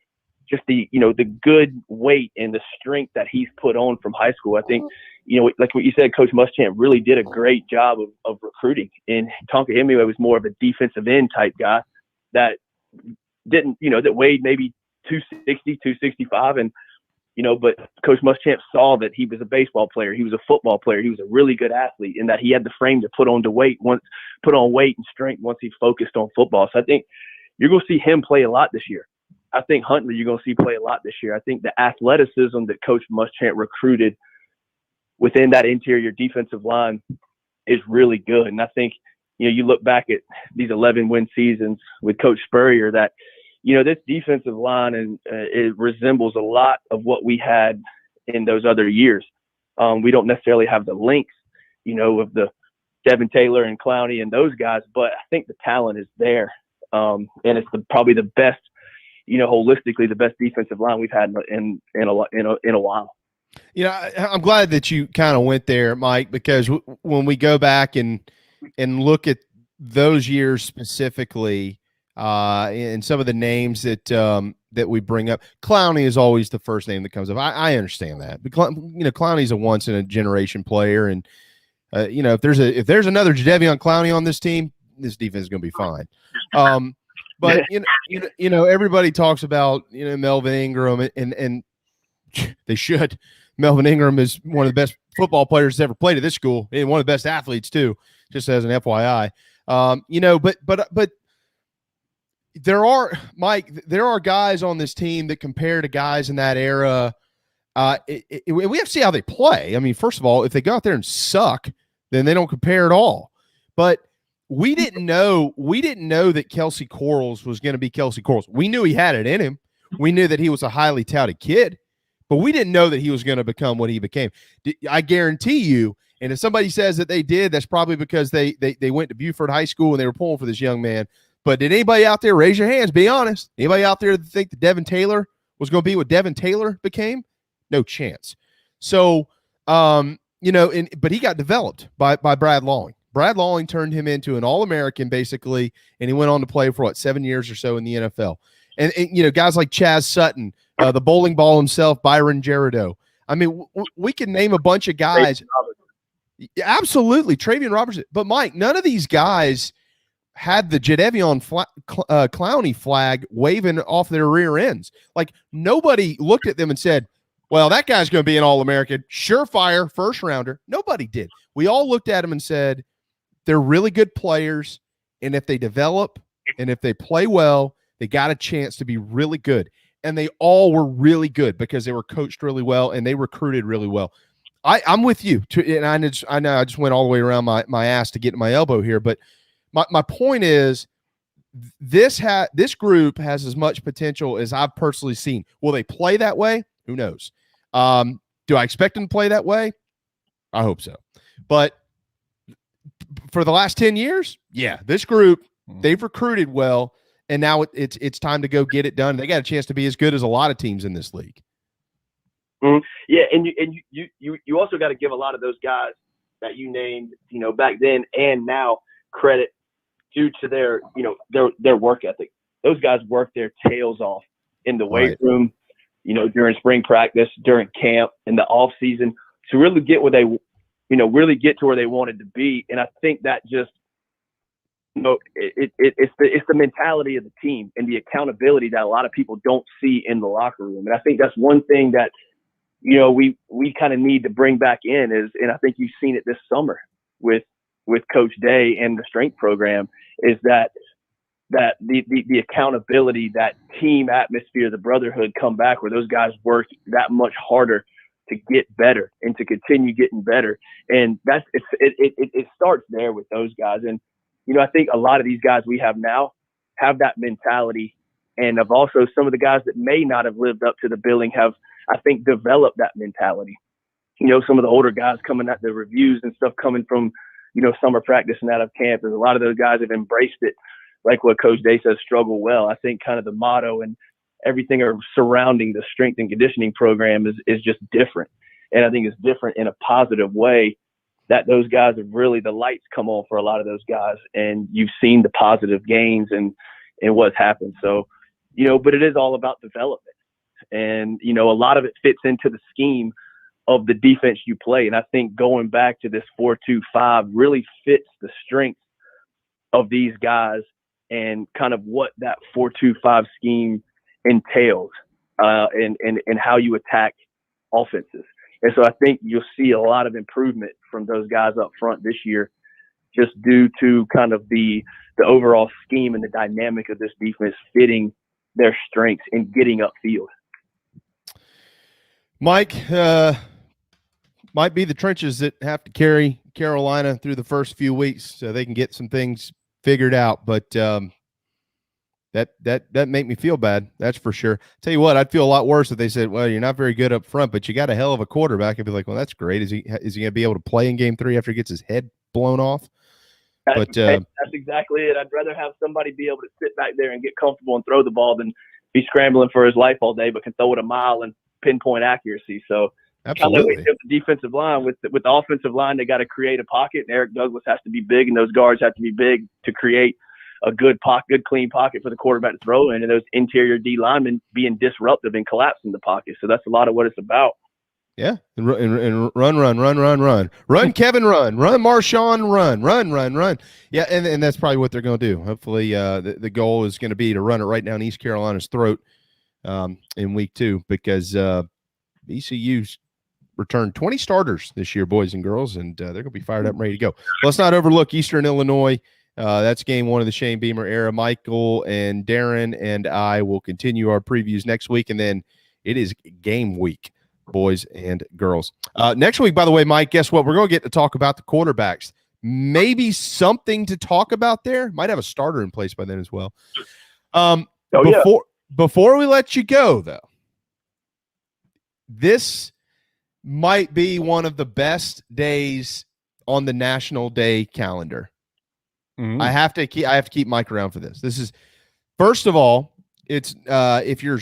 [SPEAKER 12] just the, you know, the good weight and the strength that he's put on from high school. I think, you know, like what you said, Coach Muschamp really did a great job of recruiting. And Tonka Hemingway was more of a defensive end type guy that didn't, you know, that weighed maybe 260, 265. And, you know, but Coach Muschamp saw that he was a baseball player. He was a football player. He was a really good athlete, and that he had the frame to put on weight and strength once he focused on football. So I think you're going to see him play a lot this year. I think Huntley, you're going to see play a lot this year. I think the athleticism that Coach Muschamp recruited within that interior defensive line is really good. And I think, you know, you look back at these 11-win seasons with Coach Spurrier, that, you know, this defensive line and it resembles a lot of what we had in those other years. We don't necessarily have the length, you know, of the Devin Taylor and Clowney and those guys, but I think the talent is there. And it's probably the best, you know, holistically the best defensive line we've had in a while.
[SPEAKER 5] You know, I'm glad that you kind of went there, Mike, because when we go back and look at those years specifically, and some of the names that we bring up, Clowney is always the first name that comes up. I understand that, but you know, Clowney's a once in a generation player, and you know, if there's another Jadeveon Clowney on this team, this defense is going to be fine. But you know, everybody talks about, you know, Melvin Ingram, and they should. Melvin Ingram is one of the best football players that's ever played at this school, and one of the best athletes too, just as an FYI. You know, but there are guys on this team that compare to guys in that era. We have to see how they play. I mean, first of all, if they go out there and suck, then they don't compare at all. But we didn't know that Kelsey Corals was going to be Kelsey Corals. We knew he had it in him. We knew that he was a highly touted kid, but we didn't know that he was going to become what he became. I guarantee you, and if somebody says that they did, that's probably because they went to Buford High School and they were pulling for this young man. But did anybody out there, raise your hands, be honest, anybody out there think that Devin Taylor was going to be what Devin Taylor became? No chance. So, you know, but he got developed by Brad Lawing. Brad Lawing turned him into an All-American, basically, and he went on to play for, 7 years or so in the NFL. And you know, guys like Chaz Sutton, the bowling ball himself, Byron Gerardo. I mean, we can name a bunch of guys. Absolutely, Travion Robertson. But, Mike, none of these guys had the Jadeveon Clowney flag waving off their rear ends. Like, nobody looked at them and said, well, that guy's going to be an All-American, surefire first rounder. Nobody did. We all looked at him and said, they're really good players, and if they develop and if they play well, they got a chance to be really good. And they all were really good because they were coached really well and they recruited really well. I'm with you. And I know I just went all the way around my ass to get to my elbow here, but my point is this group has as much potential as I've personally seen. Will they play that way? Who knows? Do I expect them to play that way? I hope so. But for the last 10 years, yeah, this group, they've recruited well, and now it's time to go get it done. They got a chance to be as good as a lot of teams in this league.
[SPEAKER 12] Mm-hmm. Yeah, and you also got to give a lot of those guys that you named, you know, back then and now credit due to their, you know, their work ethic. Those guys work their tails off in the weight room, you know, during spring practice, during camp, in the off season, to really get where they, you know, really get to where they wanted to be. And I think that just, you know, it's the mentality of the team and the accountability that a lot of people don't see in the locker room. And I think that's one thing that, you know, we kind of need to bring back in is, and I think you've seen it this summer with with Coach Day and the strength program is that the accountability, that team atmosphere, the brotherhood come back where those guys work that much harder to get better and to continue getting better. And it starts there with those guys. And, I think a lot of these guys we have now have that mentality, and have also some of the guys that may not have lived up to the billing have, I think, developed that mentality. Some of the older guys coming at the reviews and stuff coming from, summer practice and out of camp, and a lot of those guys have embraced it. Like what Coach Day says, struggle well. I think kind of the motto and everything surrounding the strength and conditioning program is just different. And I think it's different in a positive way, that those guys have really, the lights come on for a lot of those guys, and you've seen the positive gains and what's happened. So, but it is all about development. And, a lot of it fits into the scheme of the defense you play. And I think going back to this 4-2-5 really fits the strengths of these guys and kind of what that 4-2-5 scheme entails, and how you attack offenses. And so I think you'll see a lot of improvement from those guys up front this year, just due to kind of the overall scheme and the dynamic of this defense fitting their strengths and getting upfield.
[SPEAKER 5] Mike, might be the trenches that have to carry Carolina through the first few weeks so they can get some things figured out. But that make me feel bad. That's for sure. Tell you what, I'd feel a lot worse if they said, well, you're not very good up front, but you got a hell of a quarterback. I'd be like, well, that's great. Is he going to be able to play in game 3 after he gets his head blown off?
[SPEAKER 12] That's exactly it. I'd rather have somebody be able to sit back there and get comfortable and throw the ball than be scrambling for his life all day, but can throw it a mile and pinpoint accuracy. So
[SPEAKER 5] absolutely,
[SPEAKER 12] the defensive line with the offensive line, they got to create a pocket, and Eric Douglas has to be big, and those guards have to be big to create a good clean pocket for the quarterback to throw in, and those interior D linemen being disruptive and collapsing the pocket. So that's a lot of what it's about.
[SPEAKER 5] Yeah, and run, Kevin, run, Marshawn, run. Yeah, and that's probably what they're going to do. Hopefully, the goal is going to be to run it right down East Carolina's throat in week 2, because ECU's returned 20 starters this year, boys and girls, and they're going to be fired up and ready to go. Let's not overlook Eastern Illinois. That's game 1 of the Shane Beamer era. Michael and Darren and I will continue our previews next week, and then it is game week, boys and girls. Next week, by the way, Mike, guess what? We're going to get to talk about the quarterbacks. Maybe something to talk about there. Might have a starter in place by then as well. Before we let you go, though, this might be one of the best days on the National Day calendar. Mm-hmm. I have to keep Mike around for this. This is, first of all, it's if you're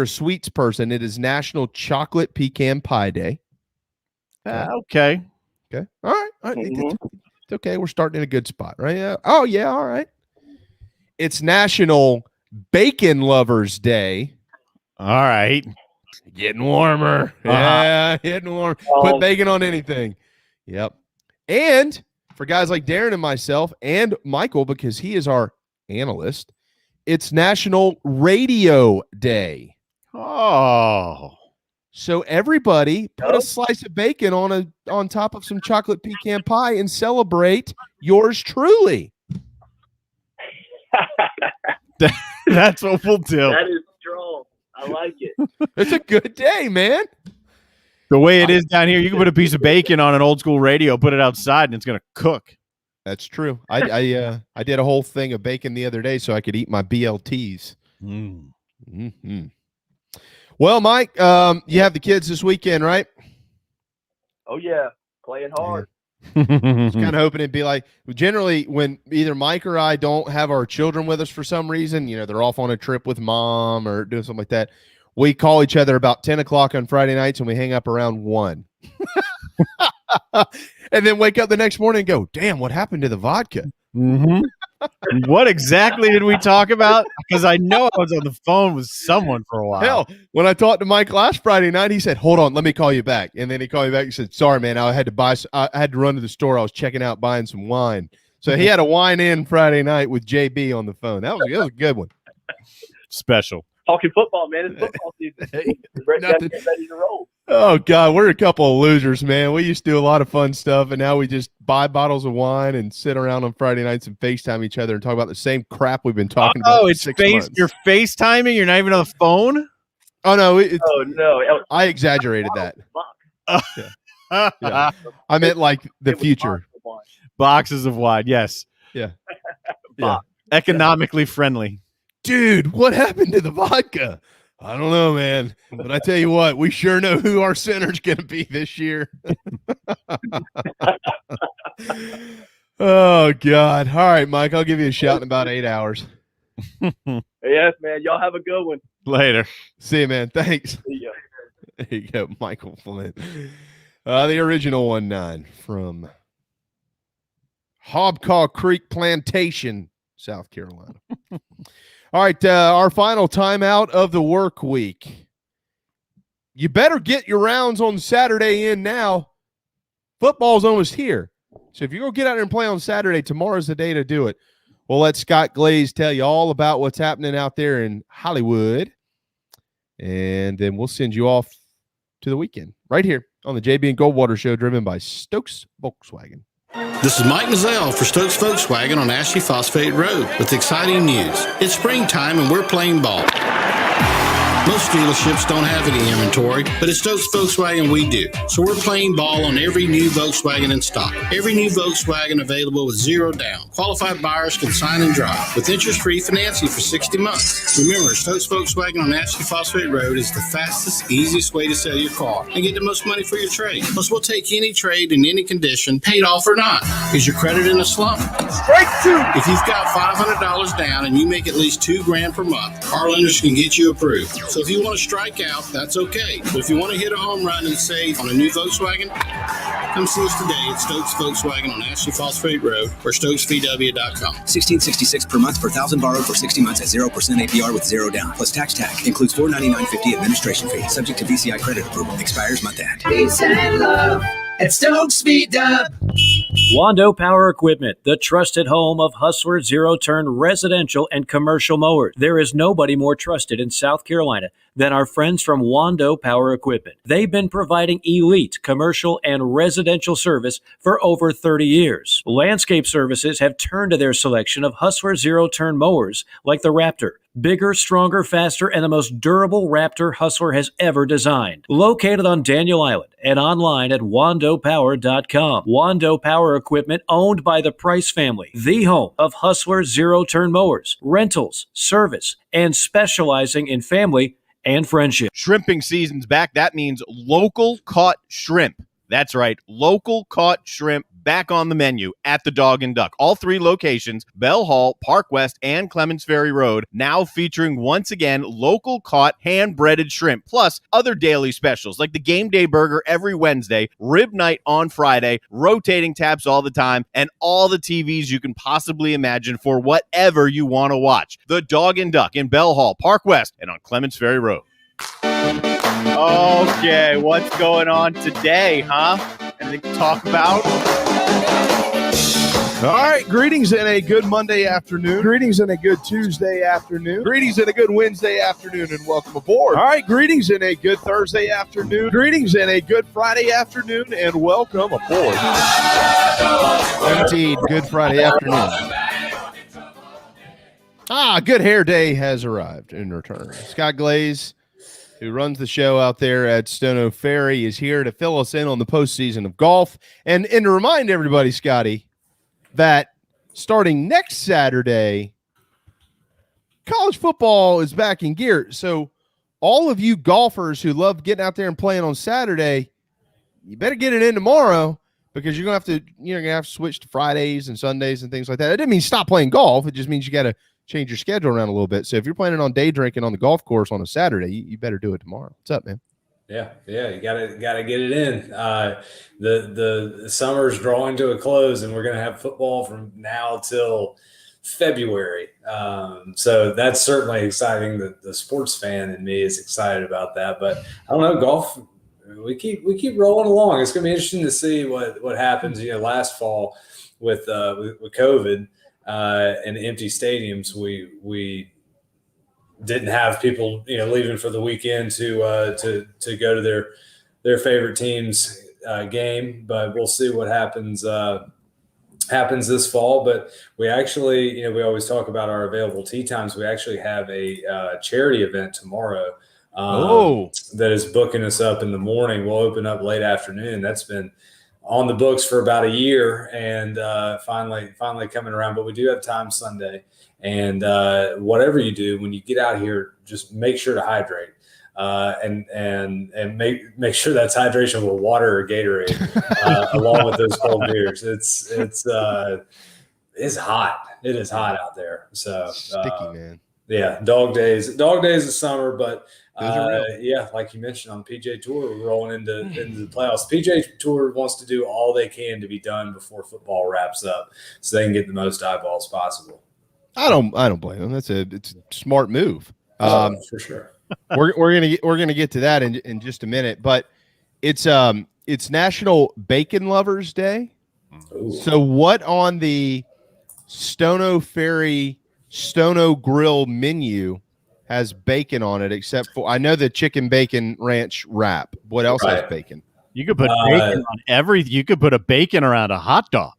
[SPEAKER 5] a sweets person, it is National Chocolate Pecan Pie Day.
[SPEAKER 6] Okay.
[SPEAKER 5] All right. It's okay. We're starting in a good spot, right? Yeah. Oh yeah. All right. It's National Bacon Lovers Day.
[SPEAKER 6] All right.
[SPEAKER 5] Getting warmer. Yeah, getting warm. Put bacon on anything. Yep. And for guys like Darren and myself and Michael, because he is our analyst, it's National Radio Day.
[SPEAKER 6] Oh.
[SPEAKER 5] So everybody put a slice of bacon on top of some chocolate pecan pie and celebrate yours truly.
[SPEAKER 6] That's what we'll do.
[SPEAKER 12] That is strong. I like it.
[SPEAKER 5] It's a good day, man.
[SPEAKER 6] The way it is down here, you can put a piece of bacon on an old school radio, put it outside, and it's going to cook.
[SPEAKER 5] That's true. I did a whole thing of bacon the other day so I could eat my BLTs. Mm-hmm. Well, Mike, you have the kids this weekend, right?
[SPEAKER 12] Oh, yeah. Playing hard.
[SPEAKER 5] I was kind of hoping it'd be like, generally when either Mike or I don't have our children with us for some reason, they're off on a trip with mom or doing something like that, we call each other about 10 o'clock on Friday nights and we hang up around 1. And then wake up the next morning and go, damn, what happened to the vodka?
[SPEAKER 6] Mm-hmm. What exactly did we talk about? Because I know I was on the phone with someone for a while.
[SPEAKER 5] Hell, when I talked to Mike last Friday night, he said, hold on, let me call you back. And then he called me back and said, sorry, man, I had to run to the store. I was checking out buying some wine. So he had a wine in Friday night with JB on the phone. That was a good one.
[SPEAKER 6] Special.
[SPEAKER 12] talking football, man. It's football season. We're ready to roll.
[SPEAKER 5] Oh God, we're a couple of losers, man. We used to do a lot of fun stuff, and now we just buy bottles of wine and sit around on Friday nights and FaceTime each other and talk about the same crap we've been talking about.
[SPEAKER 6] Oh, it's you're FaceTiming. You're not even on the phone.
[SPEAKER 5] Oh no!
[SPEAKER 12] Oh no!
[SPEAKER 5] I exaggerated that. Yeah. I meant like the future.
[SPEAKER 6] Boxes of wine. Yes.
[SPEAKER 5] Yeah.
[SPEAKER 6] Economically friendly.
[SPEAKER 5] Dude, what happened to the vodka? I don't know, man. But I tell you what, we sure know who our center's going to be this year. Oh, God. All right, Mike, I'll give you a shout in about 8 hours.
[SPEAKER 12] Yes, man. Y'all have a good one.
[SPEAKER 6] Later.
[SPEAKER 5] See you, man. Thanks.
[SPEAKER 12] See ya.
[SPEAKER 5] There you go, Michael Flint. The original 1-9 from Hobcaw Creek Plantation, South Carolina. All right, our final timeout of the work week. You better get your rounds on Saturday in now. Football's almost here. So if you're going to get out there and play on Saturday, tomorrow's the day to do it. We'll let Scott Glaze tell you all about what's happening out there in Hollywood. And then we'll send you off to the weekend right here on the JB and Goldwater Show, driven by Stokes Volkswagen.
[SPEAKER 1] This is Mike Mazzell for Stokes Volkswagen on Ashley Phosphate Road with exciting news. It's springtime and we're playing ball. Most dealerships don't have any inventory, but at Stokes Volkswagen we do. So we're playing ball on every new Volkswagen in stock. Every new Volkswagen available with zero down. Qualified buyers can sign and drive with interest-free financing for 60 months. Remember, Stokes Volkswagen on Ashley Phosphate Road is the fastest, easiest way to sell your car and get the most money for your trade. Plus, we'll take any trade in any condition, paid off or not. Is your credit in a slump?
[SPEAKER 2] Strike two.
[SPEAKER 1] If you've got $500 down and you make at least $2,000 per month, our lenders can get you approved. So if you want to strike out, that's okay. But if you want to hit a home run and save on a new Volkswagen, come see us today at Stokes Volkswagen on Ashley Phosphate Road or StokesVW.com.
[SPEAKER 7] $1,666 per month per $1,000 borrowed for 60 months at 0% APR with zero down. Plus tax tag. Includes $499.50 administration fee. Subject to VCI credit approval. Expires month end.
[SPEAKER 13] Peace and love at Stokes VW.
[SPEAKER 14] Wando Power Equipment, the trusted home of Hustler zero-turn residential and commercial mowers. There is nobody more trusted in South Carolina than our friends from Wando Power Equipment. They've been providing elite commercial and residential service for over 30 years. Landscape Services have turned to their selection of Hustler zero-turn mowers like the Raptor. Bigger, stronger, faster, and the most durable Raptor Hustler has ever designed. Located on Daniel Island and online at wandopower.com. Wando Power Equipment, owned by the Price family, the home of Hustler zero-turn mowers, rentals, service, and specializing in family and friendship.
[SPEAKER 6] Shrimping season's back. That means local caught shrimp. That's right, local caught shrimp back on the menu at the Dog and Duck. All three locations, Bell Hall, Park West, and Clements Ferry Road, now featuring once again local caught hand-breaded shrimp, plus other daily specials like the Game Day Burger every Wednesday, Rib Night on Friday, rotating taps all the time, and all the TVs you can possibly imagine for whatever you want to watch. The Dog and Duck in Bell Hall, Park West, and on Clements Ferry Road. Okay, what's going on today, huh? Anything to talk about?
[SPEAKER 5] All right, greetings and a good Monday afternoon. Greetings and a good Tuesday afternoon. Greetings and a good Wednesday afternoon, and welcome aboard. All right, greetings and a good Thursday afternoon. Greetings and a good Friday afternoon, and welcome aboard. Indeed, good Friday afternoon. Good hair day has arrived in return. Scott Glaze, who runs the show out there at Stono Ferry, is here to fill us in on the postseason of golf. And to remind everybody, Scotty, that starting next Saturday, college football is back in gear. So all of you golfers who love getting out there and playing on Saturday, you better get it in tomorrow, because you're going to have to switch to Fridays and Sundays and things like that. It doesn't mean stop playing golf. It just means you got to change your schedule around a little bit. So if you're planning on day drinking on the golf course on a Saturday, you better do it tomorrow. What's up, man?
[SPEAKER 15] Yeah, you gotta get it in. The summer's drawing to a close, and we're gonna have football from now till February. So that's certainly exciting. The sports fan in me is excited about that. But I don't know, golf. We keep rolling along. It's gonna be interesting to see what happens. Last fall with COVID and empty stadiums, we didn't have people, leaving for the weekend to go to their favorite team's game, but we'll see what happens this fall. But we actually, we always talk about our available tee times. We actually have a charity event tomorrow that is booking us up in the morning. We'll open up late afternoon. That's been on the books for about a year, and finally coming around. But we do have time Sunday, and whatever you do when you get out here, just make sure to hydrate. And make sure that's hydration with water or Gatorade, along with those cold beers. It's hot. It is hot out there. So
[SPEAKER 5] sticky, man.
[SPEAKER 15] Yeah, dog days of summer, but like you mentioned on the PGA Tour, we're rolling into the playoffs. PGA Tour wants to do all they can to be done before football wraps up, so they can get the most eyeballs possible.
[SPEAKER 5] I don't blame them. It's a smart move.
[SPEAKER 15] For sure.
[SPEAKER 5] we're gonna get to that in just a minute, but it's National Bacon Lovers Day.
[SPEAKER 15] Ooh.
[SPEAKER 5] So what on the Stono Ferry Stono Grill menu has bacon on it, except for I know the chicken bacon ranch wrap. What else has bacon?
[SPEAKER 6] You could put bacon on everything. You could put a bacon around a hot dog.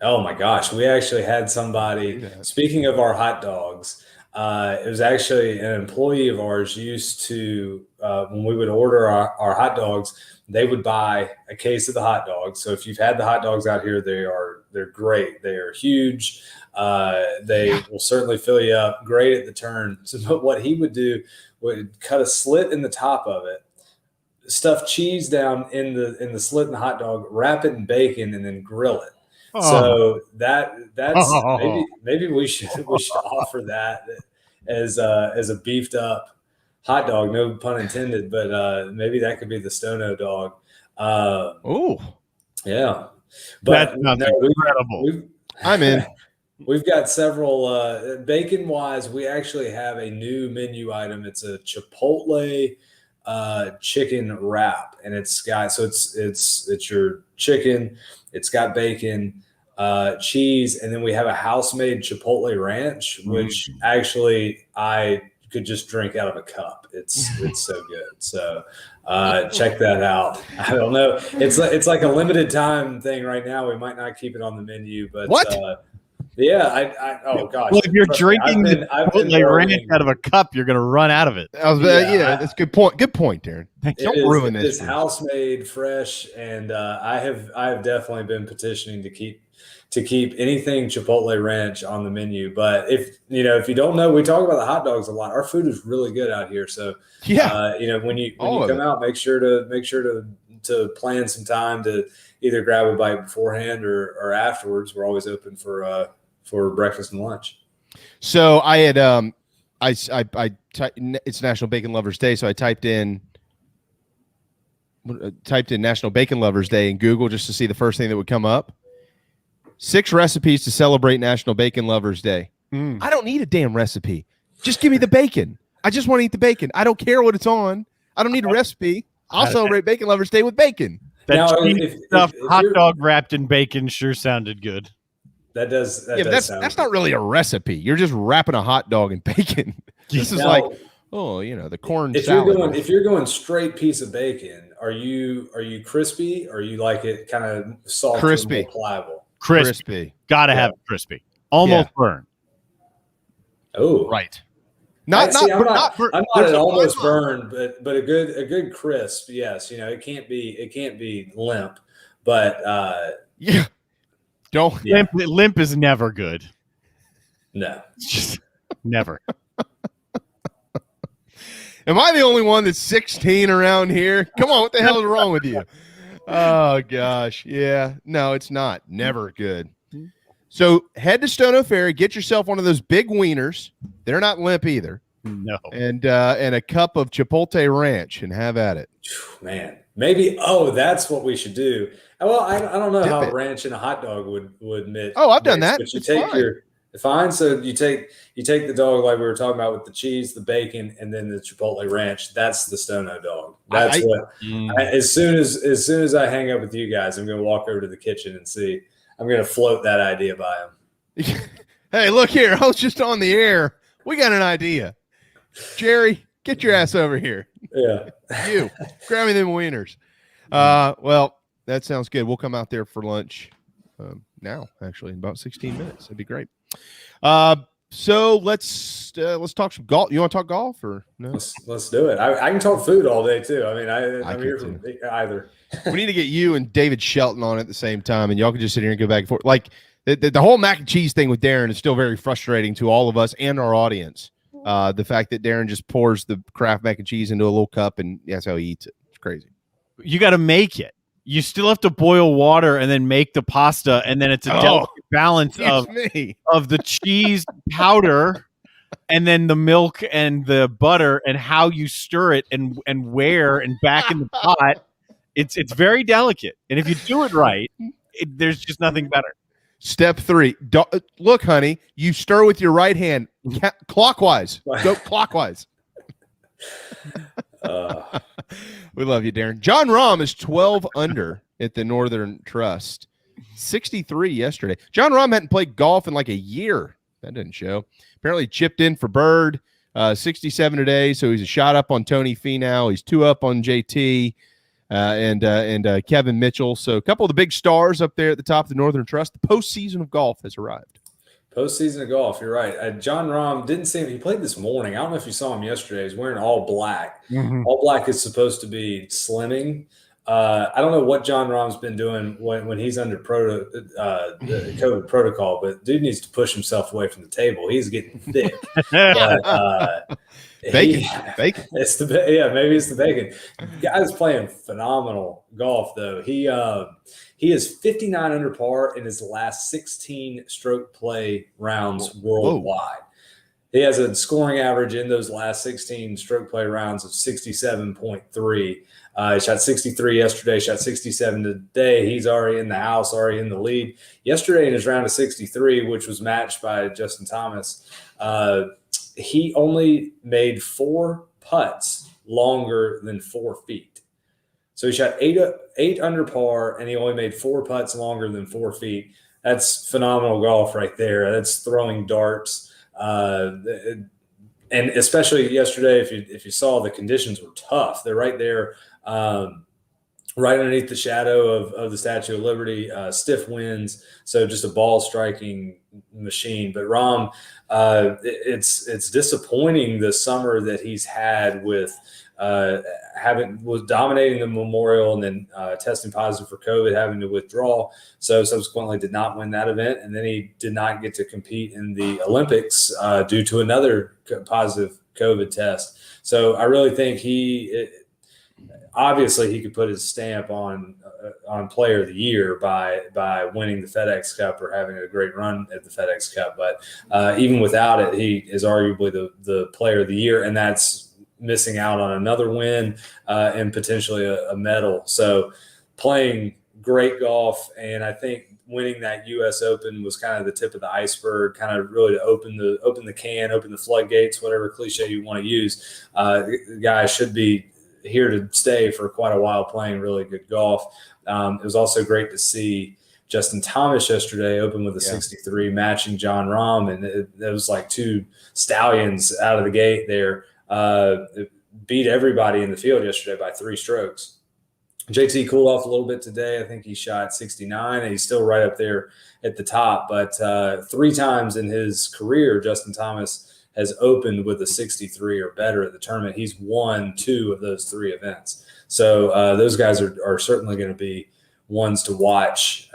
[SPEAKER 15] Oh my gosh, we actually had somebody. Speaking of our hot dogs. It was actually an employee of ours used to, when we would order our hot dogs, they would buy a case of the hot dogs. So if you've had the hot dogs out here, they're great. They are huge. They will certainly fill you up. Great at the turn. So what he would do would cut a slit in the top of it, stuff cheese down in the slit in the hot dog, wrap it in bacon, and then grill it. So that's maybe we should offer that as a beefed up hot dog, no pun intended, but maybe that could be the Stono dog. Yeah, but
[SPEAKER 6] incredible.
[SPEAKER 5] I'm in.
[SPEAKER 15] We've got several bacon wise. We actually have a new menu item. It's a Chipotle chicken wrap, and it's your chicken. It's got bacon, cheese, and then we have a house-made Chipotle ranch, which actually I could just drink out of a cup. It's so good. So check that out. I don't know. It's like a limited time thing right now. We might not keep it on the menu, but
[SPEAKER 5] what?
[SPEAKER 15] Yeah, oh gosh.
[SPEAKER 6] Well, if you're drinking the Chipotle ranch out of a cup, you're going to run out of it.
[SPEAKER 5] That's a good point. Good point, Darren. Don't ruin this.
[SPEAKER 15] It's house made, fresh, and I have definitely been petitioning to keep anything Chipotle ranch on the menu. But if you don't know, we talk about the hot dogs a lot. Our food is really good out here. So when you come out, make sure to plan some time to either grab a bite beforehand or afterwards. We're always open for breakfast and lunch.
[SPEAKER 5] So I had it's National Bacon Lovers Day, so I typed in National Bacon Lovers Day in Google just to see the first thing that would come up. 6 recipes to celebrate National Bacon Lovers Day. I don't need a damn recipe. Just give me the bacon. I just want to eat the bacon. I don't care what it's on. I don't need a recipe. I'll celebrate Bacon Lovers Day with bacon.
[SPEAKER 6] That hot dog wrapped in bacon sure sounded good.
[SPEAKER 15] That does.
[SPEAKER 5] That's not really a recipe. You're just wrapping a hot dog in bacon. This is like, the corn salad.
[SPEAKER 15] If you're going straight piece of bacon, are you crispy, or you like it kind of soft,
[SPEAKER 5] crispy,
[SPEAKER 15] and more pliable?
[SPEAKER 6] Crispy. Gotta have it crispy. Almost burn.
[SPEAKER 15] Oh,
[SPEAKER 5] right.
[SPEAKER 15] I'm not at almost burned, but a good crisp. Yes, it can't be limp, but
[SPEAKER 5] don't
[SPEAKER 6] limp is never good.
[SPEAKER 15] No,
[SPEAKER 6] just never.
[SPEAKER 5] Am I the only one that's 16 around here? Come on, what the hell is wrong with you? Oh gosh, yeah, no, it's not. Never good. So head to Stono Ferry, get yourself one of those big wieners. They're not limp either.
[SPEAKER 6] No.
[SPEAKER 5] And a cup of Chipotle ranch and have at it.
[SPEAKER 15] Man, maybe. Oh, that's what we should do. Well, I don't know how ranch in a hot dog would mix.
[SPEAKER 5] Oh, I've done that.
[SPEAKER 15] But you take fine. So you take the dog like we were talking about with the cheese, the bacon, and then the Chipotle ranch. That's the Stono dog. That's as soon as I hang up with you guys, I'm going to walk over to the kitchen and see. I'm going to float that idea by him.
[SPEAKER 5] Hey, look here. I was just on the air. We got an idea. Jerry, get your ass over here.
[SPEAKER 15] Yeah.
[SPEAKER 5] You, grab me them wieners. Well, that sounds good. We'll come out there for lunch now, actually, in about 16 minutes. That'd be great. So let's talk some golf. You want to talk golf or no?
[SPEAKER 15] Let's do it. I can talk food all day too. I mean, I'm here
[SPEAKER 5] too.
[SPEAKER 15] for either.
[SPEAKER 5] We need to get you and David Shelton on at the same time, and y'all can just sit here and go back and forth. Like the whole mac and cheese thing with Darren is still very frustrating to all of us and our audience. The fact that Darren just pours the Kraft mac and cheese into a little cup and that's how he eats it. It's crazy.
[SPEAKER 6] You got to make it. You still have to boil water and then make the pasta, and then it's a delicate balance of the cheese powder and then the milk and the butter and how you stir it and where and back in the pot. It's very delicate, and if you do it right, there's just nothing better.
[SPEAKER 5] Step 3. Look, honey, you stir with your right hand clockwise. Go clockwise. We love you, Darren. John Rahm is 12 under at the Northern Trust. 63 yesterday. John Rahm hadn't played golf in like a year. That didn't show. Apparently chipped in for Bird. 67 today, so he's a shot up on Tony Finau. He's 2 up on JT and Kevin Mitchell. So a couple of the big stars up there at the top of the Northern Trust. The postseason of golf has arrived.
[SPEAKER 15] Postseason of golf, you're right. John Rahm didn't see him. He played this morning. I don't know if you saw him yesterday. He's wearing all black.
[SPEAKER 6] Mm-hmm.
[SPEAKER 15] All black is supposed to be slimming. I don't know what John Rahm's been doing when he's under the COVID protocol, but dude needs to push himself away from the table. He's getting thick.
[SPEAKER 5] Bacon.
[SPEAKER 15] Maybe it's the bacon. Guy's playing phenomenal golf though. He is 59 under par in his last 16 stroke play rounds worldwide. He has a scoring average in those last 16 stroke play rounds of 67.3. He shot 63 yesterday, shot 67 today. He's already in the house, already in the lead. Yesterday in his round of 63, which was matched by Justin Thomas, he only made 4 putts longer than 4 feet. So he shot 8 under par, and he only made 4 putts longer than 4 feet. That's phenomenal golf right there. That's throwing darts. And especially yesterday, if you saw, the conditions were tough. They're right there, right underneath the shadow of the Statue of Liberty, stiff winds. So just a ball striking machine. But Rahm, it's disappointing the summer that he's had with was dominating the Memorial and then testing positive for COVID, having to withdraw. So subsequently did not win that event. And then he did not get to compete in the Olympics due to another positive COVID test. So I really think obviously he could put his stamp on Player of the Year by winning the FedEx Cup or having a great run at the FedEx Cup. But even without it, he is arguably the Player of the Year, and that's missing out on another win and potentially a medal. So playing great golf, and I think winning that U.S. Open was kind of the tip of the iceberg, kind of really to open the floodgates, whatever cliche you want to use. The guy should be here to stay for quite a while playing really good golf. It was also great to see Justin Thomas yesterday open with a 63, matching John Rahm, and it was like 2 stallions out of the gate there. Beat everybody in the field yesterday by 3 strokes. JT cooled off a little bit today. I think he shot 69, and he's still right up there at the top. But 3 times in his career, Justin Thomas has opened with a 63 or better at the tournament. He's won 2 of those 3 events. So those guys are certainly going to be ones to watch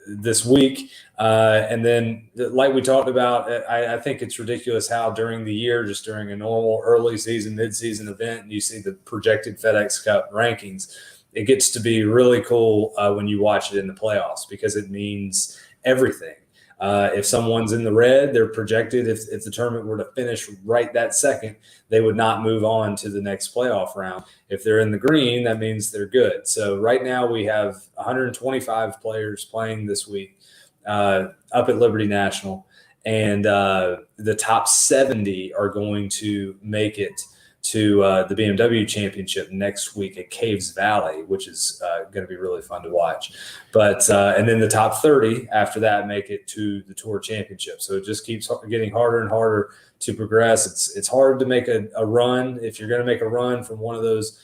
[SPEAKER 15] this week. And then, like we talked about, I think it's ridiculous how during the year, just during a normal early season, mid-season event, you see the projected FedEx Cup rankings. It gets to be really cool when you watch it in the playoffs because it means everything. If someone's in the red, they're projected. If the tournament were to finish right that second, they would not move on to the next playoff round. If they're in the green, that means they're good. So right now we have 125 players playing this week up at Liberty National, and the top 70 are going to make it to the BMW Championship next week at Caves Valley, which is going to be really fun to watch. But and then the top 30 after that make it to the Tour Championship. So it just keeps getting harder and harder to progress. It's hard to make a run. If you're going to make a run from one of those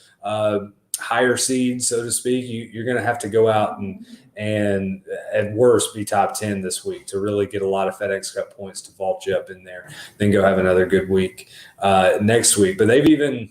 [SPEAKER 15] higher seeds, so to speak, you're going to have to go out and at worst be top 10 this week to really get a lot of FedEx Cup points to vault you up in there, then go have another good week next week. But they've even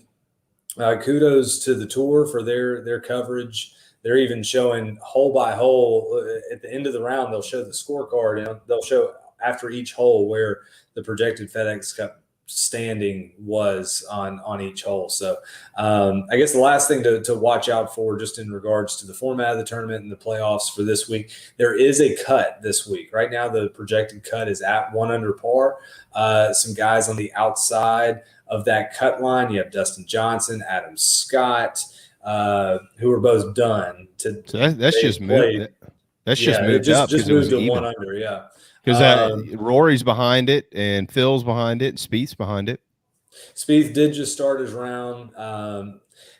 [SPEAKER 15] kudos to the Tour for their coverage. They're even showing hole by hole at the end of the round. They'll show the scorecard and they'll show after each hole where the projected FedEx Cup standing was on each hole. So I guess the last thing to watch out for, just in regards to the format of the tournament and the playoffs for this week, there is a cut this week. Right now, the projected cut is at 1 under par. Some guys on the outside of that cut line. You have Dustin Johnson, Adam Scott, who are both done.
[SPEAKER 5] So that's just moved. That's just moved up.
[SPEAKER 15] Just moved to 1 under, yeah.
[SPEAKER 5] Because Rory's behind it, and Phil's behind it, and Spieth's behind it.
[SPEAKER 15] Spieth did just start his round.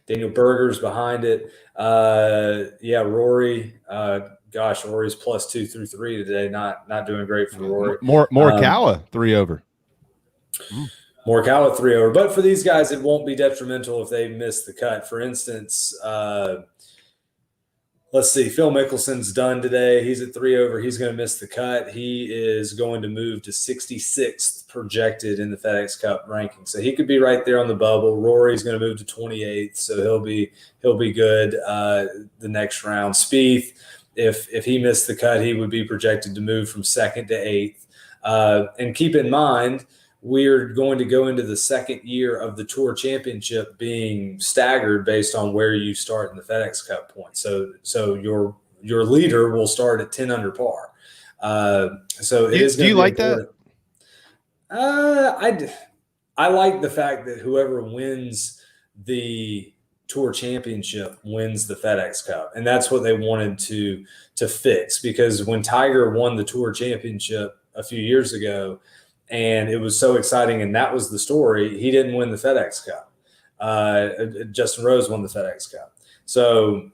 [SPEAKER 15] Daniel Berger's behind it. Rory. Rory's plus 2 through 3 today. Not doing great for Rory.
[SPEAKER 5] Morikawa 3 over.
[SPEAKER 15] Morikawa 3 over. But for these guys, it won't be detrimental if they miss the cut. For instance, let's see. Phil Mickelson's done today. He's at 3 over. He's going to miss the cut. He is going to move to 66th projected in the FedEx Cup ranking. So he could be right there on the bubble. Rory's going to move to 28th, so he'll be good the next round. Spieth, if he missed the cut, he would be projected to move from 2nd to 8th. And keep in mind, we're going to go into the second year of the Tour Championship being staggered based on where you start in the FedEx Cup points. So your leader will start at 10 under par. So it is.
[SPEAKER 5] Do you like that?
[SPEAKER 15] I like the fact that whoever wins the Tour Championship wins the FedEx Cup, and that's what they wanted to fix. Because when Tiger won the Tour Championship a few years ago, and it was so exciting, and that was the story, he didn't win the FedEx Cup. Justin Rose won the FedEx Cup. So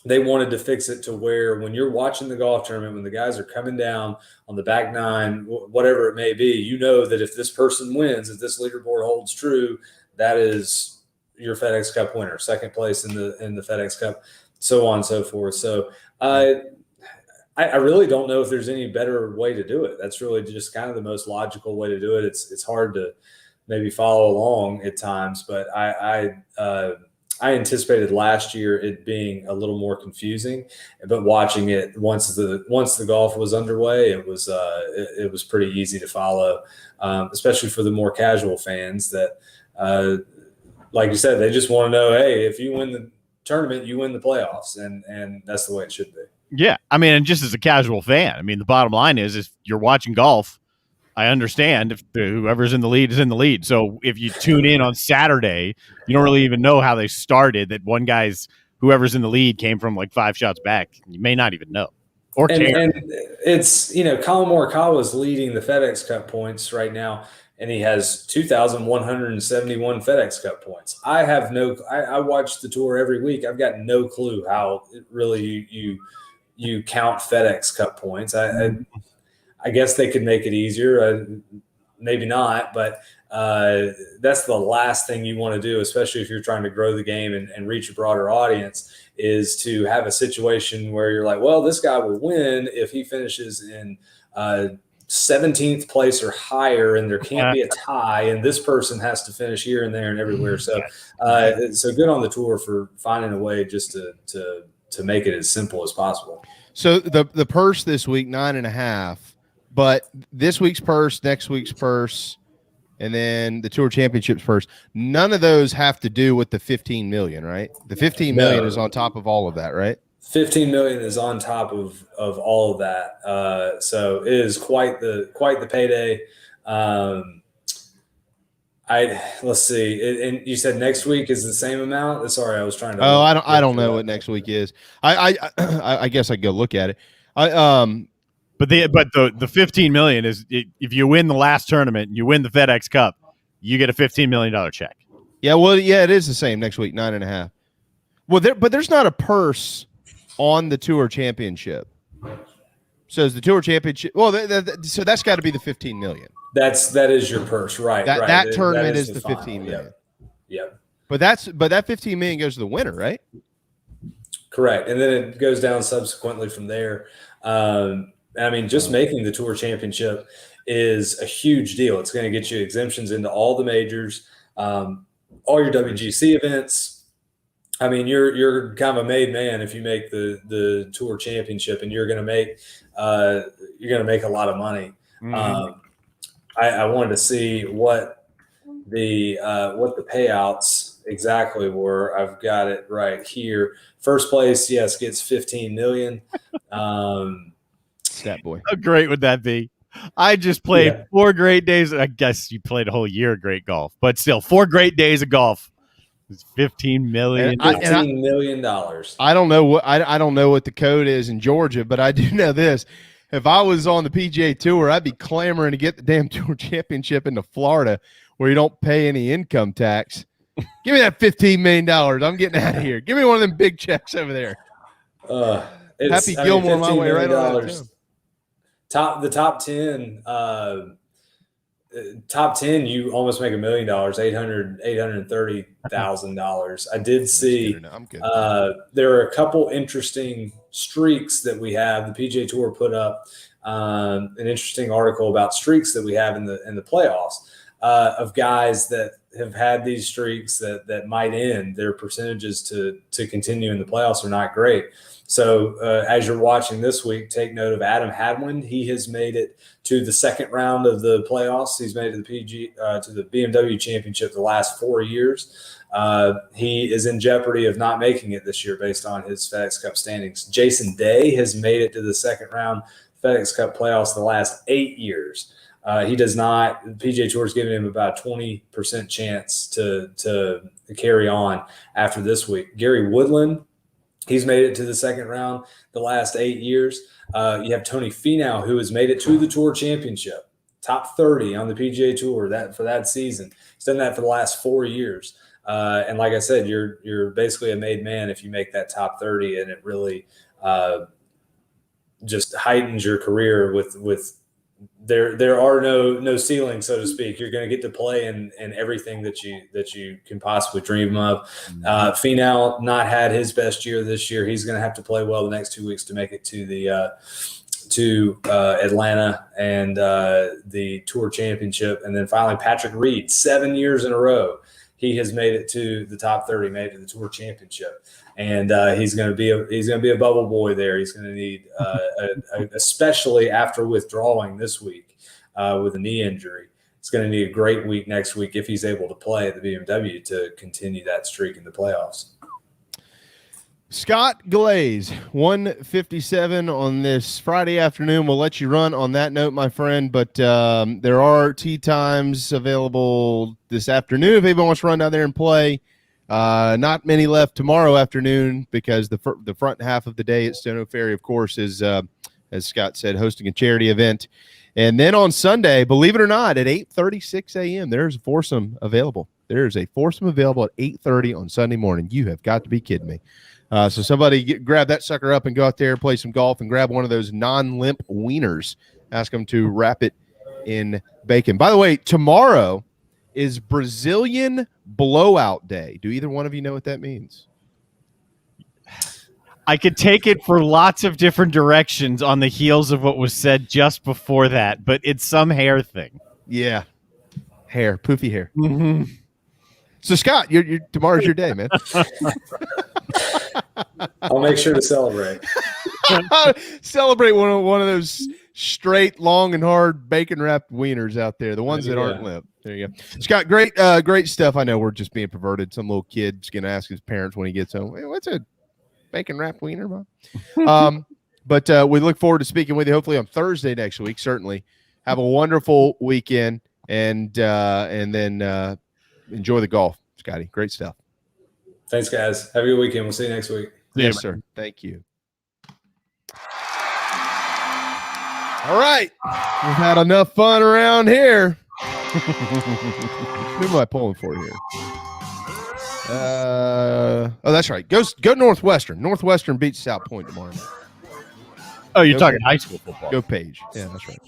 [SPEAKER 15] they wanted to fix it to where when you're watching the golf tournament, when the guys are coming down on the back nine, whatever it may be, you know that if this person wins, if this leaderboard holds true, that is your FedEx Cup winner, second place in the FedEx Cup, so on and so forth. So I really don't know if there's any better way to do it. That's really just kind of the most logical way to do it. It's hard to maybe follow along at times, but I anticipated last year it being a little more confusing, but watching it once the golf was underway, it was pretty easy to follow, especially for the more casual fans that, like you said, they just want to know, hey, if you win the tournament, you win the playoffs, and that's the way it should be.
[SPEAKER 6] Yeah, I mean, and just as a casual fan, I mean, the bottom line is if you're watching golf, I understand if whoever's in the lead is in the lead. So if you tune in on Saturday, you don't really even know how they started, that one guy's whoever's in the lead came from like 5 shots back. You may not even know or care. And
[SPEAKER 15] it's, Collyn Morikawa is leading the FedEx Cup points right now, and he has 2,171 FedEx Cup points. I watch the tour every week. I've got no clue how really you count FedEx Cup points. I guess they could make it easier. Maybe not, but that's the last thing you want to do, especially if you're trying to grow the game and reach a broader audience, is to have a situation where you're like, well, this guy will win if he finishes in 17th place or higher, and there can't be a tie, and this person has to finish here and there and everywhere. So good on the tour for finding a way just to make it as simple as possible.
[SPEAKER 5] So the purse this week, 9.5, but this week's purse, next week's purse, and then the Tour Championships purse, none of those have to do with the 15 million, right? The 15 million is on top of all of that, right?
[SPEAKER 15] 15 million is on top of all of that. So it is quite the payday. Let's see. And you said next week is the same amount. Sorry, I was trying to.
[SPEAKER 5] Oh, I don't know what next week is. I guess I go look at it.
[SPEAKER 6] But the 15 million is if you win the last tournament and you win the FedEx Cup, you get a $15 million check.
[SPEAKER 5] Yeah, well, yeah, it is the same next week, 9.5. Well, but there's not a purse on the Tour Championship. So is the Tour Championship? Well, so that's got to be the $15 million.
[SPEAKER 15] That is your purse, right?
[SPEAKER 5] That
[SPEAKER 15] right.
[SPEAKER 5] that tournament
[SPEAKER 15] is
[SPEAKER 5] is the
[SPEAKER 15] final.
[SPEAKER 5] $15 million.
[SPEAKER 15] Yep.
[SPEAKER 5] But that $15 million goes to the winner, right?
[SPEAKER 15] Correct, and then it goes down subsequently from there. I mean, just making the Tour Championship is a huge deal. It's going to get you exemptions into all the majors, all your WGC events. I mean, you're kind of a made man if you make the Tour Championship, and you're going to make a lot of money.
[SPEAKER 6] Mm-hmm.
[SPEAKER 15] I wanted to see what the payouts exactly were. I've got it right here. First place, yes, gets $15 million.
[SPEAKER 5] Stat boy.
[SPEAKER 6] How great would that be? I just played 4 great days. I guess you played a whole year of great golf, but still 4 great days of golf. It's $15 million.
[SPEAKER 15] $15 million.
[SPEAKER 5] I don't know what the code is in Georgia, but I do know this. If I was on the PGA Tour, I'd be clamoring to get the damn Tour Championship into Florida where you don't pay any income tax. Give me that $15 million. I'm getting out of here. Give me one of them big checks over there. Happy Gilmore my way right on that.
[SPEAKER 15] The top 10, you almost make $1 million, $830,000. I did see there are a couple interesting streaks that we have. The PGA Tour put up an interesting article about streaks that we have in the playoffs of guys that have had these streaks that might end. Their percentages to continue in the playoffs are not great. So as you're watching this week, take note of Adam Hadwin. He has made it to the second round of the playoffs. He's made it to the BMW Championship the last 4 years. He is in jeopardy of not making it this year based on his FedEx Cup standings. Jason Day has made it to the second round FedEx Cup playoffs the last 8 years. He does not. The PGA Tour is giving him about a 20% chance to carry on after this week. Gary Woodland, he's made it to the second round the last 8 years. You have Tony Finau, who has made it to the Tour Championship, top 30 on the PGA Tour for that season. He's done that for the last 4 years. And like I said, you're basically a made man if you make that top 30, and it really just heightens your career with there are no ceilings, so to speak. You're going to get to play in everything that you can possibly dream of. Finau not had his best year this year. He's going to have to play well the next 2 weeks to make it to the Atlanta and the Tour Championship. And then finally, Patrick Reed, 7 years in a row, he has made it to the top 30, made it to the Tour Championship. And he's going to be a bubble boy there. He's going to need, especially after withdrawing this week with a knee injury, he's going to need a great week next week if he's able to play at the BMW to continue that streak in the playoffs.
[SPEAKER 5] Scott Glaze, 1:57 on this Friday afternoon. We'll let you run on that note, my friend, but there are tee times available this afternoon if anybody wants to run down there and play. Not many left tomorrow afternoon because the front half of the day at Stono Ferry, of course, is, as Scott said, hosting a charity event. And then on Sunday, believe it or not, at 8:36 a.m., there's a foursome available. There's a foursome available at 8:30 on Sunday morning. You have got to be kidding me. So somebody grab that sucker up and go out there, play some golf, and grab one of those non-limp wieners. Ask them to wrap it in bacon. By the way, tomorrow is Brazilian blowout day. Do either one of you know what that means?
[SPEAKER 6] I could take it for lots of different directions on the heels of what was said just before that, but it's some hair thing.
[SPEAKER 5] Yeah. Hair, poofy hair.
[SPEAKER 6] Mm-hmm.
[SPEAKER 5] So, Scott, tomorrow's your day, man.
[SPEAKER 15] I'll make sure to celebrate.
[SPEAKER 5] Celebrate one of those straight, long, and hard bacon-wrapped wieners out there, the ones that aren't limp. There you go. Scott, great stuff. I know we're just being perverted. Some little kid's going to ask his parents when he gets home, hey, what's a bacon-wrapped wiener, Mom? But we look forward to speaking with you hopefully on Thursday next week, certainly. Have a wonderful weekend, and then enjoy the golf, Scotty. Great stuff.
[SPEAKER 15] Thanks, guys. Have a good weekend. We'll see you next week.
[SPEAKER 5] Yes, sir. Thank you. All right. We've had enough fun around here. Who am I pulling for here? That's right. Go Northwestern. Northwestern beats South Point tomorrow night.
[SPEAKER 6] Oh, you're talking high school football.
[SPEAKER 5] Go Page. Yeah, that's right.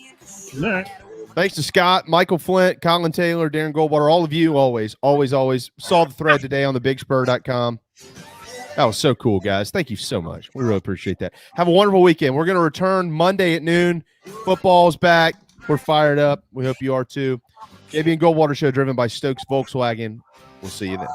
[SPEAKER 6] All right.
[SPEAKER 5] Thanks to Scott, Michael Flint, Collyn Taylor, Darren Goldwater, all of you always saw the thread today on thebigspur.com. That was so cool, guys. Thank you so much. We really appreciate that. Have a wonderful weekend. We're going to return Monday at noon. Football's back. We're fired up. We hope you are too. JB and Goldwater Show driven by Stokes Volkswagen. We'll see you then.